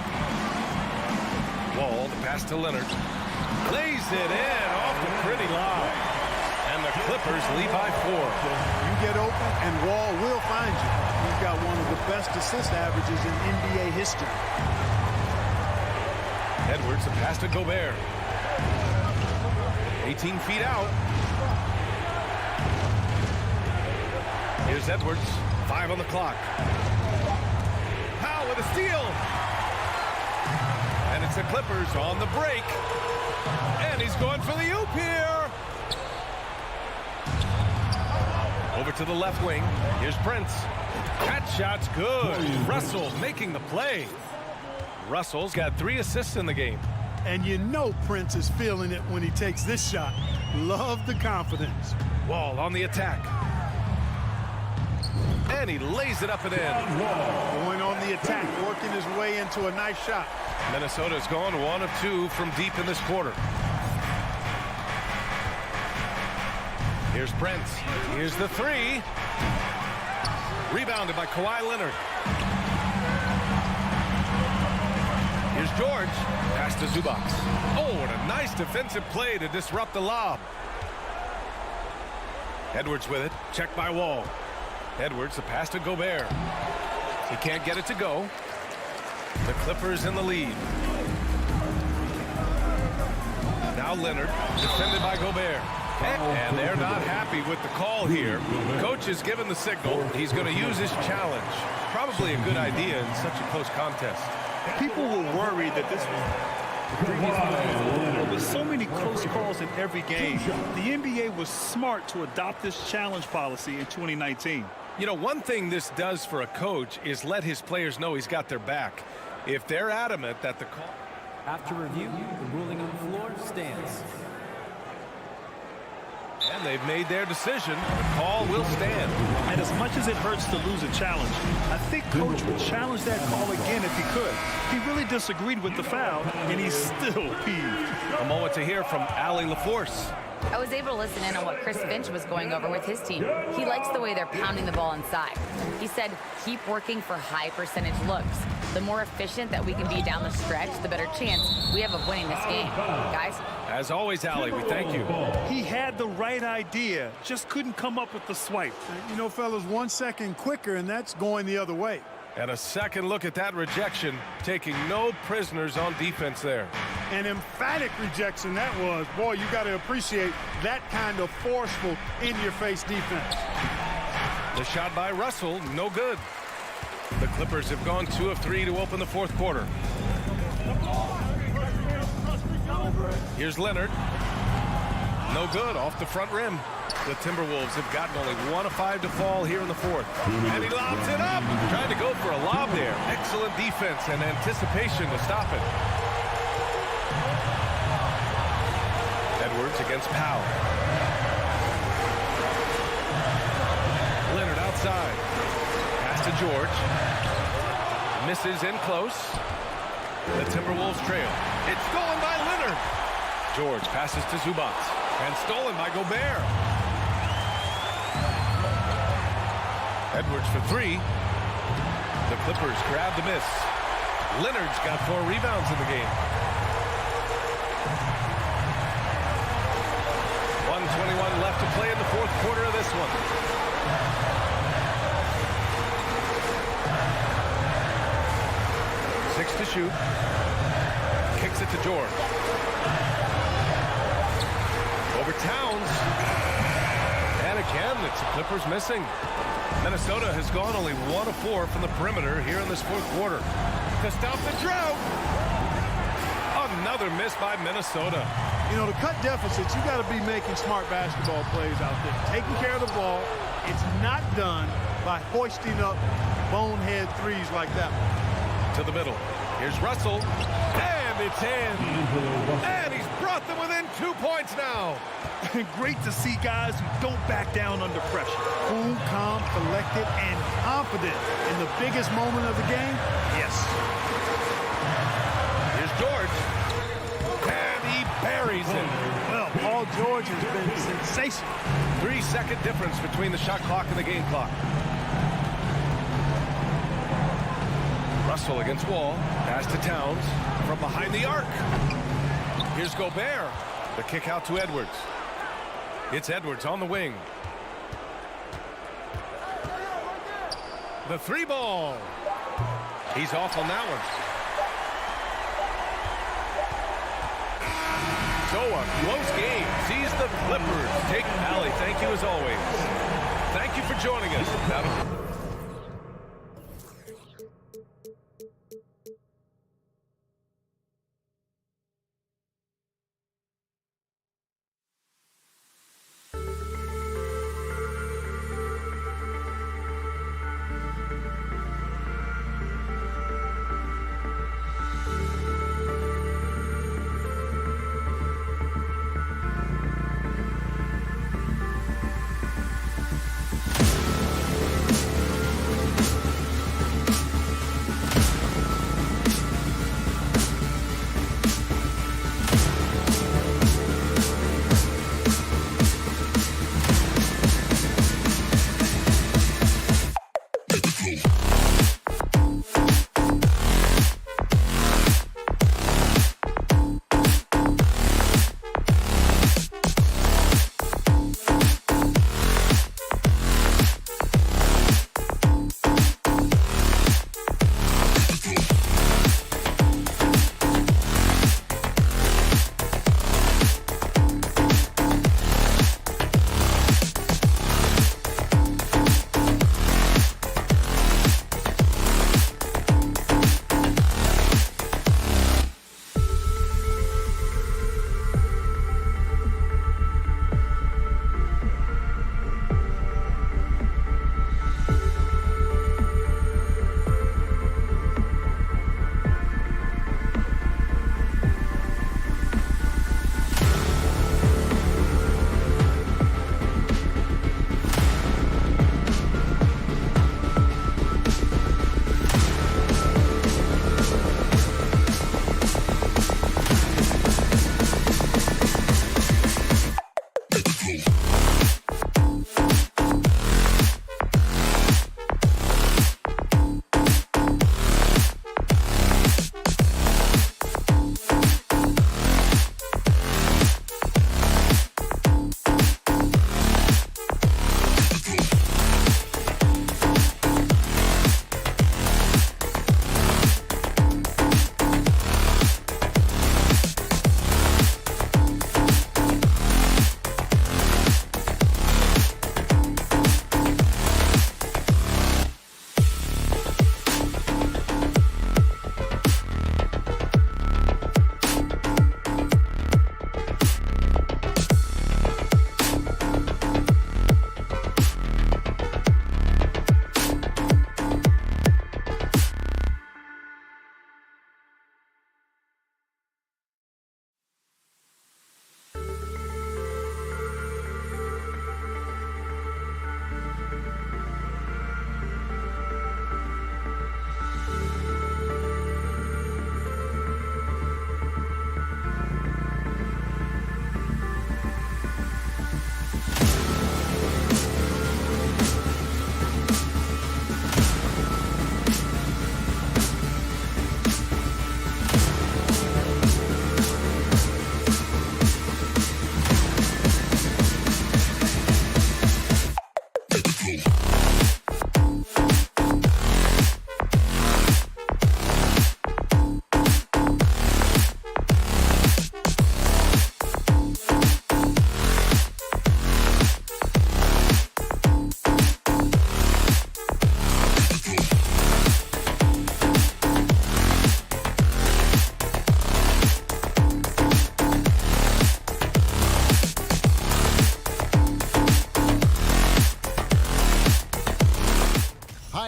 Wall, the pass to Leonard. Lays it in off the pretty line. And the Clippers lead by 4. You get open, and Wall will find you. He's got one of the best assist averages in NBA history. Edwards, the pass to Gobert. 18 feet out. Here's Edwards. 5 on the clock. Powell with a steal. And it's the Clippers on the break. And he's going for the oop here. Over to the left wing. Here's Prince. That shot's good. Russell making the play. Russell's got 3 assists in the game. And you know Prince is feeling it when he takes this shot. Love the confidence. Wall on the attack. And he lays it up and in. Going on the attack, working his way into a nice shot. Minnesota's gone 1 of 2 from deep in this quarter. Here's Prince. Here's the 3. Rebounded by Kawhi Leonard. Here's George. Pass to Zubac. Oh, what a nice defensive play to disrupt the lob. Edwards with it. Checked by Wall. Edwards, the pass to Gobert. He can't get it to go. The Clippers in the lead. Now Leonard, defended by Gobert. And they're not happy with the call here. Coach has given the signal. He's going to use his challenge. Probably a good idea in such a close contest. People were worried that this was with so many close calls in every game. The NBA was smart to adopt this challenge policy in 2019. You know, one thing this does for a coach is let his players know he's got their back. If they're adamant that the call... After review, the ruling on the floor stands. And they've made their decision. The call will stand. And as much as it hurts to lose a challenge, I think Coach would challenge that call again if he could. He really disagreed with the foul, and he's still peeved. A moment to hear from Allie LaForce. I was able to listen in on what Chris Finch was going over with his team. He likes the way they're pounding the ball inside. He said, keep working for high percentage looks. The more efficient that we can be down the stretch, the better chance we have of winning this game. Guys? As always, Allie, we thank you. He had the right idea, just couldn't come up with the swipe. You know, fellas, 1 second quicker, and that's going the other way. And a second look at that rejection, taking no prisoners on defense there. An emphatic rejection that was. Boy, you got to appreciate that kind of forceful, in-your-face defense. The shot by Russell, no good. The Clippers have gone 2 of 3 to open the fourth quarter. Here's Leonard. No good, off the front rim. The Timberwolves have gotten only 1 of 5 to fall here in the fourth. And he lobs it up. Trying to go for a lob there. Excellent defense and anticipation to stop it. Edwards against Powell. Leonard outside. Pass to George. Misses in close. The Timberwolves trail. It's stolen by Leonard. George passes to Zubac. And stolen by Gobert. Edwards for 3. The Clippers grab the miss. Leonard's got 4 rebounds in the game. 1:21 left to play in the fourth quarter of this one. Six to shoot. Kicks it to George. Over Towns. And again, it's the Clippers missing. Minnesota has gone only 1 of 4 from the perimeter here in this fourth quarter. To stop the drought. Another miss by Minnesota. You know, to cut deficits, you got to be making smart basketball plays out there. Taking care of the ball. It's not done by hoisting up bonehead threes like that one. To the middle. Here's Russell. And it's in. And he's brought them within 2 points now. Great to see guys who don't back down under pressure. Cool, calm, collected, and confident in the biggest moment of the game. Yes. Here's George. And he buries it. Well, Paul George has been sensational. 3-second difference between the shot clock and the game clock. Russell against Wall. Pass to Towns from behind the arc. Here's Gobert. The kick out to Edwards. It's Edwards on the wing. The 3 ball. He's off on that one. So a close game sees the Clippers take Allie. Thank you as always. Thank you for joining us.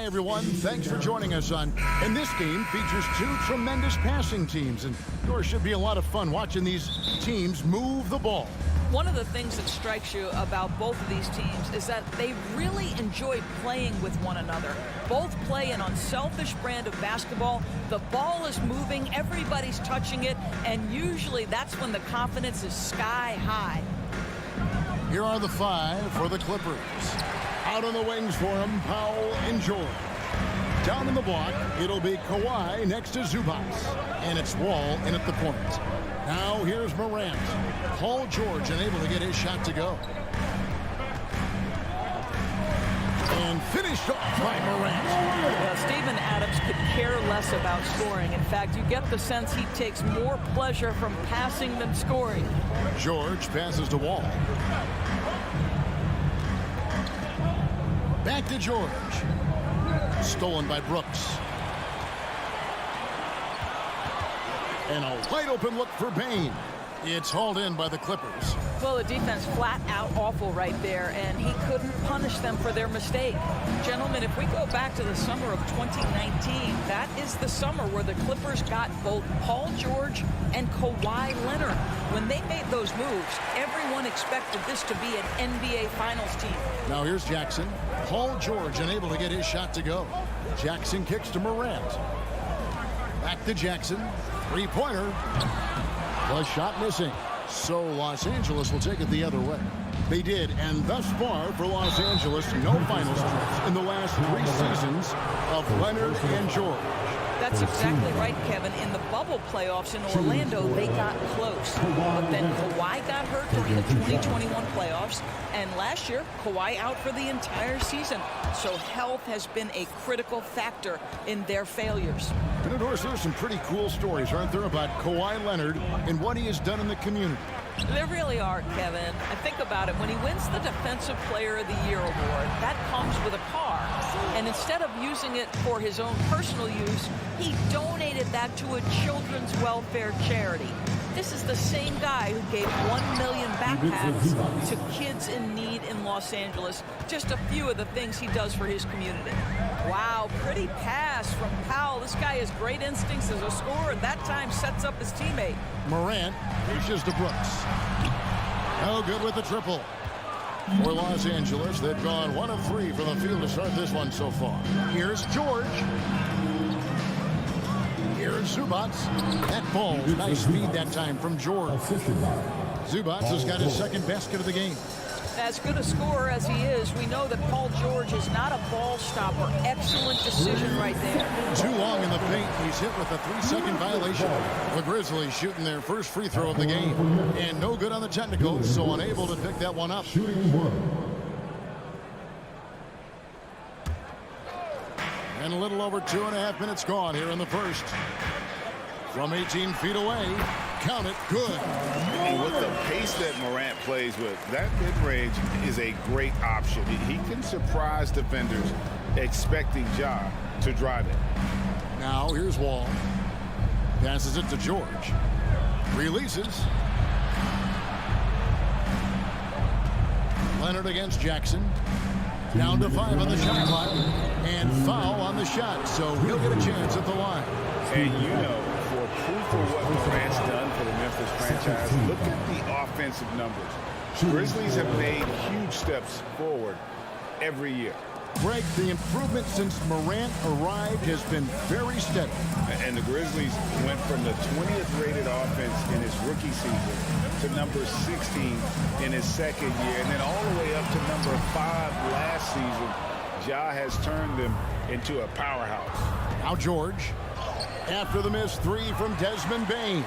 everyone. Thanks for joining us on. And this game features two tremendous passing teams. And there should be a lot of fun watching these teams move the ball. One of the things that strikes you about both of these teams is that they really enjoy playing with one another. Both play an unselfish brand of basketball. The ball is moving, everybody's touching it, and usually that's when the confidence is sky high. Here are the five for the Clippers. Out on the wings for them, Powell and George. Down in the block, it'll be Kawhi next to Zubac. And it's Wall in at the point. Now here's Morant. Paul George unable to get his shot to go. And finished off by Morant. Well, Steven Adams could care less about scoring. In fact, you get the sense he takes more pleasure from passing than scoring. George passes to Wall. Back to George. Stolen by Brooks. And a wide open look for Bain. It's hauled in by the Clippers. Well, the defense flat out awful right there, and he couldn't punish them for their mistake. Gentlemen, if we go back to the summer of 2019, that is the summer where the Clippers got both Paul George and Kawhi Leonard. When they made those moves, everyone expected this to be an NBA Finals team. Now here's Jackson. Paul George unable to get his shot to go. Jackson kicks to Morant. Back to Jackson. Three-pointer. The shot missing. So Los Angeles will take it the other way. They did, and thus far for Los Angeles, no finals trips in the last 3 seasons of Leonard and George. That's exactly right, Kevin. In the bubble playoffs in Orlando, they got close. But then Kawhi got hurt during the 2021 playoffs. And last year, Kawhi out for the entire season. So health has been a critical factor in their failures. And of course, there's some pretty cool stories, aren't there, about Kawhi Leonard and what he has done in the community. There really are, Kevin. I think about it. When he wins the Defensive Player of the Year award, that comes with a car. And instead of using it for his own personal use, he donated that to a children's welfare charity. This is the same guy who gave 1 million backpacks to kids in need in Los Angeles. Just a few of the things he does for his community. Wow, pretty pass from Powell. This guy has great instincts as a scorer, and that time sets up his teammate. Morant reaches to Brooks. No good with the triple. For Los Angeles, they've gone 1 of 3 from the field to start this one so far. Here's George. Here's Zubac. That ball, nice speed that time from George. Zubac has got his second basket of the game. As good a scorer as he is, we know that Paul George is not a ball stopper. Excellent decision right there. Too long in the paint. He's hit with a 3-second violation. The Grizzlies shooting their first free throw of the game. And no good on the technical, so unable to pick that one up. And a little over 2.5 minutes gone here in the first. From 18 feet away. Count it. Good. And with the pace that Morant plays with, that mid-range is a great option. He can surprise defenders expecting Ja to drive it. Now here's Wall. Passes it to George. Releases. Leonard against Jackson. Down to 5 on the shot clock. And foul on the shot, so he'll get a chance at the line. And you know, for proof of what Morant's done for the Memphis franchise, look at the offensive numbers. Grizzlies have made huge steps forward every year. Greg, the improvement since Morant arrived has been very steady. And the Grizzlies went from the 20th rated offense in his rookie season to number 16 in his second year, and then all the way up to number 5 last season. Ja has turned them into a powerhouse. Now George, after the missed 3 from Desmond Bain.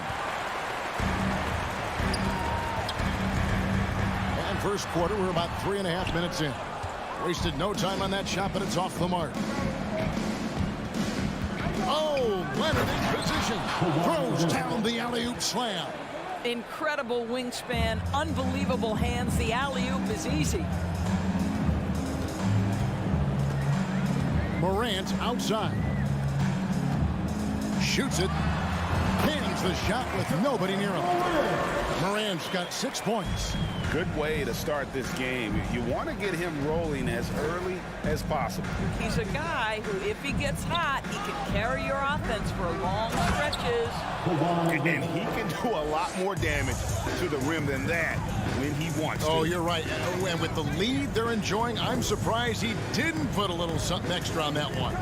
And first quarter, we're about 3.5 minutes in. Wasted no time on that shot, but it's off the mark. Oh, Leonard in position. Throws down the alley-oop slam. Incredible wingspan, unbelievable hands. The alley-oop is easy. Morant outside. Shoots it. Cans the shot with nobody near him. Morant Adams got 6 points. Good way to start this game. You want to get him rolling as early as possible. He's a guy who, if he gets hot, he can carry your offense for long stretches. And he can do a lot more damage to the rim than that when he wants to. Oh, you're right. And with the lead they're enjoying, I'm surprised he didn't put a little something extra on that one.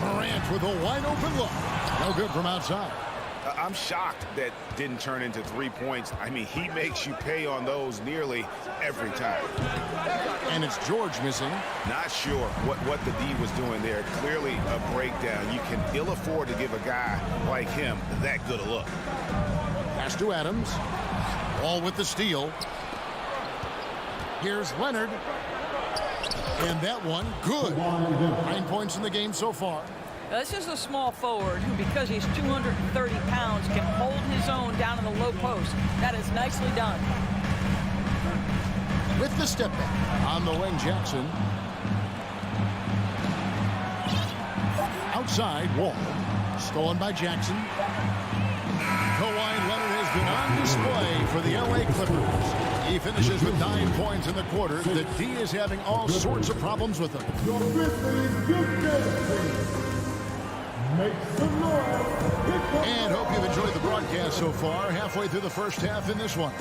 Morant with a wide open look. No good from outside. I'm shocked that didn't turn into 3 points. I mean, he makes you pay on those nearly every time. And it's George missing. Not sure what the D was doing there. Clearly a breakdown. You can ill afford to give a guy like him that good a look. Pass to Adams. All with the steal. Here's Leonard. And that one, good. 9 points in the game so far. Now, this is a small forward who, because he's 230 pounds, can hold his own down in the low post. That is nicely done. With the step back on the wing, Jackson. Outside, Wall. Stolen by Jackson. Kawhi Leonard has been on display for the LA Clippers. He finishes with 9 points in the quarter. The D is having all sorts of problems with him. Your Grizzlies, you can make some noise. And hope you've enjoyed the broadcast so far. Halfway through the first half in this one.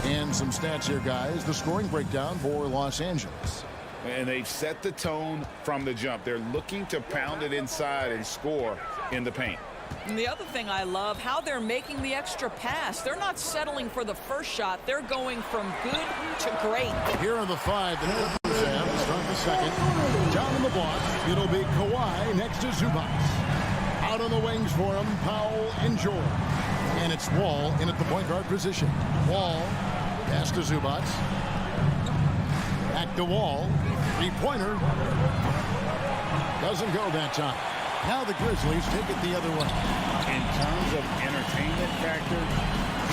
And some stats here, guys. The scoring breakdown for Los Angeles. And they've set the tone from the jump. They're looking to pound it inside and score in the paint. And the other thing I love, how they're making the extra pass. They're not settling for the first shot. They're going from good to great. Here are the 5 the Clippers have to start the second. Down in the block, it'll be Kawhi next to Zubac. Out on the wings for him, Powell and George. And it's Wall in at the point guard position. Wall, pass to Zubac. Back to Wall. 3-pointer. Doesn't go that time. Now the Grizzlies take it the other way. In terms of entertainment factor,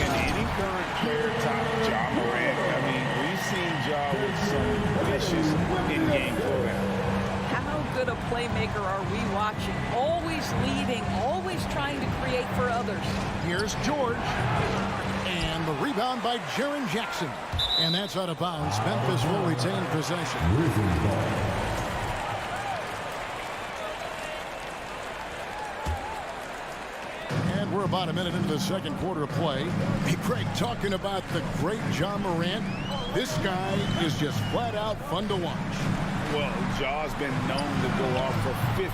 can any current player top Ja Morant? I mean, we've seen Ja with some vicious in-game throwdown. How good a playmaker are we watching? Always leading, always trying to create for others. Here's George. And the rebound by Jaren Jackson. And that's out of bounds. Memphis will retain possession. And we're about a minute into the second quarter of play. Hey, Craig, talking about the great Ja Morant. This guy is just flat out fun to watch. Well, Ja's been known to go off for 50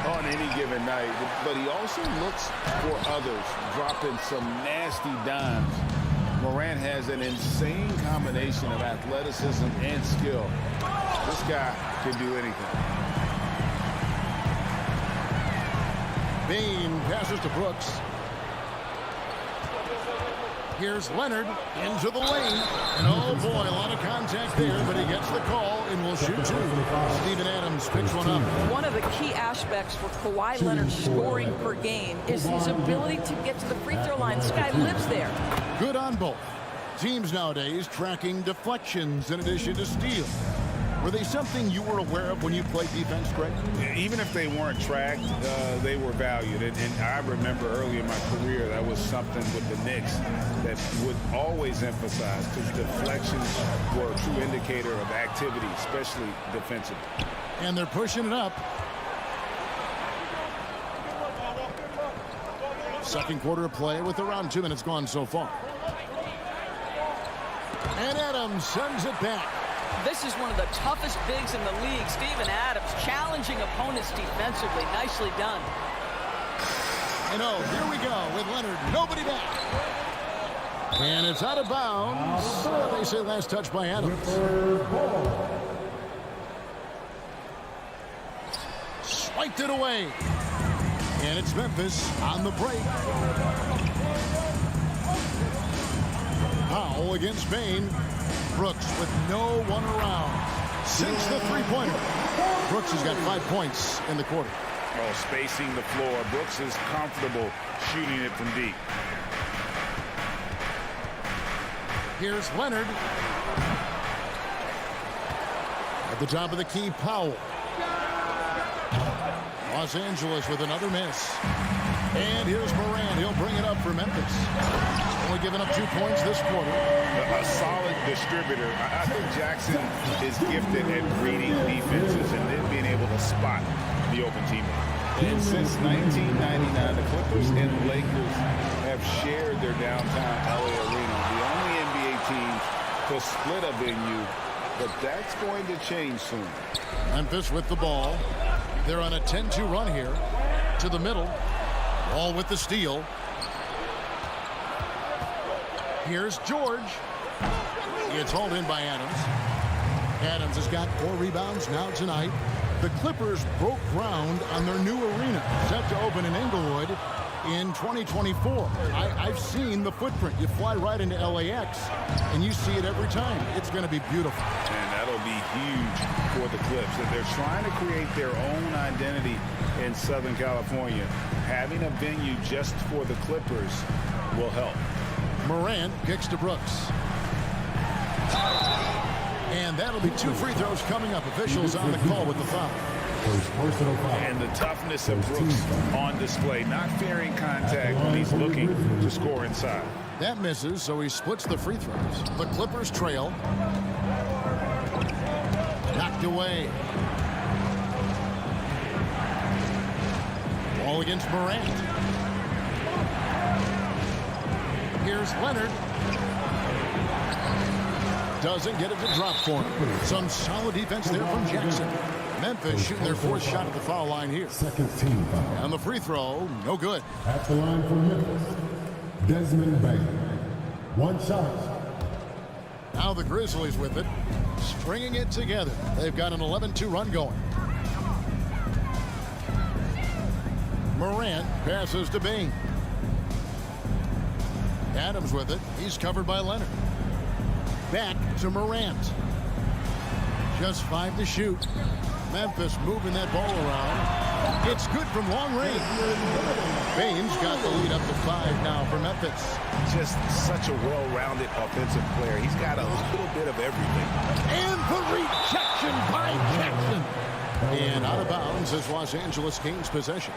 on any given night, but he also looks for others, dropping some nasty dimes. Morant has an insane combination of athleticism and skill. This guy can do anything. Bane passes to Brooks. Here's Leonard into the lane. And oh boy, a lot of contact there, but he gets the call and will shoot 2. Steven Adams picks one up. One of the key aspects for Kawhi Leonard's scoring per game is his ability to get to the free throw line. This guy lives there. Good on both. Teams nowadays tracking deflections in addition to steals. Were they something you were aware of when you played defense, Greg? Even if they weren't tracked, they were valued. And I remember early in my career, that was something with the Knicks that would always emphasize, because deflections were a true indicator of activity, especially defensively. And they're pushing it up. Second quarter of play with around 2 minutes gone so far. And Adams sends it back. This is one of the toughest bigs in the league. Steven Adams challenging opponents defensively. Nicely done. And oh, here we go with Leonard. Nobody back. And it's out of bounds. They say last touch by Adams. Swiped it away. And it's Memphis on the break. Powell against Bane. Brooks with no one around. Sinks the three-pointer. Brooks has got 5 points in the quarter. Oh, spacing the floor. Brooks is comfortable shooting it from deep. Here's Leonard. At the top of the key, Powell. Los Angeles with another miss. And here's Morant. He'll bring it up for Memphis. Only giving up 2 points this quarter. A solid distributor. I think Jackson is gifted at reading defenses and then being able to spot the open teammate. And since 1999, the Clippers and the Lakers have shared their downtown LA arena. The only NBA team to split a venue, but that's going to change soon. Memphis with the ball. They're on a 10-2 run here. To the middle. Ball with the steal. Here's George. It's hauled in by Adams. Adams has got 4 rebounds now tonight. The Clippers broke ground on their new arena, set to open in Inglewood in 2024. I've seen the footprint. You fly right into LAX, and you see it every time. It's going to be beautiful. And that'll be huge for the Clips. And they're trying to create their own identity in Southern California. Having a venue just for the Clippers will help. Morant kicks to Brooks. And that'll be 2 free throws coming up. Officials on the call with the foul. And the toughness of Brooks on display, not fearing contact when he's looking to score inside. That misses, so he splits the free throws. The Clippers trail. Knocked away. Ball against Morant. Here's Leonard. Doesn't get it to drop for him. Some solid defense there from Jackson. Memphis shooting their 4th shot at the foul line here. Second team foul. And the free throw, no good. At the line for Memphis, Desmond Bain. 1 shot. Now the Grizzlies with it, stringing it together. They've got an 11-2 run going. Morant passes to Bain. Adams with it. He's covered by Leonard. Back to Morant. Just 5 to shoot. Memphis moving that ball around. It's good from long range. Bain's got the lead up to 5 now for Memphis. Just such a well-rounded offensive player. He's got a little bit of everything. And the rejection by Jackson. And out of bounds as Los Angeles gains possession.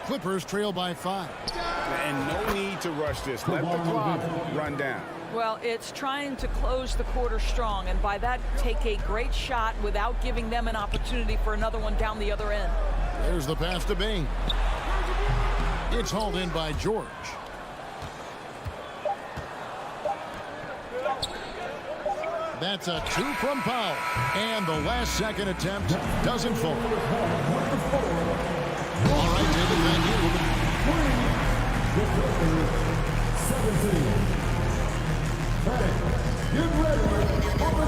Clippers trail by 5. And no need to rush this. Let the clock run down. Well, it's trying to close the quarter strong, and by that, take a great shot without giving them an opportunity for another one down the other end. There's the pass to Bain. It's hauled in by George. That's a 2 from Powell. And the last second attempt doesn't fall. All right, David, thank you. 17. Get ready for the double.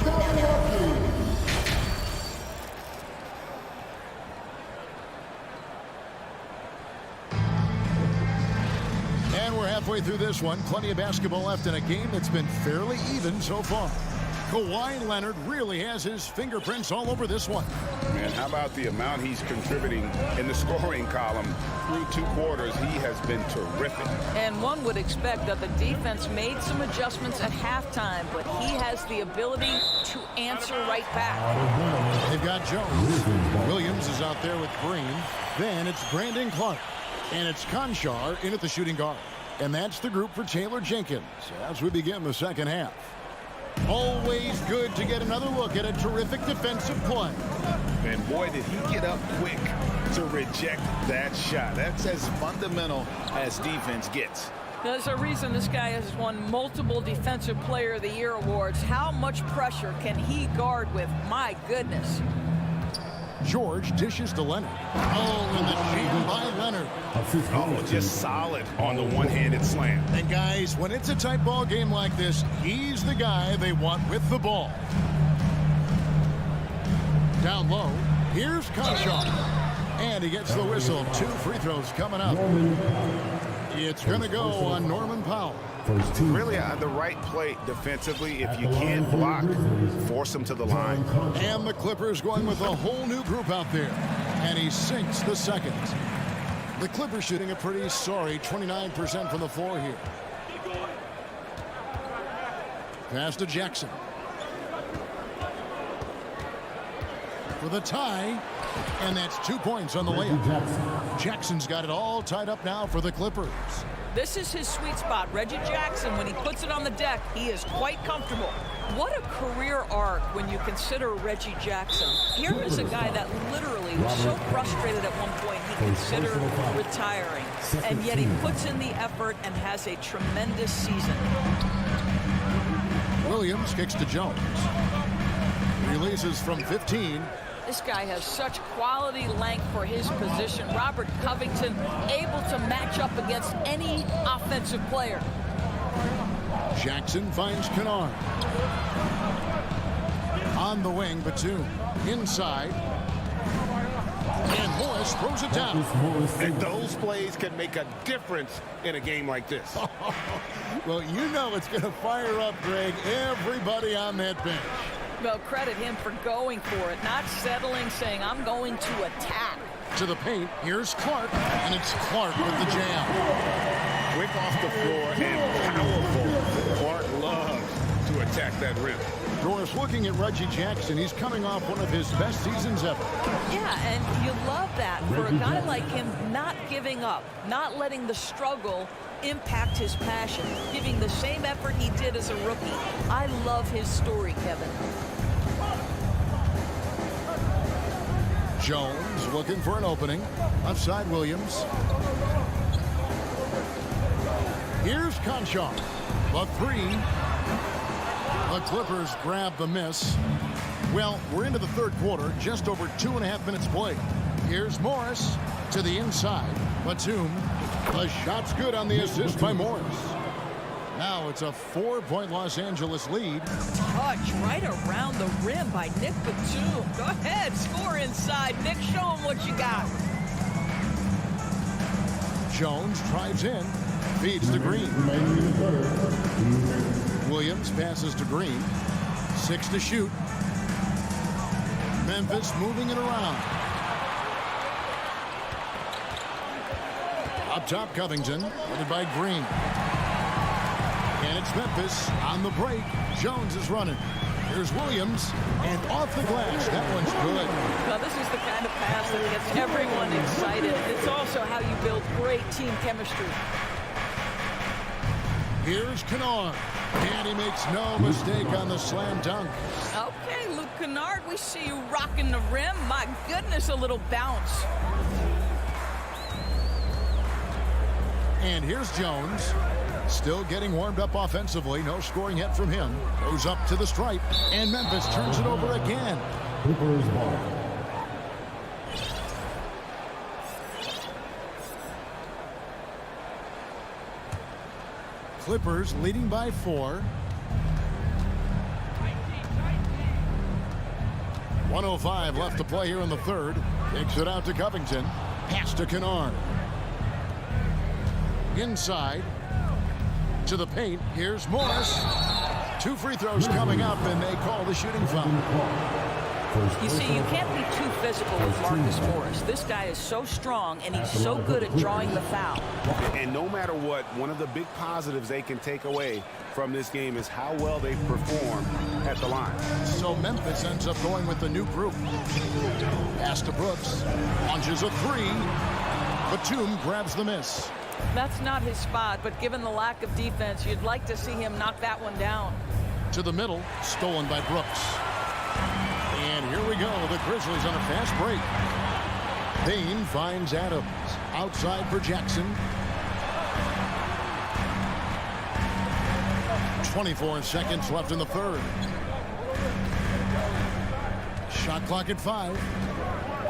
And we're halfway through this one. Plenty of basketball left in a game that's been fairly even so far. Kawhi Leonard really has his fingerprints all over this one. Man, how about the amount he's contributing in the scoring column through 2 quarters? He has been terrific. And one would expect that the defense made some adjustments at halftime, but he has the ability to answer right back. They've got Jones. Williams is out there with Green. Then it's Brandon Clark. And it's Conchar in at the shooting guard. And that's the group for Taylor Jenkins as we begin the second half. Always good to get another look at a terrific defensive play. And boy, did he get up quick to reject that shot. That's as fundamental as defense gets. There's a reason this guy has won multiple Defensive Player of the Year awards. How much pressure can he guard with? My goodness. George dishes to Leonard. Oh, and the jam by Leonard. Oh, just solid on the one-handed slam. And guys, when it's a tight ball game like this, he's the guy they want with the ball. Down low, here's Conchar. And he gets the whistle. 2 free throws coming up. It's going to go on Norman Powell. Really the right play defensively. If you can't block, force him to the line. And the Clippers going with a whole new group out there. And he sinks the second. The Clippers shooting a pretty sorry 29% from the floor here. Pass to Jackson. For the tie, And that's 2 points on the layup. Jackson's got it all tied up now for the Clippers. This is his sweet spot. Reggie Jackson, when he puts it on the deck, he is quite comfortable. What a career arc when you consider Reggie Jackson. Here is a guy that literally was so frustrated at one point he considered retiring. And yet he puts in the effort and has a tremendous season. Williams kicks to Jones. Releases from 15. This guy has such quality length for his position. Robert Covington able to match up against any offensive player. Jackson finds Kennard. On the wing, Batum. Inside. And Morris throws it down. And those plays can make a difference in a game like this. Well, you know it's going to fire up, Greg, everybody on that bench. Well, credit him for going for it, not settling, saying, I'm going to attack. To the paint, here's Clark, and it's Clark with the jam. Quick off the floor and powerful. Clark loves to attack that rim. Doris, looking at Reggie Jackson, he's coming off one of his best seasons ever. Yeah, and you love that for a guy like him, not giving up, not letting the struggle impact his passion, giving the same effort he did as a rookie. I love his story, Kevin. Jones looking for an opening. Outside Williams. Here's Conchar. The three. The Clippers grab the miss. Well, we're into the third quarter, just over 2.5 minutes played. Here's Morris to the inside. Batum. The shot's good on the assist by Morris. Now it's a 4-point Los Angeles lead. Touch right around the rim by Nick Batum. Go ahead, score inside. Nick, show him what you got. Jones drives in, feeds to Green. Williams passes to Green. 6 to shoot. Memphis moving it around. Up top, Covington, headed by Green. And it's Memphis on the break. Jones is running. Here's Williams, and off the glass. That one's good. Now, this is the kind of pass that gets everyone excited. It's also how you build great team chemistry. Here's Kennard, and he makes no mistake on the slam dunk. Okay, Luke Kennard, we see you rocking the rim. My goodness, a little bounce. And here's Jones, still getting warmed up offensively. No scoring yet from him. Goes up to the stripe, and Memphis turns it over again. Clippers ball. Clippers leading by 4. 1:05 left to play here in the third. Kicks it out to Covington. Pass to Kennard. Inside to the paint. Here's Morris. 2 free throws coming up, and they call the shooting foul. You see, you can't be too physical with Marcus Morris. This guy is so strong, and he's so good at drawing the foul. And no matter what, one of the big positives they can take away from this game is how well they perform at the line. So Memphis ends up going with the new group. Pass to Brooks. Launches a 3. Batum grabs the miss. That's not his spot, but given the lack of defense, you'd like to see him knock that one down. To the middle, stolen by Brooks. And here we go, the Grizzlies on a fast break. Payne finds Adams. Outside for Jackson. 24 seconds left in the third. Shot clock at 5.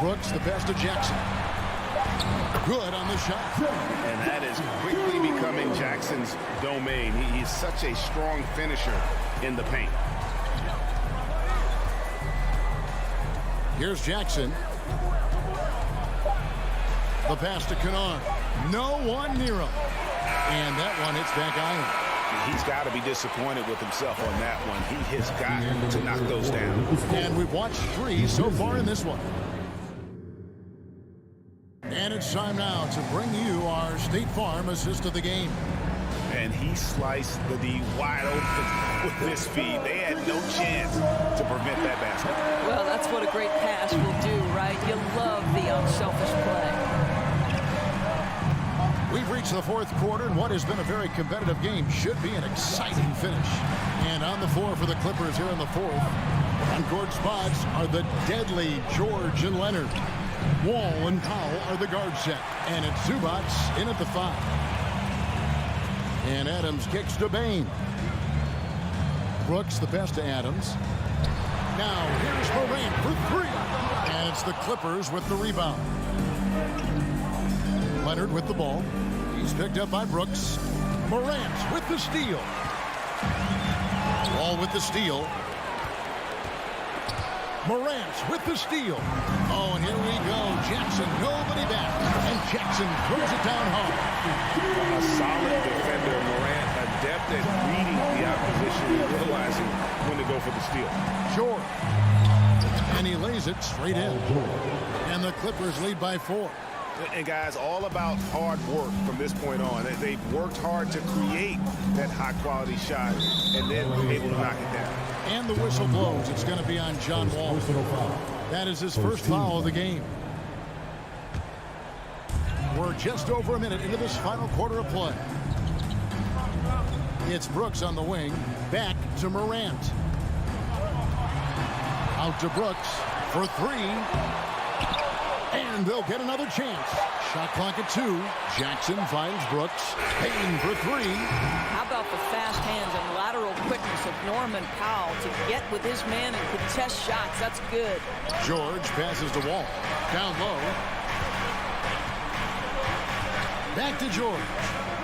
Brooks, the pass to Jackson. Good on the shot. And that is quickly becoming Jackson's domain. He is such a strong finisher in the paint. Here's Jackson. The pass to Kennard. No one near him. And that one hits back iron. He's got to be disappointed with himself on that one. He has got to knock those down. And we've watched 3 so far in this one. And it's time now to bring you our State Farm assist of the game. and he sliced the D wide open with this speed. They had no chance to prevent that basket. Well, that's what a great pass will do, right? You love the unselfish play. We've reached the fourth quarter, and what has been a very competitive game should be an exciting finish. And on the floor for the Clippers here in the fourth, on court spots are the deadly George and Leonard. Wall and Powell are the guard set, and it's Zubac in at the 5. And Adams kicks to Bain. Brooks the pass to Adams. Now here's Morant for 3, and it's the Clippers with the rebound. Leonard with the ball. He's picked up by Brooks. Morant with the steal. Wall with the steal. Morant with the steal. Oh, and here we go. Jackson, nobody back. And Jackson throws it down hard. A solid defender, Morant, adept at reading the opposition and realizing when to go for the steal. George. And he lays it straight in. And the Clippers lead by 4. And guys, all about hard work from this point on. They've worked hard to create that high-quality shot and then able to knock it down. And the whistle blows. It's going to be on John Wall. That is his first foul of the game. We're just over a minute into this final quarter of play. It's Brooks on the wing. Back to Morant. Out to Brooks for 3. And they'll get another chance. Shot clock at 2. Jackson finds Brooks. Payne for 3. How about the fast hands and lateral quickness of Norman Powell to get with his man and contest shots? That's good. George passes to Wall. Down low. Back to George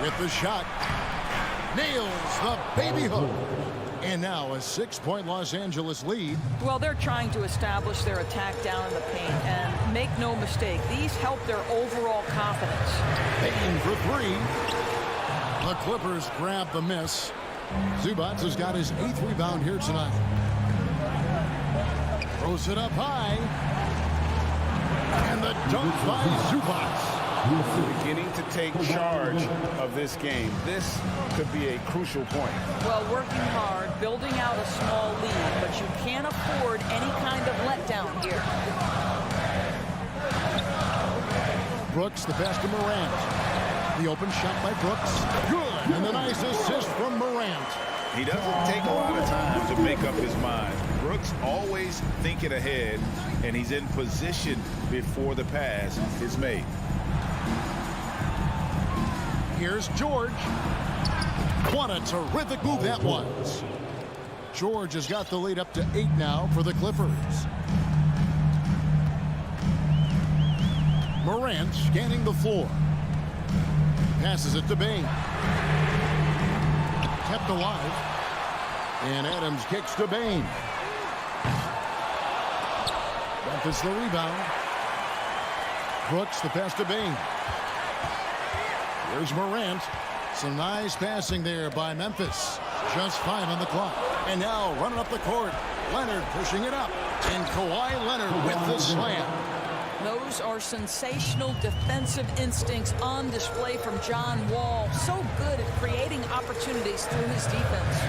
with the shot. Nails the baby hook. And now a 6-point Los Angeles lead. Well, they're trying to establish their attack down in the paint. And make no mistake, these help their overall confidence. Payne for 3. The Clippers grab the miss. Zubac has got his 8th rebound here tonight. Throws it up high. And the dunk by Zubac. Beginning to take charge of this game. This could be a crucial point. Well, working hard, building out a small lead, but you can't afford any kind of letdown here. Brooks, the pass to Morant. The open shot by Brooks. Good. And the nice assist from Morant. He doesn't take a lot of time to make up his mind. Brooks always thinking ahead, and he's in position before the pass is made. Here's George. What a terrific move that was. George has got the lead up to 8 now for the Clippers. Morant scanning the floor. Passes it to Bain. Kept alive. And Adams kicks to Bain. Memphis the rebound. Brooks the pass to Bain. Here's Morant. Some nice passing there by Memphis. Just 5 on the clock. And now running up the court. Leonard pushing it up. And Kawhi Leonard with the slam. Those are sensational defensive instincts on display from John Wall. So good at creating opportunities through his defense.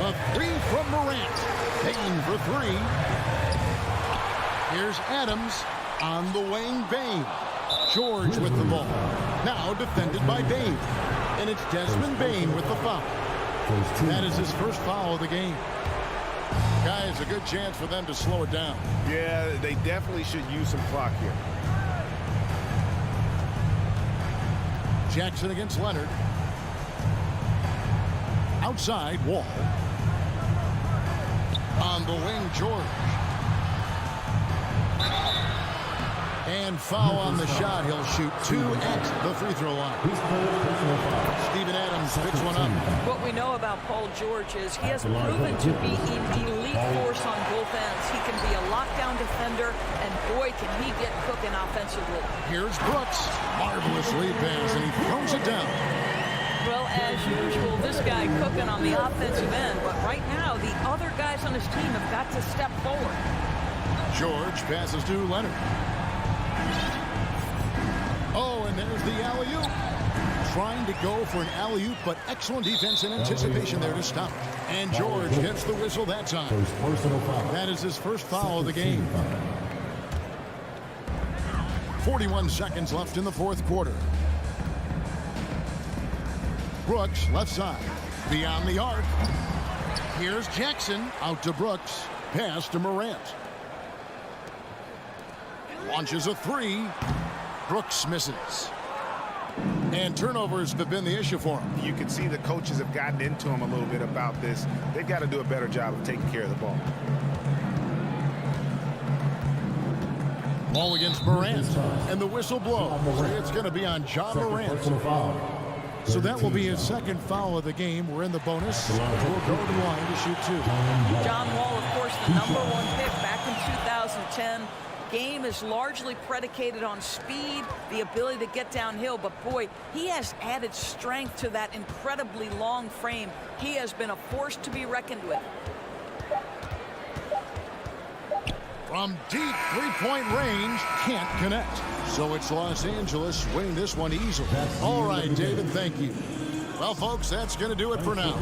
A 3 from Morant. Payne for 3. Here's Adams on the wing. Bain. George with the ball. Now defended by Bain. And it's Desmond Bain with the foul. That is his first foul of the game. Guys, a good chance for them to slow it down. Yeah, they definitely should use some clock here. Jackson against Leonard. Outside, Wall. On the wing, George. And foul on the shot. He'll shoot 2 at the free throw line. Steven Adams picks one up. What we know about Paul George is he has proven to be an elite force on both ends. He can be a lockdown defender, and boy, can he get cooking offensively. Here's Brooks. Marvelous lead pass, and he throws it down. Well, as usual, this guy cooking on the offensive end, but right now, the other guys on his team have got to step forward. George passes to Leonard. Oh, and there's the alley-oop. trying to go for an alley-oop, but excellent defense and anticipation there to stop. And George gets the whistle that time. That is his first foul of the game. 41 seconds left in the fourth quarter. Brooks, left side. Beyond the arc. Here's Jackson. Out to Brooks. Pass to Morant. Launches a three. Brooks misses. And turnovers have been the issue for him. You can see the coaches have gotten into him a little bit about this. They've got to do a better job of taking care of the ball. Ball against Morant. And the whistle blows. It's going to be on John Morant. So that will be his second foul of the game. We're in the bonus. We'll go to the line to shoot two. John Wall, of course, the #1 pick back in 2010. Game is largely predicated on speed, the ability to get downhill, but boy, he has added strength to that incredibly long frame. He has been a force to be reckoned with. From deep three-point range, can't connect. So it's Los Angeles winning this one easily. All right, David, thank you. Well, folks, that's going to do it for now.